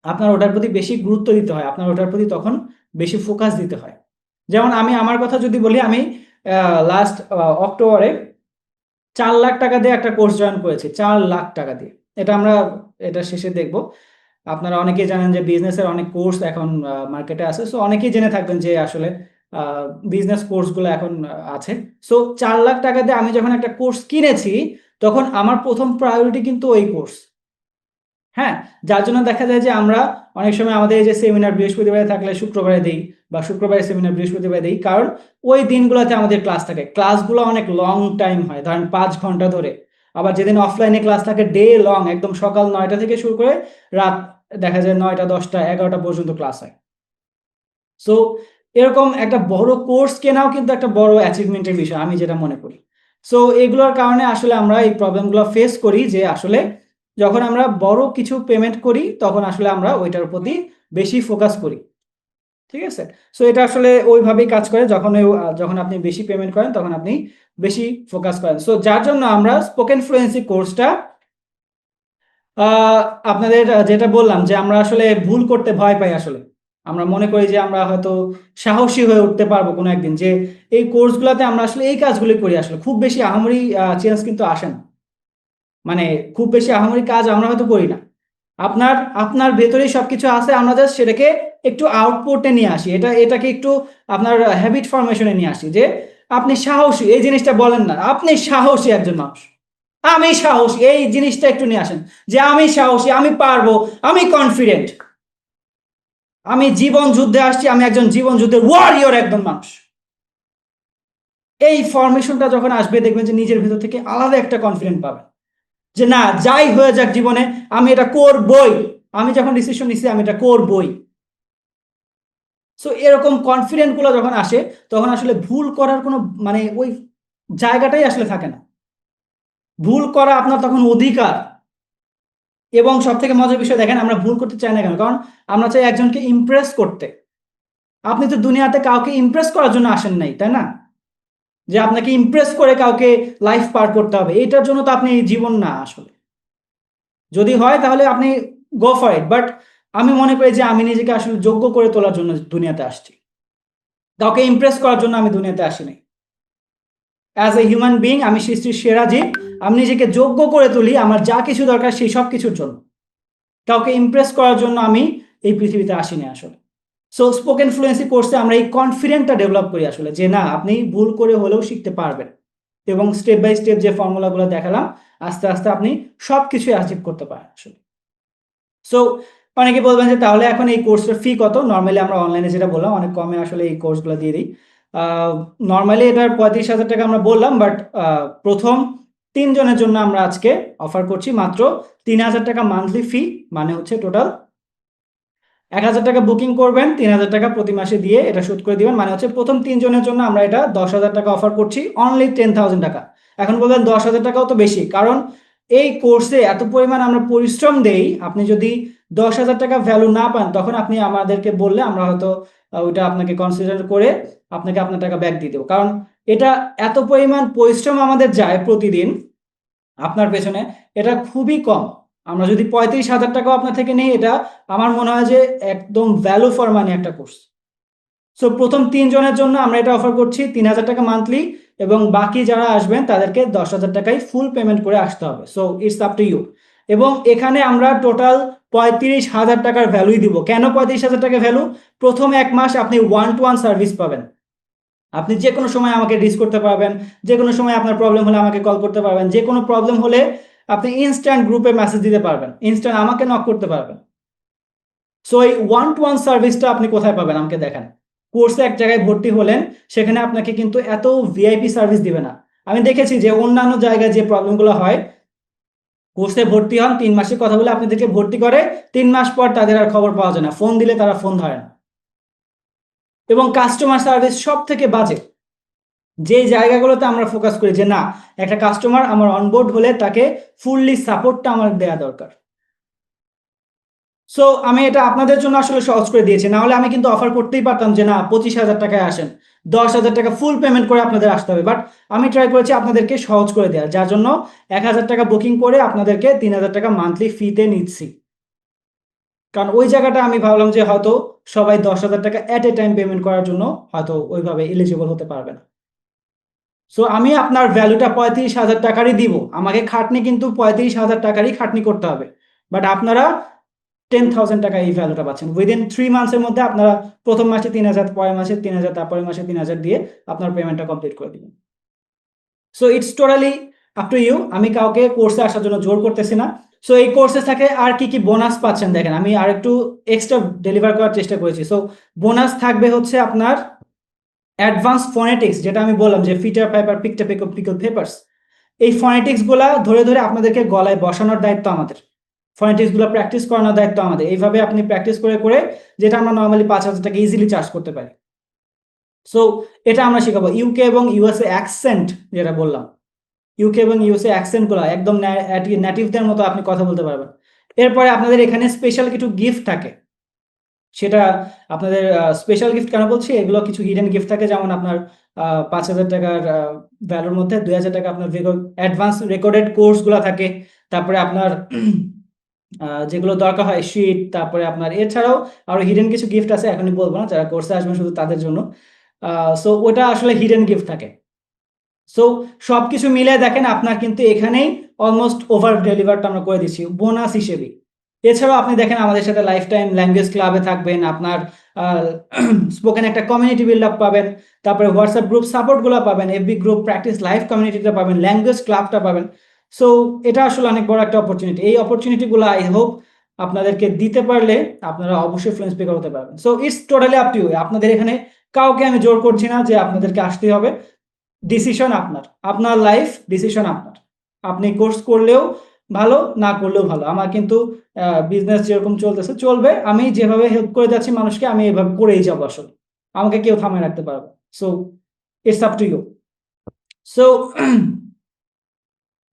আপনার ওটার প্রতি বেশি গুরুত্ব দিতে হয়, আপনার ওটার প্রতি তখন বেশি ফোকাস দিতে হয়। যেমন আমি আমার কথা যদি বলি, আমি লাস্ট অক্টোবরে 4 লাখ টাকা দিয়ে একটা কোর্স জয়েন করেছি, 4 লাখ টাকা দিয়ে। এটা আমরা এটা শেষে দেখব। আপনারা অনেকেই জানেন যে বিজনেসের অনেক কোর্স এখন মার্কেটে আছে, সো অনেকেই জেনে থাকবেন যে আসলে বিজনেস কোর্সগুলো এখন আছে। সো 4 লাখ টাকা দিয়ে আমি যখন একটা কোর্স কিনেছি তখন আমার প্রথম প্রায়োরিটি কিন্তু ওই কোর্স। হ্যাঁ, যার জন্য দেখা যায় যে আমরা অনেক সময় আমাদের এই যে সেমিনার বৃহস্পতিবারে থাকলে শুক্রবারে দেই, বা শুক্রবারে সেমিনার বৃহস্পতিবারে দেই, কারণ ওই দিনগুলোতে আমাদের ক্লাস থাকে। ক্লাসগুলো অনেক লং টাইম হয়, ধরেন 5 ঘন্টা ধরে। আবার যেদিন অফলাইনে ক্লাস থাকে ডে লং, একদম সকাল 9টা থেকে শুরু করে রাত দেখা যায় 9টা 10টা 11টা পর্যন্ত ক্লাস হয়। সো এরকম একটা বড় কোর্স কেনাও কিন্তু একটা বড় অ্যাচিভমেন্টের বিষয় আমি যেটা মনে করি। সো এগুলোর কারণে আসলে আমরা এই প্রবলেমগুলো ফেস করি যে আসলে যখন আমরা বড় কিছু পেমেন্ট করি তখন আসলে আমরা ওইটার প্রতি বেশি ফোকাস করি। ঠিক আছে? সো এটা আসলে ওইভাবেই কাজ করে, যখন আপনি বেশি পেমেন্ট করেন তখন আপনি বেশি ফোকাস করেন। সো যার জন্য আমরা স্পোকেন ফ্লুয়েন্সি কোর্সটা আপনাদের যেটা বললাম যে আমরা আসলে ভুল করতে ভয় পাই আসলে। আমরা মনে করি যে আমরা হয়তো সাহসী হয়ে উঠতে পারবো কোনো একদিন, যে এই কোর্সগুলোতে আমরা আসলে এই কাজগুলি করি। আসলে খুব বেশি আহামরি চেঞ্জ কিন্তু আসে না, মানে খুব বেশি আহামরি কাজ আমরা হয়তো করি না। আপনার ভেতরেই সবকিছু আছে, আমরা জাস্ট সেটাকে একটু আউটপুটে নিয়ে আসি, এটাকে একটু আপনার হ্যাবিট ফরমেশনে নিয়ে আসি যে আপনি সাহসী, এই জিনিসটা বলেন না, আপনি সাহসী একজন মানুষ, আমি সাহসী, এই জিনিসটা একটু নিয়ে আসেন যে আমি সাহসী, আমি পারবো, আমি কনফিডেন্ট, আমি জীবন যুদ্ধে আসছি, আমি একজন জীবন যুদ্ধের ওয়ারিয়র একজন মানুষ। এই ফরমেশনটা যখন আসবে দেখবেন যে নিজের ভিতর থেকে আলাদা একটা কনফিডেন্ট পাবেন যে না, যাই হয়ে যাক জীবনে আমি এটা করবই, আমি যখন ডিসিশন নিচ্ছি আমি এটা করবই। সো এরকম কনফিডেন্ট গুলো যখন আসে তখন আসলে ভুল করার কোনো মানে ওই জায়গাটাই আসলে থাকে না। ভুল করা আপনার তখন অধিকার। এবং সব থেকে মজার বিষয় দেখেন, আমরা ভুল করতে চাই না কেন? কারণ আমরা চাই একজনকে ইমপ্রেস করতে। আপনি তো দুনিয়াতে কাউকে ইমপ্রেস করার জন্য আসেন নাই, তাই না? যে আপনাকে ইমপ্রেস করে কাউকে লাইফ পার করতে হবে, এটার জন্য তো আপনি জীবন না আসলে। যদি হয় তাহলে আপনি গো ফর ইট, বাট আমি মনে করি যে আমি নিজেকে আসলে যোগ্য করে তোলার জন্য দুনিয়াতে আসছি, কাউকে ইমপ্রেস করার জন্য আমি দুনিয়াতে আসিনি। অ্যাজ এ হিউম্যান বিইং আমি সৃষ্টির সেরা জীব, আমি নিজেকে যোগ্য করে তুলি আমার যা কিছু দরকার সেই সব কিছুর জন্য। কাউকে ইমপ্রেস করার জন্য আমি এই পৃথিবীতে আসিনি আসলে। সো স্পোকেন ফ্লুয়েন্সি কোর্সে আমরা এই কনফিডেন্টটা ডেভেলপ করি আসলে, যে না, আপনি ভুল করে হলেও শিখতে পারবেন, এবং স্টেপ বাই স্টেপ যে ফর্মুলাগুলো দেখালাম আস্তে আস্তে আপনি সবকিছু অ্যাচিভ করতে পারেন আসলে। সো অনেকে বলবেন যে তাহলে এখন এই কোর্সের ফি কত? নর্মালি আমরা অনলাইনে যেটা বললাম অনেক কমে আসলে এই কোর্সগুলো দিয়ে দিই। নর্মালি এটার 35,000 টাকা আমরা বললাম, বাট প্রথম 3 জনের জন্য আমরা আজকে অফার করছি মাত্র 3,000 টাকা মান্থলি ফি, মানে হচ্ছে টোটাল 1,000 টাকা বুকিং করবেন, 3,000 টাকা প্রতি মাসে দিয়ে এটা শোধ করে দিবেন, মানে হচ্ছে প্রথম 3 জনের জন্য আমরা এটা 10,000 টাকা অফার করছি, অনলি 10,000 টাকা। এখন বলবেন 10,000 টাকাও তো বেশি, কারণ এই কোর্সে এত পরিমাণ আমরা পরিশ্রম দেই, আপনি যদি 10,000 টাকা ভ্যালু না পান তখন আপনি আমাদেরকে বললে আমরা হয়তো ওইটা আপনাকে কনসিডার করে আপনাকে আপনার টাকা ব্যাক দিয়ে দেবো। কারণ এটা এত পরিমাণ পরিশ্রম আমাদের যায় প্রতিদিন আপনার পেছনে, এটা খুবই কম। আমরা যদি 35,000 টাকাও আপনার থেকে নেই, এটা আমার মনে হয় যে একদম ভ্যালু ফর মানি একটা কোর্স। সো প্রথম 3 জনের জন্য আমরা এটা অফার করছি 3,000 টাকা মান্থলি, এবং বাকি যারা আসবেন তাদেরকে 10,000 টাকায় ফুল পেমেন্ট করে আসতে হবে। So it's up to you. এবং এখানে আমরা টোটাল 35,000 টাকার ভ্যালুই দিব। কেন 35,000 টাকা ভ্যালু? প্রথম 1 মাস আপনি 1-to-1 সার্ভিস পাবেন। আপনি যে কোনো সময় আমাকে রিচ করতে পারবেন, যে কোনো সময় আপনার প্রবলেম হলে আমাকে কল করতে পারবেন, যে কোনো প্রবলেম হলে আপনি ইনস্ট্যান্ট গ্রুপে মেসেজ দিতে পারবেন, ইনস্ট্যান্ট আমাকে নক করতে পারবেন। সো এই 1-to-1 সার্ভিসটা আপনি কোথায় পাবেন আমাকে দেখান। কোর্সে এক জায়গায় ভর্তি হলেন, সেখানে আপনাকে কিন্তু এত ভিআইপি সার্ভিস দিবে না। আমি দেখেছি যে অন্যান্য জায়গায় যে প্রবলেমগুলো হয়, কোর্সে ভর্তি হন, 3 মাসের কথা বলে আপনাদেরকে ভর্তি করে, 3 মাস পর তাদের আর খবর পাওয়া যায় না, ফোন দিলে তারা ফোন ধরে না, এবং কাস্টমার সার্ভিস সব থেকে বাজে। যে জায়গাগুলোতে আমরা ফোকাস করি যে না, একটা কাস্টমার আমার অনবোর্ড হলে তাকে ফুললি সাপোর্টটা আমার দেওয়া দরকার। সো আমি এটা আপনাদের জন্য আসলে সহজ করে দিয়েছি, না হলে আমি কিন্তু অফার করতেই পারতাম যে না 25,000 টাকায় আসেন, 10,000 টাকা ফুল পেমেন্ট করে আপনাদের আসতে হবে, বাট আমি ট্রাই করেছি আপনাদেরকে সহজ করে দেওয়ার, যার জন্য 1,000 টাকা বুকিং করে আপনাদেরকে 3,000 টাকা মান্থলি ফিতে নিচ্ছি। কারণ ওই জায়গাটা আমি ভাবলাম যে হয়তো সবাই 10,000 টাকা এট এ টাইম পেমেন্ট করার জন্য হয়তো ওইভাবে এলিজিবল হতে পারবে না। সো আমি আপনার ভ্যালুটা 35,000 টাকারই দিব, আমাকে খাটনি কিন্তু 35,000 টাকারই খাটনি করতে হবে, বাট আপনারা 10,000 টাকা এই ভ্যালুটা পাচ্ছেন উইদিন 3 মান্থসের মধ্যে। আপনারা প্রথম মাসে 3,000, পরের মাসে 3,000, তারপরের মাসে 3,000 দিয়ে আপনার পেমেন্টটা কমপ্লিট করে দিবেন। So it's totally up to you. আমি কাউকে কোর্সে আসার জন্য জোর করতেছি না। সো এই কোর্সে থাকে আর কি কি বোনাস পাচ্ছেন দেখেন, আমি আর একটু এক্সট্রা ডেলিভার করার চেষ্টা করেছি। সো বোনাস থাকবে হচ্ছে আপনার অ্যাডভান্স ফনেটিক্স, যেটা আমি বললাম যে ফিটার পেপার, পিকটা পিকল পেপারস, এই ফনেটিক্স গুলা ধরে ধরে আপনাদেরকে গলায় বসানোর দায়িত্ব আমাদের, ফনেটিক্স গুলো প্র্যাকটিস করানোর দায়িত্ব আমাদের। এইভাবে আপনি প্র্যাকটিস করে করে, যেটা আমরা নর্মালি 5,000 টাকা ইজিলি চার্জ করতে পারি। সো এটা আমরা শেখাবো। ইউকে এবং ইউএসএ অ্যাকসেন্ট, যেটা বললাম, ইউকে এবং ইউএসএ অ্যাকসেন্ট গুলো একদম নেটিভদের মতো আপনি কথা বলতে পারবেন। এরপরে আপনাদের এখানে স্পেশাল কিছু গিফট থাকে, সেটা আপনাদের স্পেশাল গিফট কেন বলছি, এগুলো কিছু হিডেন গিফট থাকে। যেমন আপনার 5,000 টাকার ভ্যালুর মধ্যে 2,000 টাকা আপনার অ্যাডভান্স রেকর্ডেড কোর্সগুলো থাকে। তারপরে আপনার যেগুলো দরকার হয় শিট, তারপরে আপনার এছাড়াও আরো হিডেন কিছু গিফট আছে, এখনই বলবো না, যারা কোর্সে আসবেন শুধু তাদের জন্য। সো ওটা আসলে হিডেন গিফট থাকে। সো সবকিছু মিলে দেখেন আপনার কিন্তু এখানেই অলমোস্ট ওভার ডেলিভারটা আমরা করে দিচ্ছি বোনাস হিসেবে। এছাড়াও আপনি দেখেন আমাদের সাথে লাইফ টাইম ল্যাঙ্গুয়েজ ক্লাবে থাকবেন, আপনার স্পোকেন একটা কমিউনিটি বিল্ড আপ পাবেন, তারপরে হোয়াটসঅ্যাপ গ্রুপ সাপোর্টগুলো পাবেন, এফবি গ্রুপ প্র্যাকটিস লাইভ কমিউনিটিটা পাবেন, ল্যাঙ্গুয়েজ ক্লাবটা পাবেন। সো এটা আসলে অনেক বড় একটা অপরচুনিটি। এই অপরচুনিটিগুলো আই হোপ আপনাদেরকে দিতে পারলে আপনারা অবশ্যই ফ্লুয়েন্ট স্পিকার হতে পারবেন। So it's totally up to you. আপনাদের এখানে কাউকে আমি জোর করছি না যে আপনাদেরকে আসতেই হবে, ডিসিশন আপনার, আপনার লাইফ ডিসিশন আপনার। আপনি কোর্স করলেও ভালো, না করলেও ভালো। আমার কিন্তু বিজনেস যেরকম চলতেছে চলবে, আমি যেভাবে হেল্প করে যাচ্ছি মানুষকে, আমি এভাবে করেই যাবো। আসলে আমাকে কেউ থামায় রাখতে পারবে। So it's up to you. So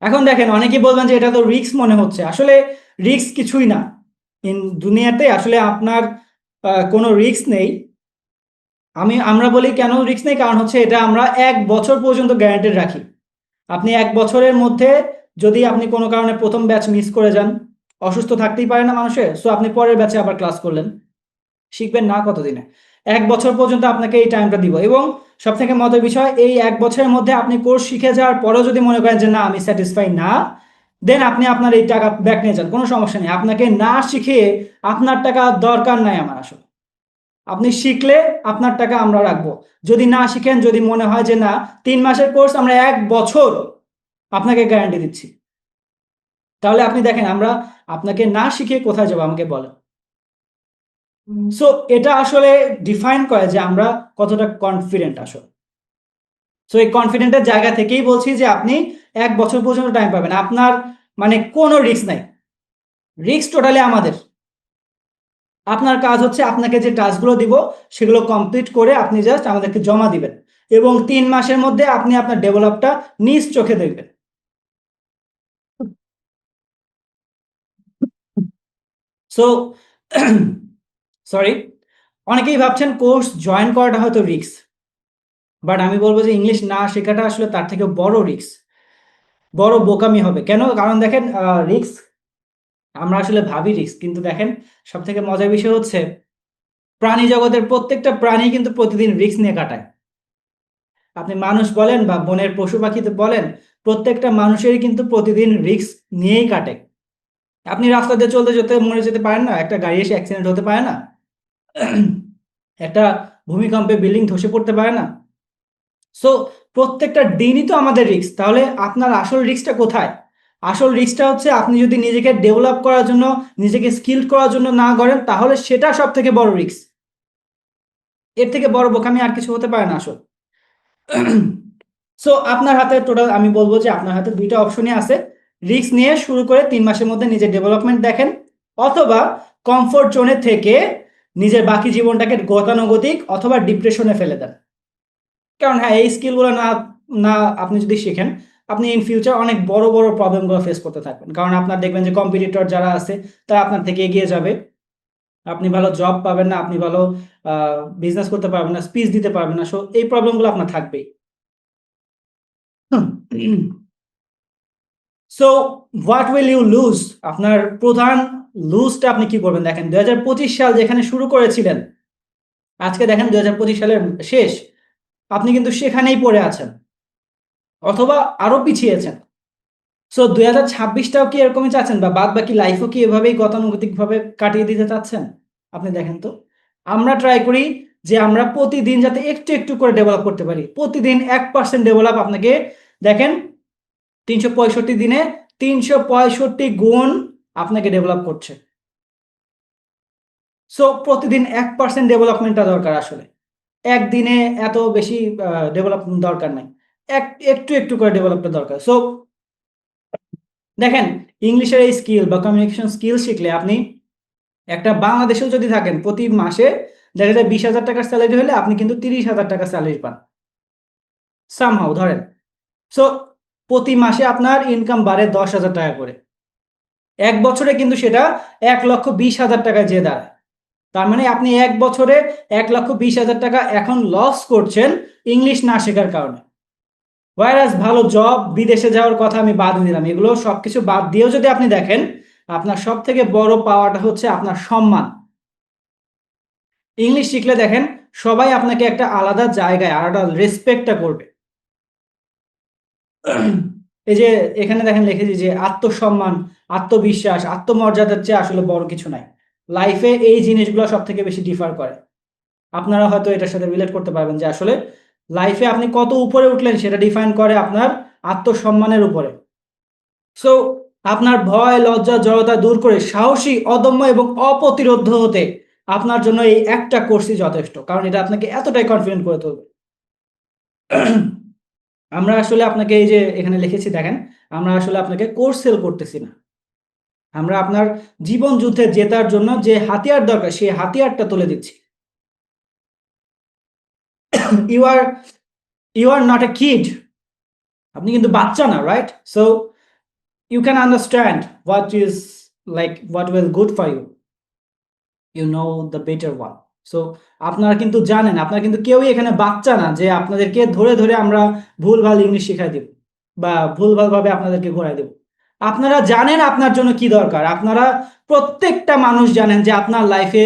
এখন দেখেন, অনেকেই বলবেন যে এটা তো রিস্ক মনে হচ্ছে। আসলে রিস্ক কিছুই না ইন দুনিয়াতে। আসলে আপনার কোনো রিস্ক নেই। আমরা বলি কেন রিস্ক নেই, কারণ হচ্ছে এটা আমরা 1 বছর পর্যন্ত গ্যারান্টেড রাখি। আপনি 1 বছরের মধ্যে যদি আপনি কোনো কারণে প্রথম ব্যাচ মিস করে যান, অসুস্থ থাকতেই পারে না মানুষের, সো আপনি পরের ব্যাচে আবার ক্লাস করলেন, শিখবেন না কতদিনে? 1 বছর পর্যন্ত আপনাকে এই টাইমটা দিব। এবং সব থেকে মজার বিষয়, এই 1 বছরের মধ্যে আপনি কোর্স শিখে যাওয়ার পরেও যদি মনে করেন যে না আমি স্যাটিসফাই না, দেন আপনি আপনার এই টাকা ব্যাক নিয়ে যান, কোনো সমস্যা নেই। আপনাকে না শিখিয়ে আপনার টাকা দরকার নাই আমার। আসলে আপনি শিখলে আপনার টাকা আমরা রাখবো। যদি না শিখেন, যদি মনে হয় যে না 3 মাসের কোর্স আমরা 1 বছর আপনাকে গ্যারান্টি দিচ্ছি, তাহলে আপনি দেখেন আমরা আপনাকে না শিখিয়ে কোথায় যাবো, আমাকে বলেন। সো এটা আসলে ডিফাইন করে যে আমরা কতটা কনফিডেন্ট আসলে। সো এই কনফিডেন্টের জায়গা থেকেই বলছি যে আপনি 1 বছর পর্যন্ত টাইম পাবেন, আপনার মানে কোনো রিস্ক নাই। রিস্ক টোটালি আমাদের। আপনার কাজ হচ্ছে আপনাকে যে টাস্কগুলো দিব সেগুলো কমপ্লিট করে আপনি জাস্ট আমাদেরকে জমা দিবেন, এবং 3 মাসের মধ্যে আপনি আপনার ডেভেলপটা নিজ চোখে দেখবেন। সো সরি, অনেকেই ভাবছেন কোর্স জয়েন করাটা হয়তো রিস্ক, বাট আমি বলবো যে ইংলিশ না শেখাটা আসলে তার থেকে বড় রিস্ক, বড় বোকামি হবে। কেন? কারণ দেখেন রিস্ক আমরা আসলে ভাবি রিস্ক, কিন্তু দেখেন সব থেকে মজার বিষয় হচ্ছে প্রাণী জগতের প্রত্যেকটা প্রাণী কিন্তু প্রতিদিন রিস্ক নিয়ে কাটায়। আপনি মানুষ বলেন বা বনের পশু পাখিতে বলেন, প্রত্যেকটা মানুষেরই কিন্তু প্রতিদিন রিস্ক নিয়েই কাটে। আপনি রাস্তা দিয়ে চলতে চলতে মরে যেতে পারেন না, একটা গাড়ি এসে অ্যাক্সিডেন্ট হতে পারে না, একটা ভূমিকম্পে বিল্ডিং ধসে পড়তে পারে না। সো প্রত্যেকটা দিনই তো আমাদের রিস্ক। তাহলে আপনার আসল রিস্কটা কোথায়? আসল রিস্কটা হচ্ছে আপনি যদি নিজেকে ডেভেলপ করার জন্য, নিজেকে স্কিল করার জন্য না করেন, তাহলে সেটা সব থেকে বড় রিস্ক। এর থেকে বড় বোকামি আর কিছু হতে পারে না আসল। সো আপনার হাতে টোটাল আমি বলবো যে আপনার হাতে 2টা অপশনই আছে। রিস্ক নিয়ে শুরু করে 3 মাসের মধ্যে নিজের ডেভেলপমেন্ট দেখেন, অথবা কমফোর্ট জোনে থেকে নিজের বাকি জীবনটাকে গতানুগতিক অথবা ডিপ্রেশনে ফেলে দেন। কারণ হ্যাঁ, এই স্কিলগুলো না না আপনি যদি শিখেন, আপনি ইন ফিউচার অনেক বড় বড় প্রবলেমগুলো ফেস করতে থাকবেন। কারণ আপনার দেখবেন যে কম্পিটিটর যারা আছে তারা আপনার থেকে এগিয়ে যাবে, আপনি ভালো জব পাবেন না, আপনি ভালো বিজনেস করতে পারবেন না, স্পিচ দিতে পারবেন না। সো এই প্রবলেমগুলো আপনার থাকবেই। So what will you lose? আপনার প্রধান লুজটা আপনি কি করবেন? দেখেন 2025 সাল যেখানে শুরু করেছিলেন, আজকে দেখেন 2025 সালের শেষ, আপনি কিন্তু সেখানেই পড়ে আছেন অথবা আরো পিছিয়েছেন। সো 2026টাও কি এরকমই চাচ্ছেন, বা বাদ বাকি লাইফও কি এভাবেই গতানুগতিক ভাবে কাটিয়ে দিতে চাচ্ছেন? আপনি দেখেন তো, আমরা ট্রাই করি যে আমরা প্রতিদিন যাতে একটু একটু করে ডেভেলপ করতে পারি। প্রতিদিন 1% ডেভেলপ আপনাকে দেখেন 365 দিনে 365 গুণ আপনাকে ডেভেলপ করছে। সো প্রতিদিন 1% ডেভেলপমেন্টটা দরকার আসলে। একদিনে এত বেশি ডেভেলপমেন্ট দরকার নাই, একটু একটু করে ডেভেলপটা দরকার। সো দেখেন, ইংলিশের এই স্কিল বা কমিউনিকেশন স্কিল শিখলে আপনি একটা বাংলাদেশেও যদি থাকেন, প্রতি মাসে দেখা যায় 20,000 টাকার স্যালারি হলে আপনি কিন্তু 30,000 টাকা স্যালারি পান সামহাউ ধরেন। সো প্রতি মাসে আপনার ইনকাম বাড়ে 10,000 টাকা করে, 1 বছরে কিন্তু সেটা 1,20,000 টাকায় যেয়ে দাঁড়ায়। তার মানে আপনি 1 বছরে 1,20,000 টাকা এখন লস করছেন ইংলিশ না শেখার কারণে। ওয়ারাস ভালো জব, বিদেশে যাওয়ার কথা আমি বাদ দিলাম, এগুলো সবকিছু বাদ দিয়েও যদি আপনি দেখেন, আপনার সব থেকে বড় পাওয়াটা হচ্ছে আপনার সম্মান। ইংলিশ শিখলে দেখেন সবাই আপনাকে একটা আলাদা জায়গায় আলাদা রেসপেক্টটা করবে। এই যে এখানে দেখেন লিখেছি যে আত্মসম্মান, আত্মবিশ্বাস, আত্মমর্যাদার চেয়ে আসলে বড় কিছু নাই লাইফে। এই জিনিসগুলো সব থেকে বেশি ডিফার করে। আপনারা হয়তো এটার সাথে রিলেট করতে পারবেন যে আসলে লাইফে আপনি কত উপরে উঠলেন সেটা ডিফাইন করে আপনার আত্মসম্মানের উপরে। সো আপনার ভয়, লজ্জা, জড়তা দূর করে সাহসী, অদম্য এবং অপ্রতিরোধ হতে আপনার জন্য এই একটা কোর্সই যথেষ্ট, কারণ এটা আপনাকে এতটাই কনফিডেন্ট করে তুলবে। আমরা আসলে আপনাকে এই যে এখানে লিখেছি দেখেন, আমরা আসলে আপনাকে কোর্স সেল করতেছি না, আমরা আপনার জীবন যুদ্ধে জেতার জন্য যে হাতিয়ার দরকার সেই হাতিয়ারটা তুলে দিচ্ছি। You are not a kid, আপনি কিন্তু বাচ্চা না, right? So you can understand what is like what will good for you, you know the better one. So আপনারা কিন্তু জানেন, আপনারা কিন্তু কেউই এখানে বাচ্চা না যে আপনাদেরকে ধরে ধরে আমরা ভুলভাল ইংলিশ শেখাই দেব বা ভুলভাল ভাবে আপনাদেরকে ঘোরাই দেব। আপনারা জানেন আপনার জন্য কি দরকার, আপনারা প্রত্যেকটা মানুষ জানেন যে আপনার লাইফে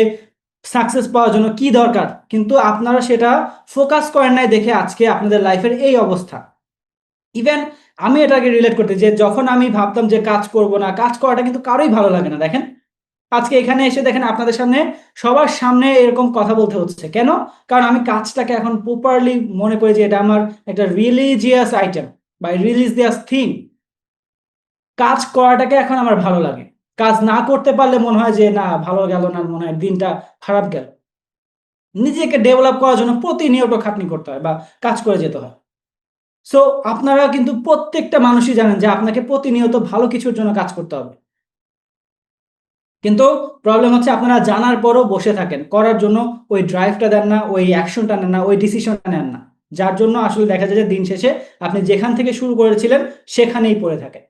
সাকসেস পাওয়ার জন্য কি দরকার, কিন্তু আপনারা সেটা ফোকাস করেন নাই দেখে আজকে আপনাদের লাইফের এই অবস্থা। ইভেন আমি এটাকে রিলেট করতে যে যখন আমি ভাবতাম যে কাজ করব না, কাজ করাটা কিন্তু কারোই ভালো লাগে না। দেখেন আজকে এখানে এসে দেখেন আপনাদের সামনে সবার সামনে এরকম কথা বলতে হচ্ছে কেন? কারণ আমি কাজটাকে এখন প্রপারলি মনে করি যে এটা আমার একটা রিলিজিয়াস আইটেম বা রিলিজিয়াস থিং। কাজ করাটাকে এখন আমার ভালো লাগে, কাজ না করতে পারলে মনে হয় যে না ভালো গেল না, মনে হয় দিনটা খারাপ গেল। নিজেকে ডেভেলপ করার জন্য প্রতিনিয়ত খাটনি করতে হয় বা কাজ করে যেতে হয়। সো আপনারা কিন্তু প্রত্যেকটা মানুষই জানেন যে আপনাকে প্রতিনিয়ত ভালো কিছুর জন্য কাজ করতে হবে, কিন্তু প্রবলেম হচ্ছে আপনারা জানার পরও বসে থাকেন, করার জন্য ওই ড্রাইভটা দেন না, ওই অ্যাকশনটা নেন না, ওই ডিসিশনটা নেন না, যার জন্য আসলে দেখা যায় যে দিন শেষে আপনি যেখান থেকে শুরু করেছিলেন সেখানেই পড়ে থাকেন।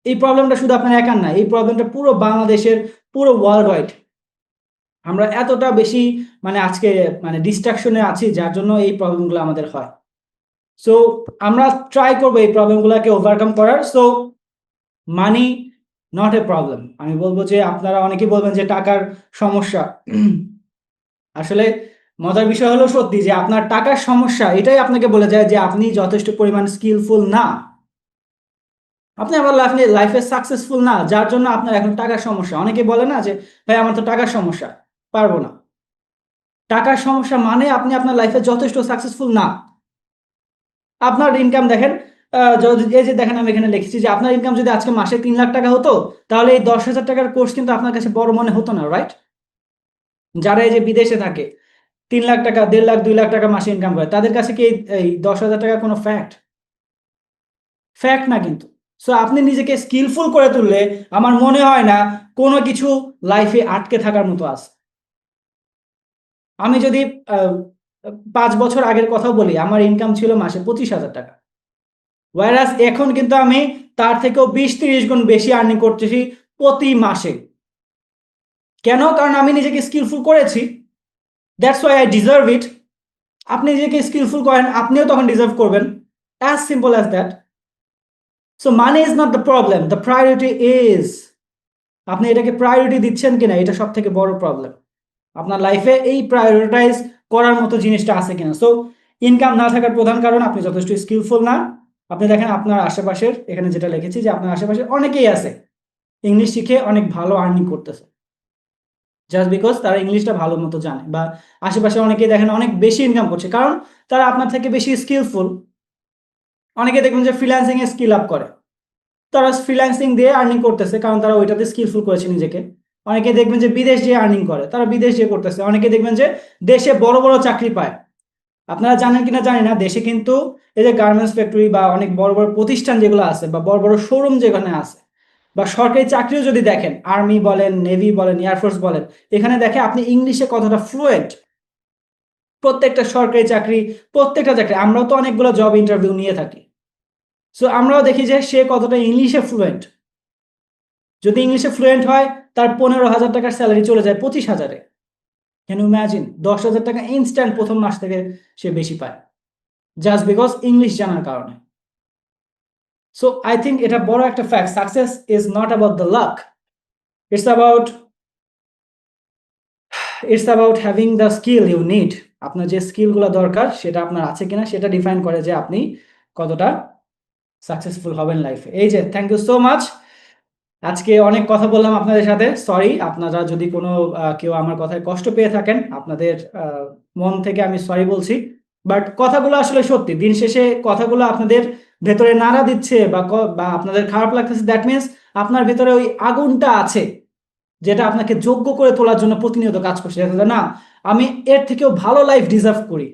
এই প্রবলেমটা শুধু আপনার একার না, এই প্রবলেমটা পুরো বাংলাদেশের, পুরো ওয়ার্ল্ড ওয়াইড। আমরা এতটা বেশি আজকে ডিস্ট্রাকশনে আছি যার জন্য এই প্রবলেমগুলো আমাদের হয়। সো আমরা ট্রাই করবো এই প্রবলেমগুলোকে ওভারকাম করার। So money not a problem. আমি বলবো যে আপনারা অনেকেই বলবেন যে টাকার সমস্যা, আসলে মজার বিষয় হলো সত্যি যে আপনার টাকার সমস্যা এটাই আপনাকে বলে যায় যে আপনি যথেষ্ট পরিমাণ স্কিলফুল না, আপনি আমার লাইফে সাকসেসফুল না, যার জন্য আপনার এখন টাকার সমস্যা। অনেকে বলে না যে ভাই আমার তো টাকার সমস্যা, পারবো না। টাকার সমস্যা মানে আপনি আপনার লাইফে যথেষ্ট সাকসেসফুল না। আপনার ইনকাম দেখেন, এই যে দেখেন আমি এখানে লিখেছি যে আপনার ইনকাম যদি আজকে মাসে 3 লাখ টাকা হতো তাহলে এই 10,000 টাকার কোর্স কিন্তু আপনার কাছে বড় মনে হতো না, রাইট? যারা এই যে বিদেশে থাকে 3 লাখ টাকা, 1.5 লাখ, 2 লাখ টাকা মাসে ইনকাম করে, তাদের কাছে কি এই 10,000 টাকা কোনো ফ্যাক্ট না কিন্তু। সো আপনি নিজেকে স্কিলফুল করে তুললে আমার মনে হয় না কোনো কিছু লাইফে আটকে থাকার মতো আছে। আমি যদি 5 বছর আগের কথা বলি, আমার ইনকাম ছিল মাসে 25,000 টাকা, ওয়ারাস এখন কিন্তু আমি তার থেকেও 20-30 গুণ বেশি আর্নিং করতেছি প্রতি মাসে। কেন? কারণ আমি নিজেকে স্কিলফুল করেছি, দ্যাটস ওয়াই আই ডিজার্ভ ইট। আপনি নিজেকে স্কিলফুল করেন, আপনিও তখন ডিজার্ভ করবেন, as simple as that. So money is not the problem, the priority is. আপনি এটাকে প্রায়োরিটি দিচ্ছেন কিনা, এটা সব থেকে বড় প্রবলেম। আপনার লাইফে এই প্রায়োরিটাইজ করার মতো জিনিসটা আছে কিনা। সো ইনকাম না থাকার প্রধান কারণ আপনি যথেষ্ট স্কিলফুল না, আপনি দেখেন আপনার আশেপাশের, এখানে যেটা লিখেছি যে আপনার আশেপাশে অনেকেই আছে ইংলিশ শিখে অনেক ভালো আর্নিং করতেছে, জাস্ট বিকজ তারা ইংলিশটা ভালো মতো জানে, বা আশেপাশে অনেকেই দেখেন অনেক বেশি ইনকাম করছে কারণ তারা আপনার থেকে বেশি স্কিলফুল। অনেকে দেখবেন যে ফ্রিল্যান্সিং এ স্কিল আপ করে, তারা ফ্রিল্যান্সিং দিয়ে আর্নিং করতেছে কারণ তারা ওইটাতে স্কিলফুল করেছে নিজেকে। অনেকে দেখবেন যে বিদেশ যেয়ে আর্নিং করে, তারা বিদেশ যেয়ে করতেছে। অনেকে দেখবেন যে দেশে বড় বড় চাকরি পায়। আপনারা জানেন কিনা জানি না, দেশে কিন্তু এই যে গার্মেন্টস ফ্যাক্টরি বা অনেক বড় বড় প্রতিষ্ঠান যেগুলো আছে বা বড় বড় শোরুম যেখানে আছে, বা সরকারি চাকরিও যদি দেখেন, আর্মি বলেন, নেভি বলেন, এয়ারফোর্স বলেন, এখানে দেখে আপনি ইংলিশে কতটা ফ্লুয়েন্ট। প্রত্যেকটা সরকারি চাকরি, প্রত্যেকটা চাকরি, আমরাও তো অনেকগুলো জব ইন্টারভিউ নিয়ে থাকি, সো আমরাও দেখি যে সে কতটা ইংলিশে ফ্লুয়েন্ট। যদি ইংলিশে ফ্লুয়েন্ট হয়, তার 15,000 টাকার স্যালারি চলে যায় 25,000-এ। Can you imagine? 10,000 টাকা ইনস্ট্যান্ট প্রথম মাস থেকে সে বেশি পায়, জাস্ট বিকজ ইংলিশ জানার কারণে। সো আই থিঙ্ক এটা বড় একটা fact. Success is not about the luck, it's about having the skill you need. আপনার যে স্কিলগুলো দরকার সেটা আপনার আছে কিনা সেটা ডিফাইন করে যে আপনি কতটা সাকসেসফুল হবেন লাইফে। এই যে, থ্যাংক ইউ সো মাচ। আজকে অনেক কথা বললাম আপনাদের সাথে। সরি, আপনারা যদি কোনো কেউ আমার কথায় কষ্ট পেয়ে থাকেন, আপনাদের মন থেকে আমি সরি বলছি। বাট কথাগুলো আসলে সত্যি। দিন শেষে কথাগুলো আপনাদের ভেতরে নাড়া দিচ্ছে বা আপনাদের খারাপ লাগতেছে, দ্যাট মিনস আপনার ভেতরে ওই আগুনটা আছে যেটা আপনাকে যোগ্য করে তোলার জন্য প্রতিনিয়ত কাজ করছে। না, আমি এর থেকেও ভালো লাইফ ডিজার্ভ করি,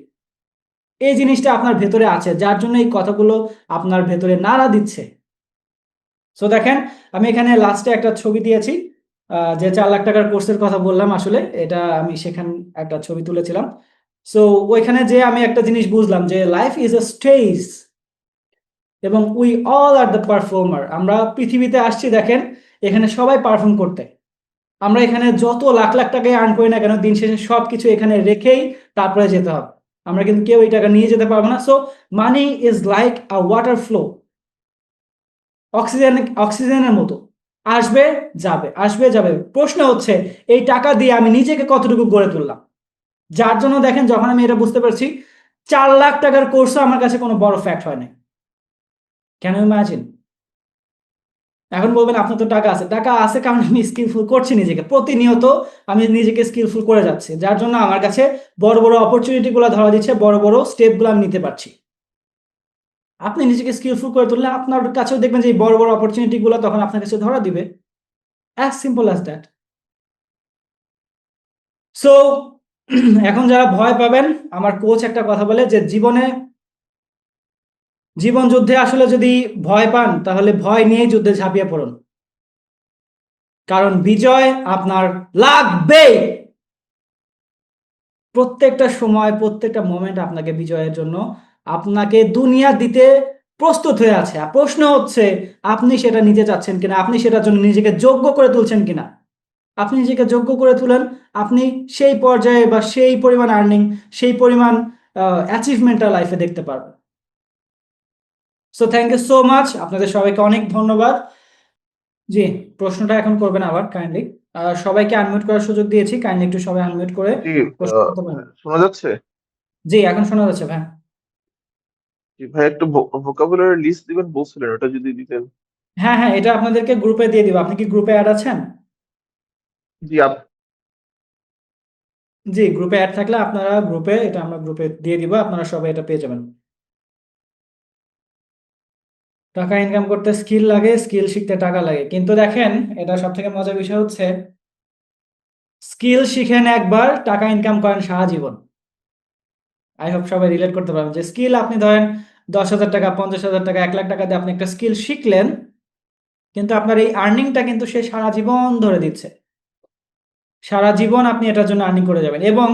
এই জিনিসটা আপনার ভেতরে আছে, যার জন্য এই কথাগুলো আপনার ভেতরে নাড়া দিচ্ছে। সো দেখেন, আমি এখানে লাস্টে একটা ছবি দিয়েছি, যে 4 লাখ টাকার কোর্সের কথা বললাম, আসলে এটা আমি সেখানে একটা ছবি তুলেছিলাম। সো ওইখানে যে আমি একটা জিনিস বুঝলাম যে লাইফ ইজ এ স্টেজ এবং we all are the performer. আমরা পৃথিবীতে আসছি, দেখেন এখানে সবাই পারফর্ম করতে। আমরা এখানে যত লাখ লাখ টাকায় আর্ন করি না কেন, দিন শেষে সবকিছু এখানে রেখেই তারপরে যেতে হবে। আমরা কিন্তু কেউ এই টাকা নিয়ে যেতে পারবো না। So money is like a water flow, অক্সিজেনের মতো, আসবে যাবে, আসবে যাবে। প্রশ্ন হচ্ছে এই টাকা দিয়ে আমি নিজেকে কতটুকু গড়ে তুললাম, যার জন্য দেখেন যখন আমি এটা বুঝতে পারছি, 4 লাখ টাকার কোর্সও আমার কাছে কোনো বড় ফ্যাক্ট হয় না। Can you imagine? এখন বলবেন আপনার তো টাকা আছে। টাকা আছে কারণ আমি স্কিলফুল করছি নিজেকে, প্রতিনিয়ত আমি নিজেকে স্কিলফুল করে যাচ্ছি, যার জন্য আমার কাছে বড় বড় অপরচুনিটিগুলো ধরা দিচ্ছে, বড় বড় স্টেপগুলো আমি নিতে পারছি। আপনি নিজেকে স্কিলফুল করে তুললে আপনার কাছেও দেখবেন যে এই বড় বড় অপরচুনিটিগুলো তখন আপনার কাছে ধরা দিবে। As simple as that. So এখন যারা ভয় পাবেন, আমার কোচ একটা কথা বলে যে জীবন যুদ্ধে আসলে যদি ভয় পান, তাহলে ভয় নিয়ে যুদ্ধে ঝাঁপিয়ে পড়ুন, কারণ বিজয় আপনার লাগবে। প্রত্যেকটা সময়, প্রত্যেকটা মোমেন্ট আপনাকে বিজয়ের জন্য আপনাকে দুনিয়া দিতে প্রস্তুত হয়ে আছে। আর প্রশ্ন হচ্ছে আপনি সেটা নিতে চাচ্ছেন কিনা, আপনি সেটার জন্য নিজেকে যোগ্য করে তুলছেন কিনা। আপনি নিজেকে যোগ্য করে তুলেন, আপনি সেই পর্যায়ে বা সেই পরিমাণ আর্নিং, সেই পরিমাণ অ্যাচিভমেন্টটা লাইফে দেখতে পারবেন। So thank you so much, আপনাদের সবাইকে অনেক ধন্যবাদ। জি, প্রশ্নটা এখন করবেন আবার কাইন্ডলি। সবাইকে আনমিউট করার সুযোগ দিয়েছি, কাইন্ডলি একটু সবাই আনমিউট করে প্রশ্ন করতে পারেন। শোনা যাচ্ছে? জি, এখন শোনা যাচ্ছে ভাই। জি ভাই, একটু ভোকাবুলারি লিস্ট দিবেন বলছিলেন, ওটা যদি দিতেন। হ্যাঁ হ্যাঁ, এটা আপনাদেরকে গ্রুপে দিয়ে দিব। আপনি কি গ্রুপে অ্যাড আছেন? জি জি, গ্রুপে অ্যাড থাকলে আপনারা গ্রুপে, এটা আমরা গ্রুপে দিয়ে দিব, আপনারা সবাই এটা পেয়ে যাবেন। টাকা ইনকাম করতে স্কিল লাগে, স্কিল শিখতে টাকা লাগে। কিন্তু দেখেন, এটা সব থেকে মজার বিষয় হচ্ছে স্কিল শিখেন একবার, টাকা ইনকাম করেন সারা জীবন। আই হোপ সবাই রিলেট করতে পারবেন যে স্কিল আপনি ধরেন 10,000 টাকা, 50,000 টাকা, 1 লাখ টাকা দিয়ে আপনি একটা স্কিল শিখলেন, কিন্তু আপনার এই আর্নিংটা কিন্তু সে সারা জীবন ধরে দিচ্ছে। সারা জীবন আপনি এটার জন্য আর্নিং করে যাবেন। এবং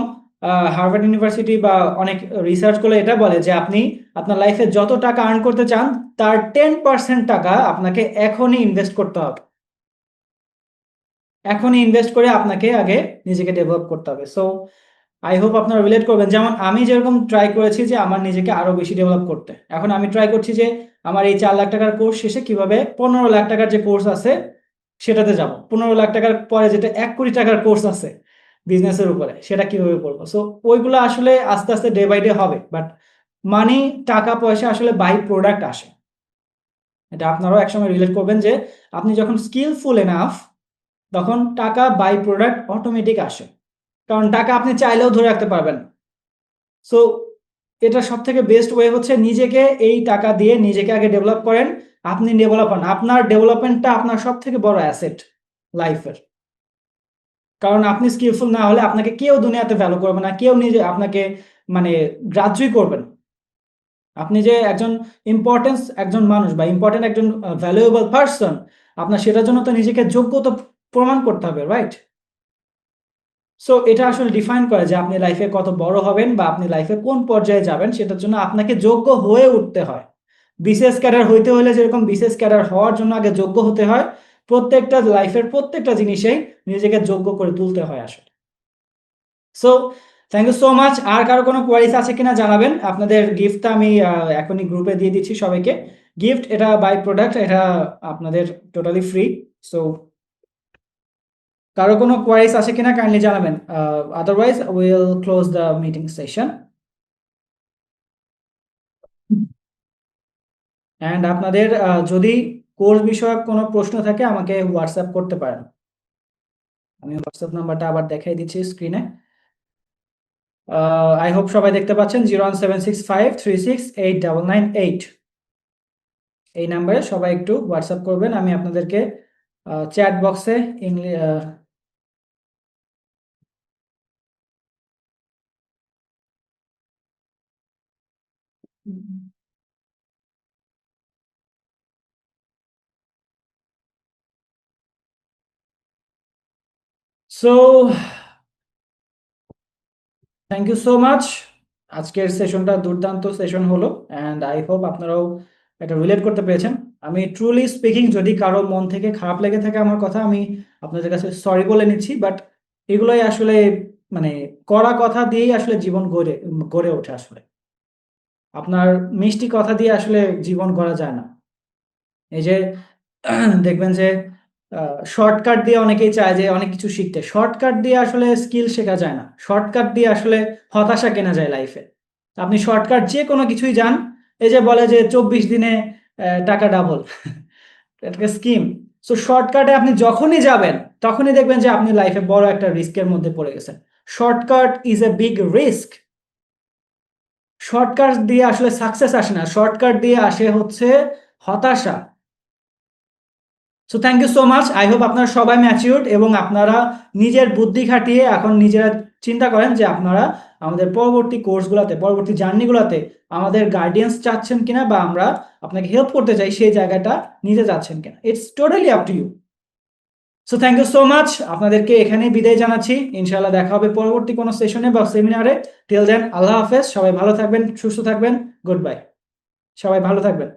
হার্ভার্ড ইউনিভার্সিটি বা অনেক রিসার্চ করে এটা বলে যে আপনি আপনার লাইফে যত টাকা আর্ন করতে চান, তার 10% টাকা আপনাকে এখনই ইনভেস্ট করতে হবে। এখনই ইনভেস্ট করে আপনাকে আগে নিজেকে ডেভেলপ করতে হবে। সো আই হোপ আপনারা রিলেট করবেন। যেমন আমি যেরকম ট্রাই করেছি যে আমার নিজেকে আরো বেশি ডেভেলপ করতে, এখন আমি ট্রাই করছি যে আমার এই 4 লাখ টাকার কোর্স শেষে কিভাবে 15 লাখ টাকার যে কোর্স আছে সেটাতে যাব। 15 লাখ টাকার পরে যেটা 1 কোটি টাকার কোর্স আছে বিজনেসের উপরে, সেটা কিভাবে করবো। সো ওইগুলো আসলে আস্তে আস্তে ডে বাই ডে হবে। বাট মানি, টাকা পয়সা আসলে বাই প্রোডাক্ট আসে। এটা আপনারাও একসময় রিলেট করবেন যে আপনি যখন স্কিলফুল এনাফ তখন টাকা বাই প্রোডাক্ট অটোমেটিক আসে, কারণ টাকা আপনি চাইলেও ধরে রাখতে পারবেন। সো এটা সব থেকে বেস্ট ওয়ে হচ্ছে নিজেকে এই টাকা দিয়ে নিজেকে আগে ডেভেলপ করেন, আপনি ডেভেলপ হন। আপনার ডেভেলপমেন্টটা আপনার সব থেকে বড় অ্যাসেট লাইফের, কারণ আপনি স্কিলফুল না হলে আপনাকে কেউ দুনিয়াতে ভ্যালু করবে না, কেউ নিজে আপনাকে মানে গ্রাহ্যই করবেন। আপনি যে একজন ইম্পর্টেন্স একজন মানুষ বা ইম্পর্টেন্ট একজন ভ্যালুয়েবল পারসন, আপনার সেটার জন্য তো নিজেকে যোগ্য তো প্রমাণ করতে হবে, রাইট? সো এটা আসলে ডিফাইন করে যে আপনি লাইফে কত বড় হবেন বা আপনি লাইফে কোন পর্যায়ে যাবেন, সেটার জন্য আপনাকে যোগ্য হয়ে উঠতে হয়। বিসিএস ক্যাডার হইতে হলে যেরকম বিসিএস ক্যাডার হওয়ার জন্য আগে যোগ্য হতে হয়, প্রত্যেকটা লাইফের প্রত্যেকটা জিনিসেই নিজেকে যোগ্য করে তুলতে হয় আসলে। So thank you so much. আর কারো কোনো কোয়ারিজ আছে কিনা জানাবেন। আপনাদের গিফটটা আমি এখনই গ্রুপে দিয়ে দিচ্ছি সবাইকে। গিফট এটা বাই প্রোডাক্ট, এটা আপনাদের টোটালি ফ্রি। সো কারো কোনো কোয়ারিজ আছে কিনা কাইন্ডলি জানাবেন, otherwise will close the meeting session. And আপনাদের যদি কোর্স বিষয়ক কোনো প্রশ্ন থাকে আমাকে হোয়াটসঅ্যাপ করতে পারেন। আমি হোয়াটসঅ্যাপ নাম্বারটা আবার দেখাই দিচ্ছি স্ক্রিনে। আই হোপ সবাই দেখতে পাচ্ছেন 01765368998 এই নাম্বারে সবাই একটু হোয়াটসঅ্যাপ করবেন। আমি আপনাদেরকে চ্যাট বক্সে so thank you so much. আজকের সেশনটা দুর্দান্ত সেশন হলো, অ্যান্ড আই হোপ আপনারাও এটা রিলেট করতে পেরেছেন। আমি ট্রুলি স্পিকিং যদি কারো মন থেকে খারাপ লেগে থাকে আমার কথা, আমি আপনাদের কাছে সরি বলে নিচ্ছি, বাট এগুলোই আসলে মানে কড়া কথা দিয়েই আসলে জীবন গড়ে ওঠে। আসলে আপনার মিষ্টি কথা দিয়ে আসলে জীবন গড়া যায় না। এই যে দেখবেন যে শর্টকাট দিয়ে অনেকেই চায় যে অনেক কিছু শিখতে, শর্টকাট দিয়ে আসলে স্কিল শেখা যায় না, শর্টকাট দিয়ে আসলে হতাশা কেনা যায় লাইফে। আপনি শর্টকাট যে কোনো কিছুই যান, এই যে বলে যে 24 দিনে টাকা ডাবল, একটা স্কিম। সো শর্টকাটে আপনি যখনই যাবেন তখনই দেখবেন যে আপনি লাইফে বড় একটা রিস্কের মধ্যে পড়ে গেছেন। Shortcut is a big risk. Shortcut দিয়ে আসলে সাকসেস আসে না, শর্টকাট দিয়ে আসে হচ্ছে হতাশা। So thank you so much. I hope আপনারা সবাই ম্যাচিউরড এবং আপনারা নিজের বুদ্ধি খাটিয়ে এখন নিজেরা চিন্তা করেন যে আপনারা আমাদের পরবর্তী কোর্সগুলোতে, পরবর্তী জার্নিগুলোতে আমাদের গাইডেন্স চাচ্ছেন কিনা, বা আমরা আপনাকে হেল্প করতে চাই সেই জায়গাটা নিতে যাচ্ছেন কিনা। It's totally up to you. So thank you so much. আপনাদেরকে এখানেই বিদায় জানাচ্ছি। ইনশাআল্লাহ দেখা হবে পরবর্তী কোনো সেশনে বা সেমিনারে। টিল দেন আল্লাহ হাফেজ। সবাই ভালো থাকবেন, সুস্থ থাকবেন। Good bye. সবাই ভালো থাকবেন।